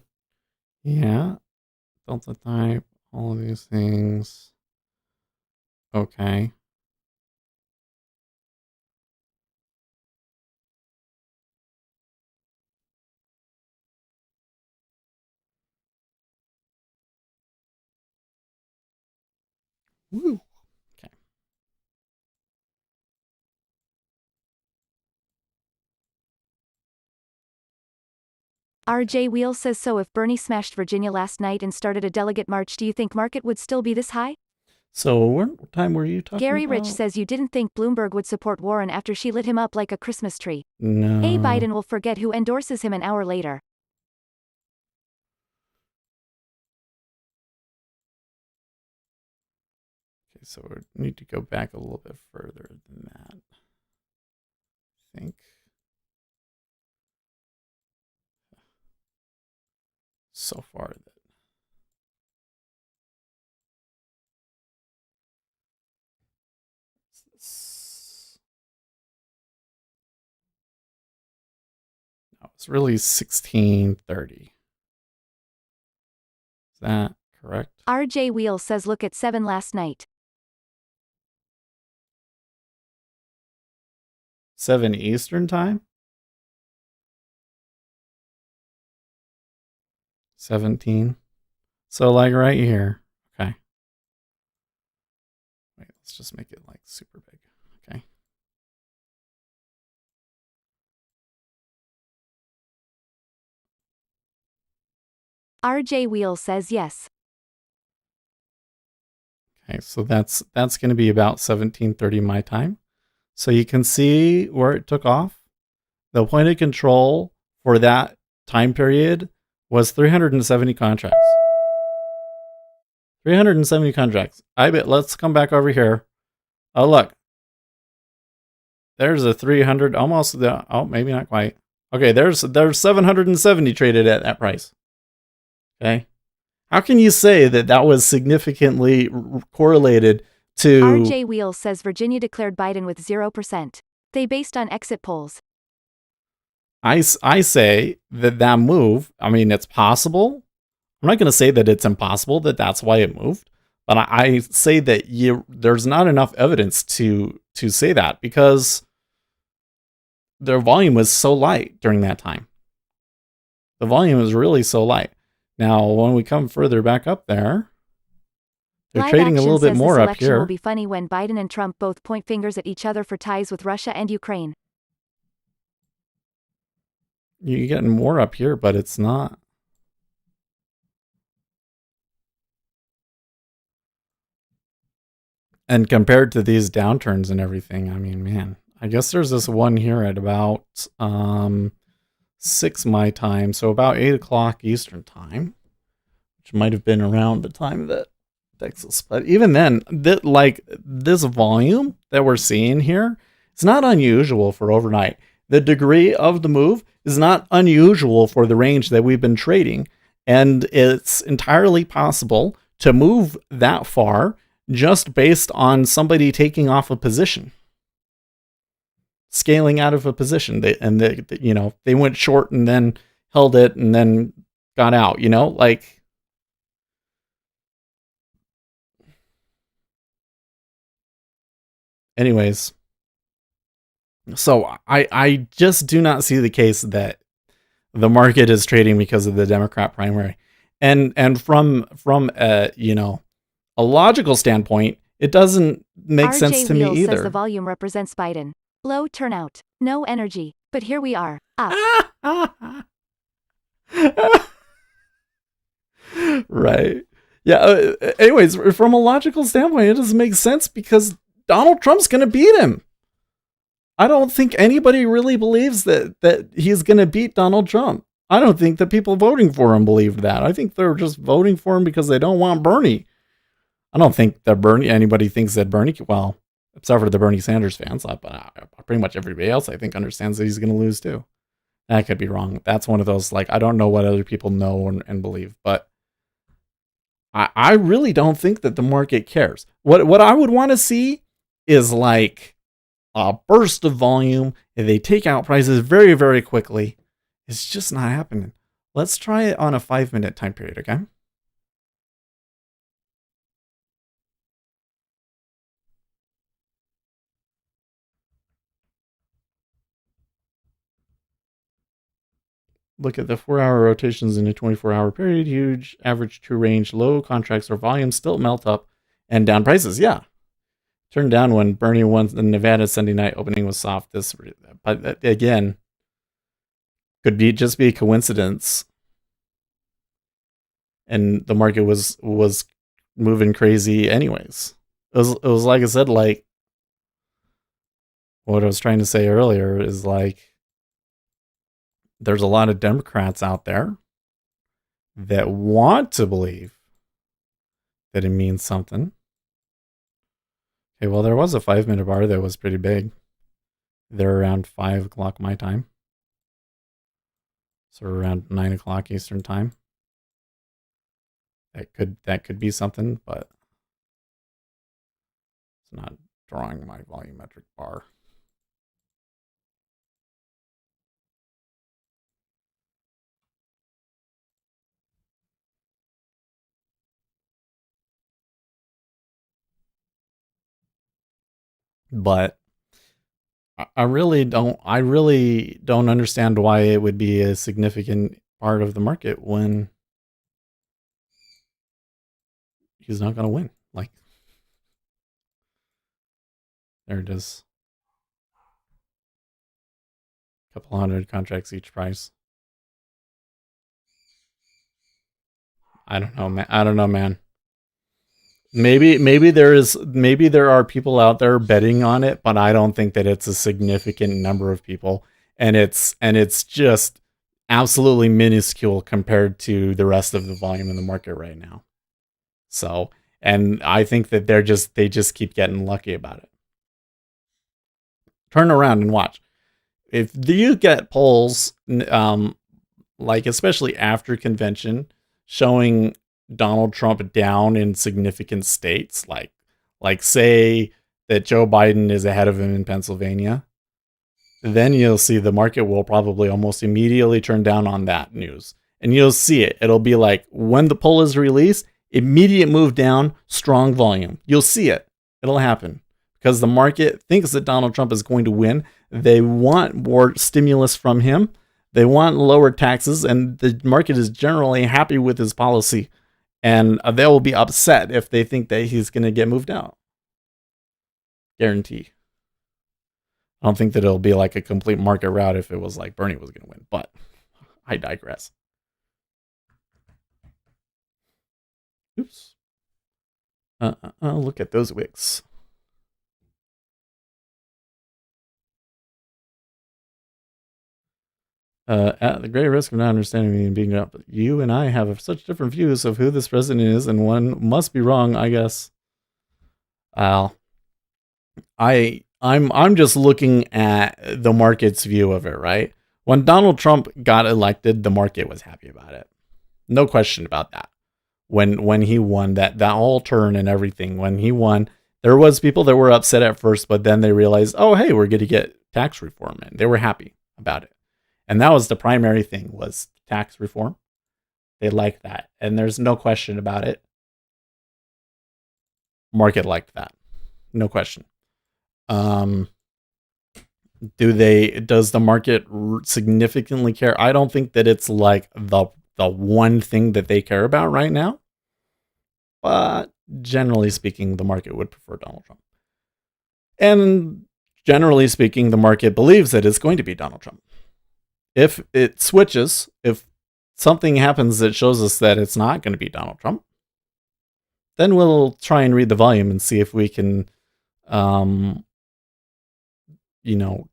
Yeah. Delta type, all of these things. Okay. Woo. Okay. RJ Wheel says so if Bernie smashed Virginia last night and started a delegate march, do you think market would still be this high? So what time were you talking Gary about? Rich says you didn't think Bloomberg would support Warren after she lit him up like a Christmas tree. No. A. Biden will forget who endorses him an hour later. Okay, so we need to go back a little bit further than that. I think. So far that. No, it's really 1630. Is that correct? RJ Wheel says look at 7 last night. 7 Eastern time? 17. So like right here. Okay. Wait, let's just make it like super big. Okay. RJ Wheel says yes. Okay, so that's going to be about 1730 my time. So you can see where it took off. The point of control for that time period was 370 contracts. 370 contracts. I bet. Let's come back over here. Oh, look. There's a 300, almost the, oh, maybe not quite. Okay, there's 770 traded at that price. Okay. How can you say that that was significantly correlated to... RJ Wheel says Virginia declared Biden with 0%. They based on exit polls. I say that move, I mean, it's possible. I'm not going to say that it's impossible that that's why it moved, but I say that there's not enough evidence to say that because their volume was so light during that time. The volume was really so light. Now, when we come further back up there, they're Live trading a little bit more this up election here. Will be funny when Biden and Trump both point fingers at each other for ties with Russia and Ukraine. You're getting more up here, but it's not. And compared to these downturns and everything, I mean, man, I guess there's this one here at about 6 my time, so about 8 o'clock Eastern time, which might have been around the time that Texas. But even then, this volume that we're seeing here, it's not unusual for overnight. The degree of the move is not unusual for the range that we've been trading, and it's entirely possible to move that far just based on somebody taking off a position, scaling out of a position. They went short and then held it and then got out, like. Anyways, so I just do not see the case that The market is trading because of the Democrat primary. And from a logical standpoint, it doesn't make sense RJ to me Wheels says the either. volume represents Biden. Low turnout. No energy. But here we are. Up. Right. Yeah. Anyways, from a logical standpoint, it doesn't make sense because Donald Trump's going to beat him. I don't think anybody really believes that he's going to beat Donald Trump. I don't think the people voting for him believed that. I think they're just voting for him because they don't want Bernie. I don't think that anybody thinks that Bernie, well, except for the Bernie Sanders fans, but pretty much everybody else I think understands that he's going to lose too. I could be wrong. That's one of those, like, I don't know what other people know and believe, but I really don't think that the market cares. What I would want to see is like a burst of volume, and they take out prices very, very quickly. It's just not happening. Let's try it on a 5-minute time period, okay? Look at the 4-hour rotations in a 24-hour period. Huge average true range, low contracts or volume still melt up and down prices. Yeah. Turned down when Bernie won the Nevada Sunday night opening was soft. But again, could just be a coincidence. And the market was moving crazy anyways. It was like I said, like what I was trying to say earlier is like there's a lot of Democrats out there that want to believe that it means something. Okay, well, there was a 5-minute bar that was pretty big. They're around 5 o'clock my time. So around 9 o'clock Eastern time. That could be something, but it's not drawing my volumetric bar. But I really don't understand why it would be a significant part of the market when he's not going to win. Like, there it is. A couple hundred contracts each price. I don't know, man. Maybe there are people out there betting on it, but I don't think that it's a significant number of people, and it's just absolutely minuscule compared to the rest of the volume in the market right now. So, and I think that they just keep getting lucky about it. Turn around and watch. If you get polls, like especially after convention, showing Donald Trump down in significant states, like say that Joe Biden is ahead of him in Pennsylvania, then you'll see the market will probably almost immediately turn down on that news. And you'll see it. It'll be like when the poll is released, immediate move down, strong volume. You'll see it. It'll happen because the market thinks that Donald Trump is going to win. They want more stimulus from him. They want lower taxes, and the market is generally happy with his policy. And they will be upset if they think that he's going to get moved out. Guarantee. I don't think that it'll be like a complete market rout if it was like Bernie was going to win, but I digress. Oops. Look at those wicks. At the great risk of not understanding me and being up, you and I have such different views of who this president is, and one must be wrong, I guess. I'm just looking at the market's view of it, right? When Donald Trump got elected, the market was happy about it. No question about that. When he won that whole turn and everything, when he won, there was people that were upset at first, but then they realized, oh, hey, we're going to get tax reform, and they were happy about it. And that was the primary thing, was tax reform. They liked that. And there's no question about it. Market liked that. No question. Does the market significantly care? I don't think that it's like the one thing that they care about right now. But generally speaking, the market would prefer Donald Trump. And generally speaking, the market believes that it's going to be Donald Trump. If it switches, if something happens that shows us that it's not going to be Donald Trump, then we'll try and read the volume and see if we can,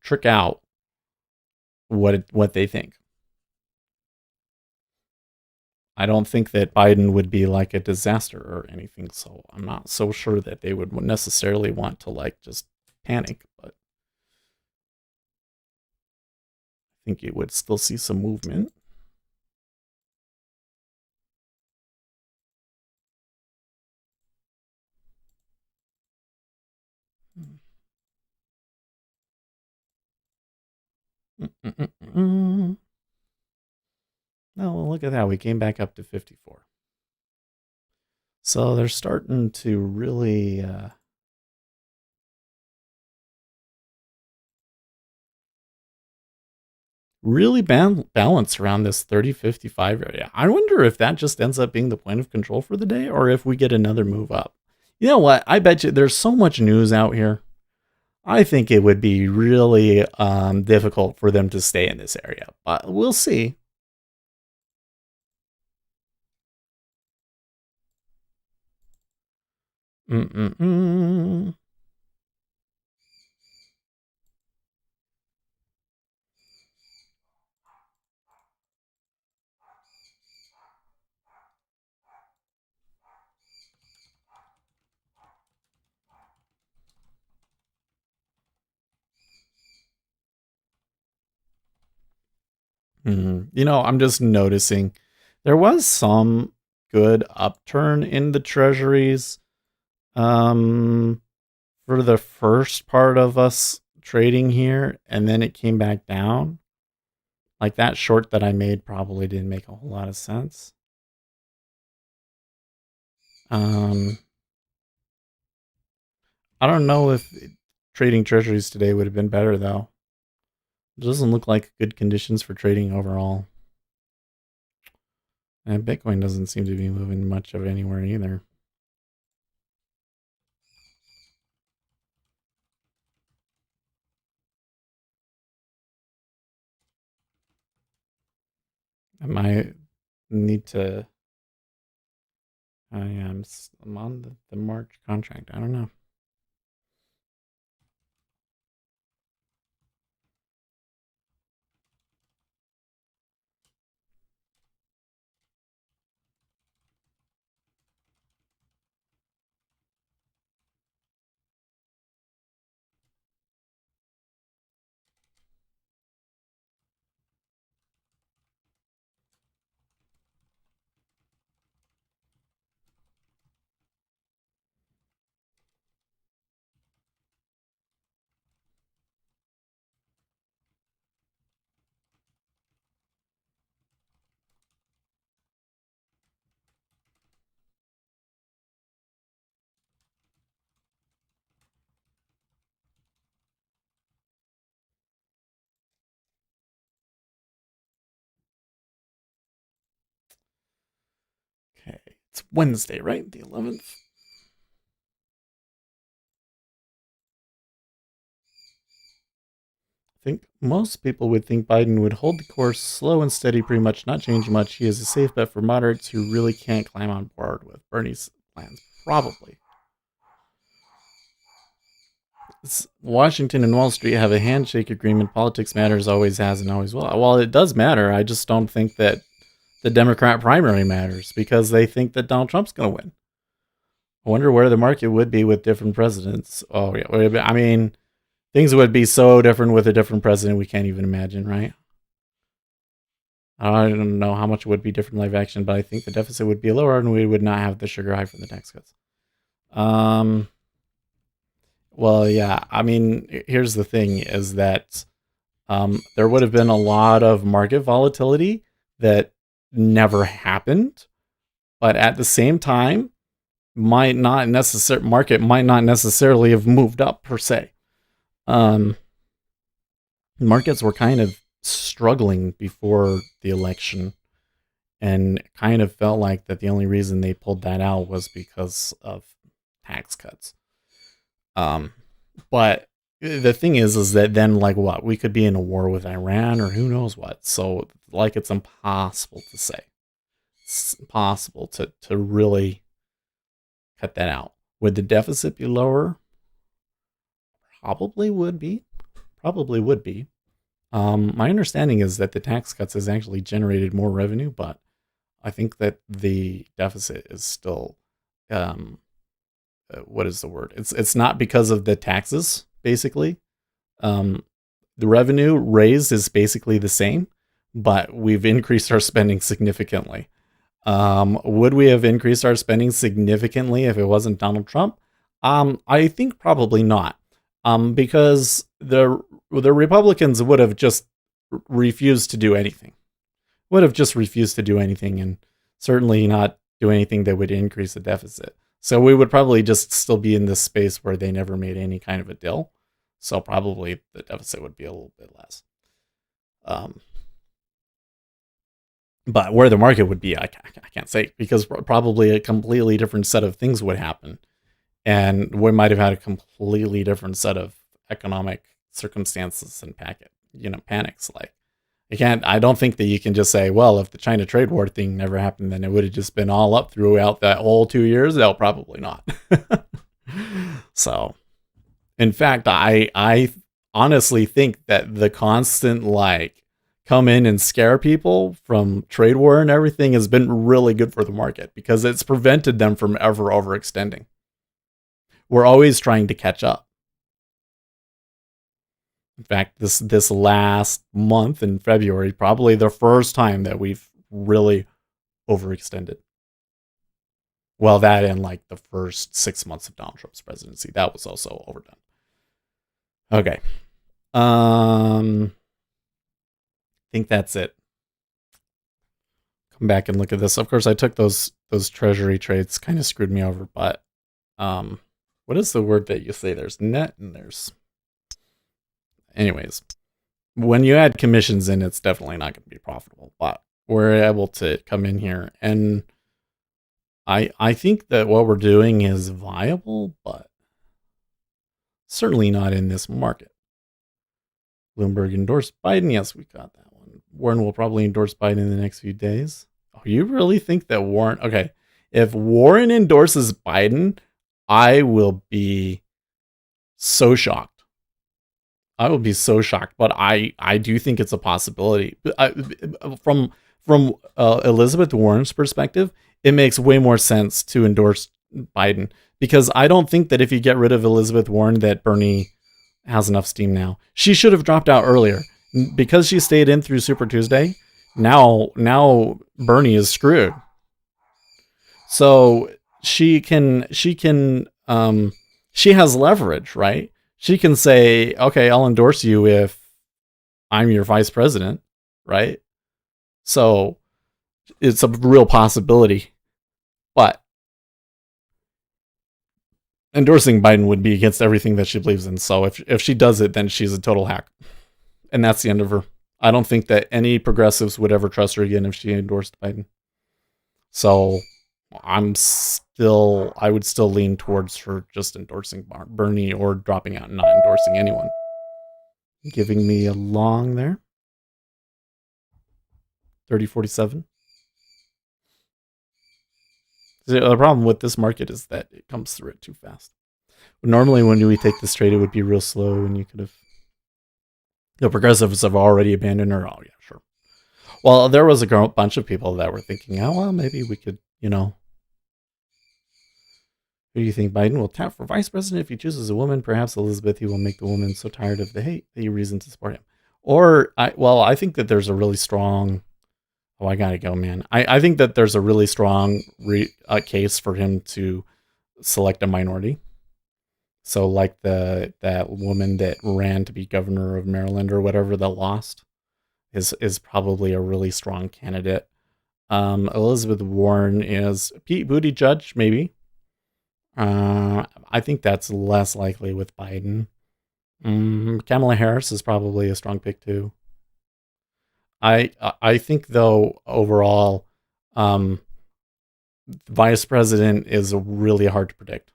trick out what they think. I don't think that Biden would be like a disaster or anything, so I'm not so sure that they would necessarily want to like just panic, but I think you would still see some movement. Oh, well, look at that. We came back up to 54. So they're starting to really balance around this 30-55 area. I wonder if that just ends up being the point of control for the day or if we get another move up. You know what? I bet you there's so much news out here. I think it would be really difficult for them to stay in this area, but we'll see. I'm just noticing there was some good upturn in the treasuries for the first part of us trading here, and then it came back down. Like that short that I made probably didn't make a whole lot of sense. I don't know if trading treasuries today would have been better though. It doesn't look like good conditions for trading overall. And Bitcoin doesn't seem to be moving much of anywhere either. I might need to... I'm on the March contract. I don't know. Okay, it's Wednesday, right? The 11th. I think most people would think Biden would hold the course, slow and steady, pretty much not change much. He is a safe bet for moderates who really can't climb on board with Bernie's plans. Probably. Washington and Wall Street have a handshake agreement. Politics matters, always has and always will. Well, it does matter. I just don't think that the Democrat primary matters because they think that Donald Trump's going to win. I wonder where the market would be with different presidents. Oh, yeah. I mean, things would be so different with a different president we can't even imagine, right? I don't know how much it would be different live action, but I think the deficit would be lower and we would not have the sugar high from the tax cuts. Well, yeah. I mean, here's the thing: is that there would have been a lot of market volatility that never happened, but at the same time, market might not necessarily have moved up per se. markets were kind of struggling before the election, and kind of felt like that the only reason they pulled that out was because of tax cuts. But the thing is that then, like, what, we could be in a war with Iran or who knows what. So like, it's impossible to say. It's impossible to really cut that out. Would the deficit be lower? Probably would be. Probably would be. My understanding is that the tax cuts has actually generated more revenue, but I think that the deficit is still, what is the word? It's not because of the taxes, basically. Um, the revenue raised is basically the same, but we've increased our spending significantly. Would we have increased our spending significantly if it wasn't Donald Trump? I think probably not. Because the Republicans would have just refused to do anything. Would have just refused to do anything, and certainly not do anything that would increase the deficit. So we would probably just still be in this space where they never made any kind of a deal. So probably the deficit would be a little bit less. But where the market would be, I can't say, because probably a completely different set of things would happen. And we might have had a completely different set of economic circumstances and panics. Like, I don't think that you can just say, well, if the China trade war thing never happened, then it would have just been all up throughout that whole 2 years. No, probably not. So, in fact, I honestly think that the constant, like, come in and scare people from trade war and everything has been really good for the market, because it's prevented them from ever overextending. We're always trying to catch up. In fact, this last month in February, probably the first time that we've really overextended. Well, that and like the first 6 months of Donald Trump's presidency, that was also overdone. Okay. I think that's it. Come back and look at this. Of course, I took those treasury trades, kind of screwed me over, but what is the word that you say? There's net and there's... Anyways, when you add commissions in, it's definitely not going to be profitable, but we're able to come in here, and I think that what we're doing is viable, but certainly not in this market. Bloomberg endorsed Biden. Yes, we got that one. Warren will probably endorse Biden in the next few days. Oh, you really think that Warren... Okay, if Warren endorses Biden, I will be so shocked. I will be so shocked, but I do think it's a possibility. From Elizabeth Warren's perspective, it makes way more sense to endorse Biden, because I don't think that if you get rid of Elizabeth Warren, that Bernie has enough steam now. She should have dropped out earlier, because she stayed in through Super Tuesday. Now Bernie is screwed. So she has leverage, right? She can say, okay, I'll endorse you if I'm your vice president, right? So it's a real possibility. But endorsing Biden would be against everything that she believes in. So if she does it, then she's a total hack. And that's the end of her. I don't think that any progressives would ever trust her again if she endorsed Biden. So I would still lean towards her just endorsing Bernie, or dropping out and not endorsing anyone. Giving me a long there. 30.47. The problem with this market is that it comes through it too fast. Normally when we take this trade, it would be real slow, and you could have... The progressives have already abandoned her. Oh, yeah, sure. Well, there was a bunch of people that were thinking, oh, well, maybe we could, Who do you think Biden will tap for vice president if he chooses a woman? Perhaps Elizabeth, he will make the woman so tired of the hate that you reason to support him. Or, I think that there's a really strong... Oh, I gotta go, man. I think that there's a really strong case for him to select a minority. So like that woman that ran to be governor of Maryland or whatever that lost is probably a really strong candidate. Elizabeth Warren is Pete Buttigieg, maybe. I think that's less likely with Biden. Kamala Harris is probably a strong pick too. I think though overall, vice president is really hard to predict.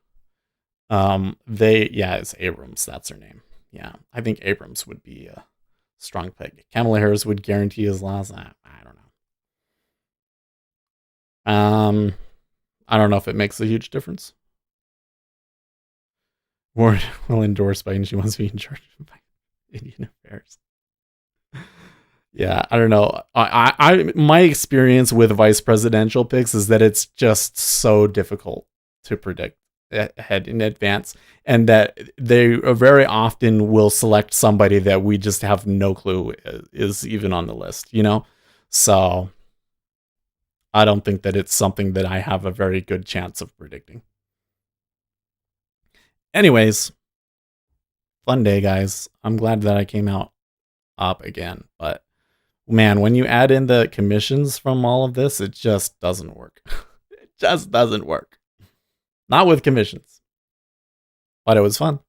It's Abrams. That's her name. Yeah, I think Abrams would be a strong pick. Kamala Harris would guarantee his last. I don't know. I don't know if it makes a huge difference. Warren will endorse Biden. She wants to be in charge of Indian affairs. Yeah, I don't know. My experience with vice presidential picks is that it's just so difficult to predict ahead in advance, and that they very often will select somebody that we just have no clue is even on the list, So I don't think that it's something that I have a very good chance of predicting. Anyways, fun day, guys. I'm glad that I came out up again, but man, when you add in the commissions from all of this, it just doesn't work. It just doesn't work. Not with commissions. But it was fun.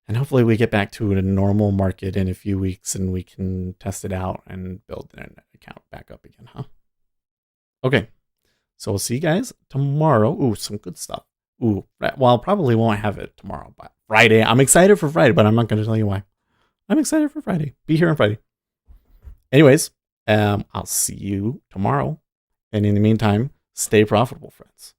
And hopefully we get back to a normal market in a few weeks and we can test it out and build an account back up again, huh? Okay. So we'll see you guys tomorrow. Ooh, some good stuff. Ooh, well, probably won't have it tomorrow, but Friday. I'm excited for Friday, but I'm not going to tell you why. I'm excited for Friday. Be here on Friday. Anyways, I'll see you tomorrow. And in the meantime, stay profitable, friends.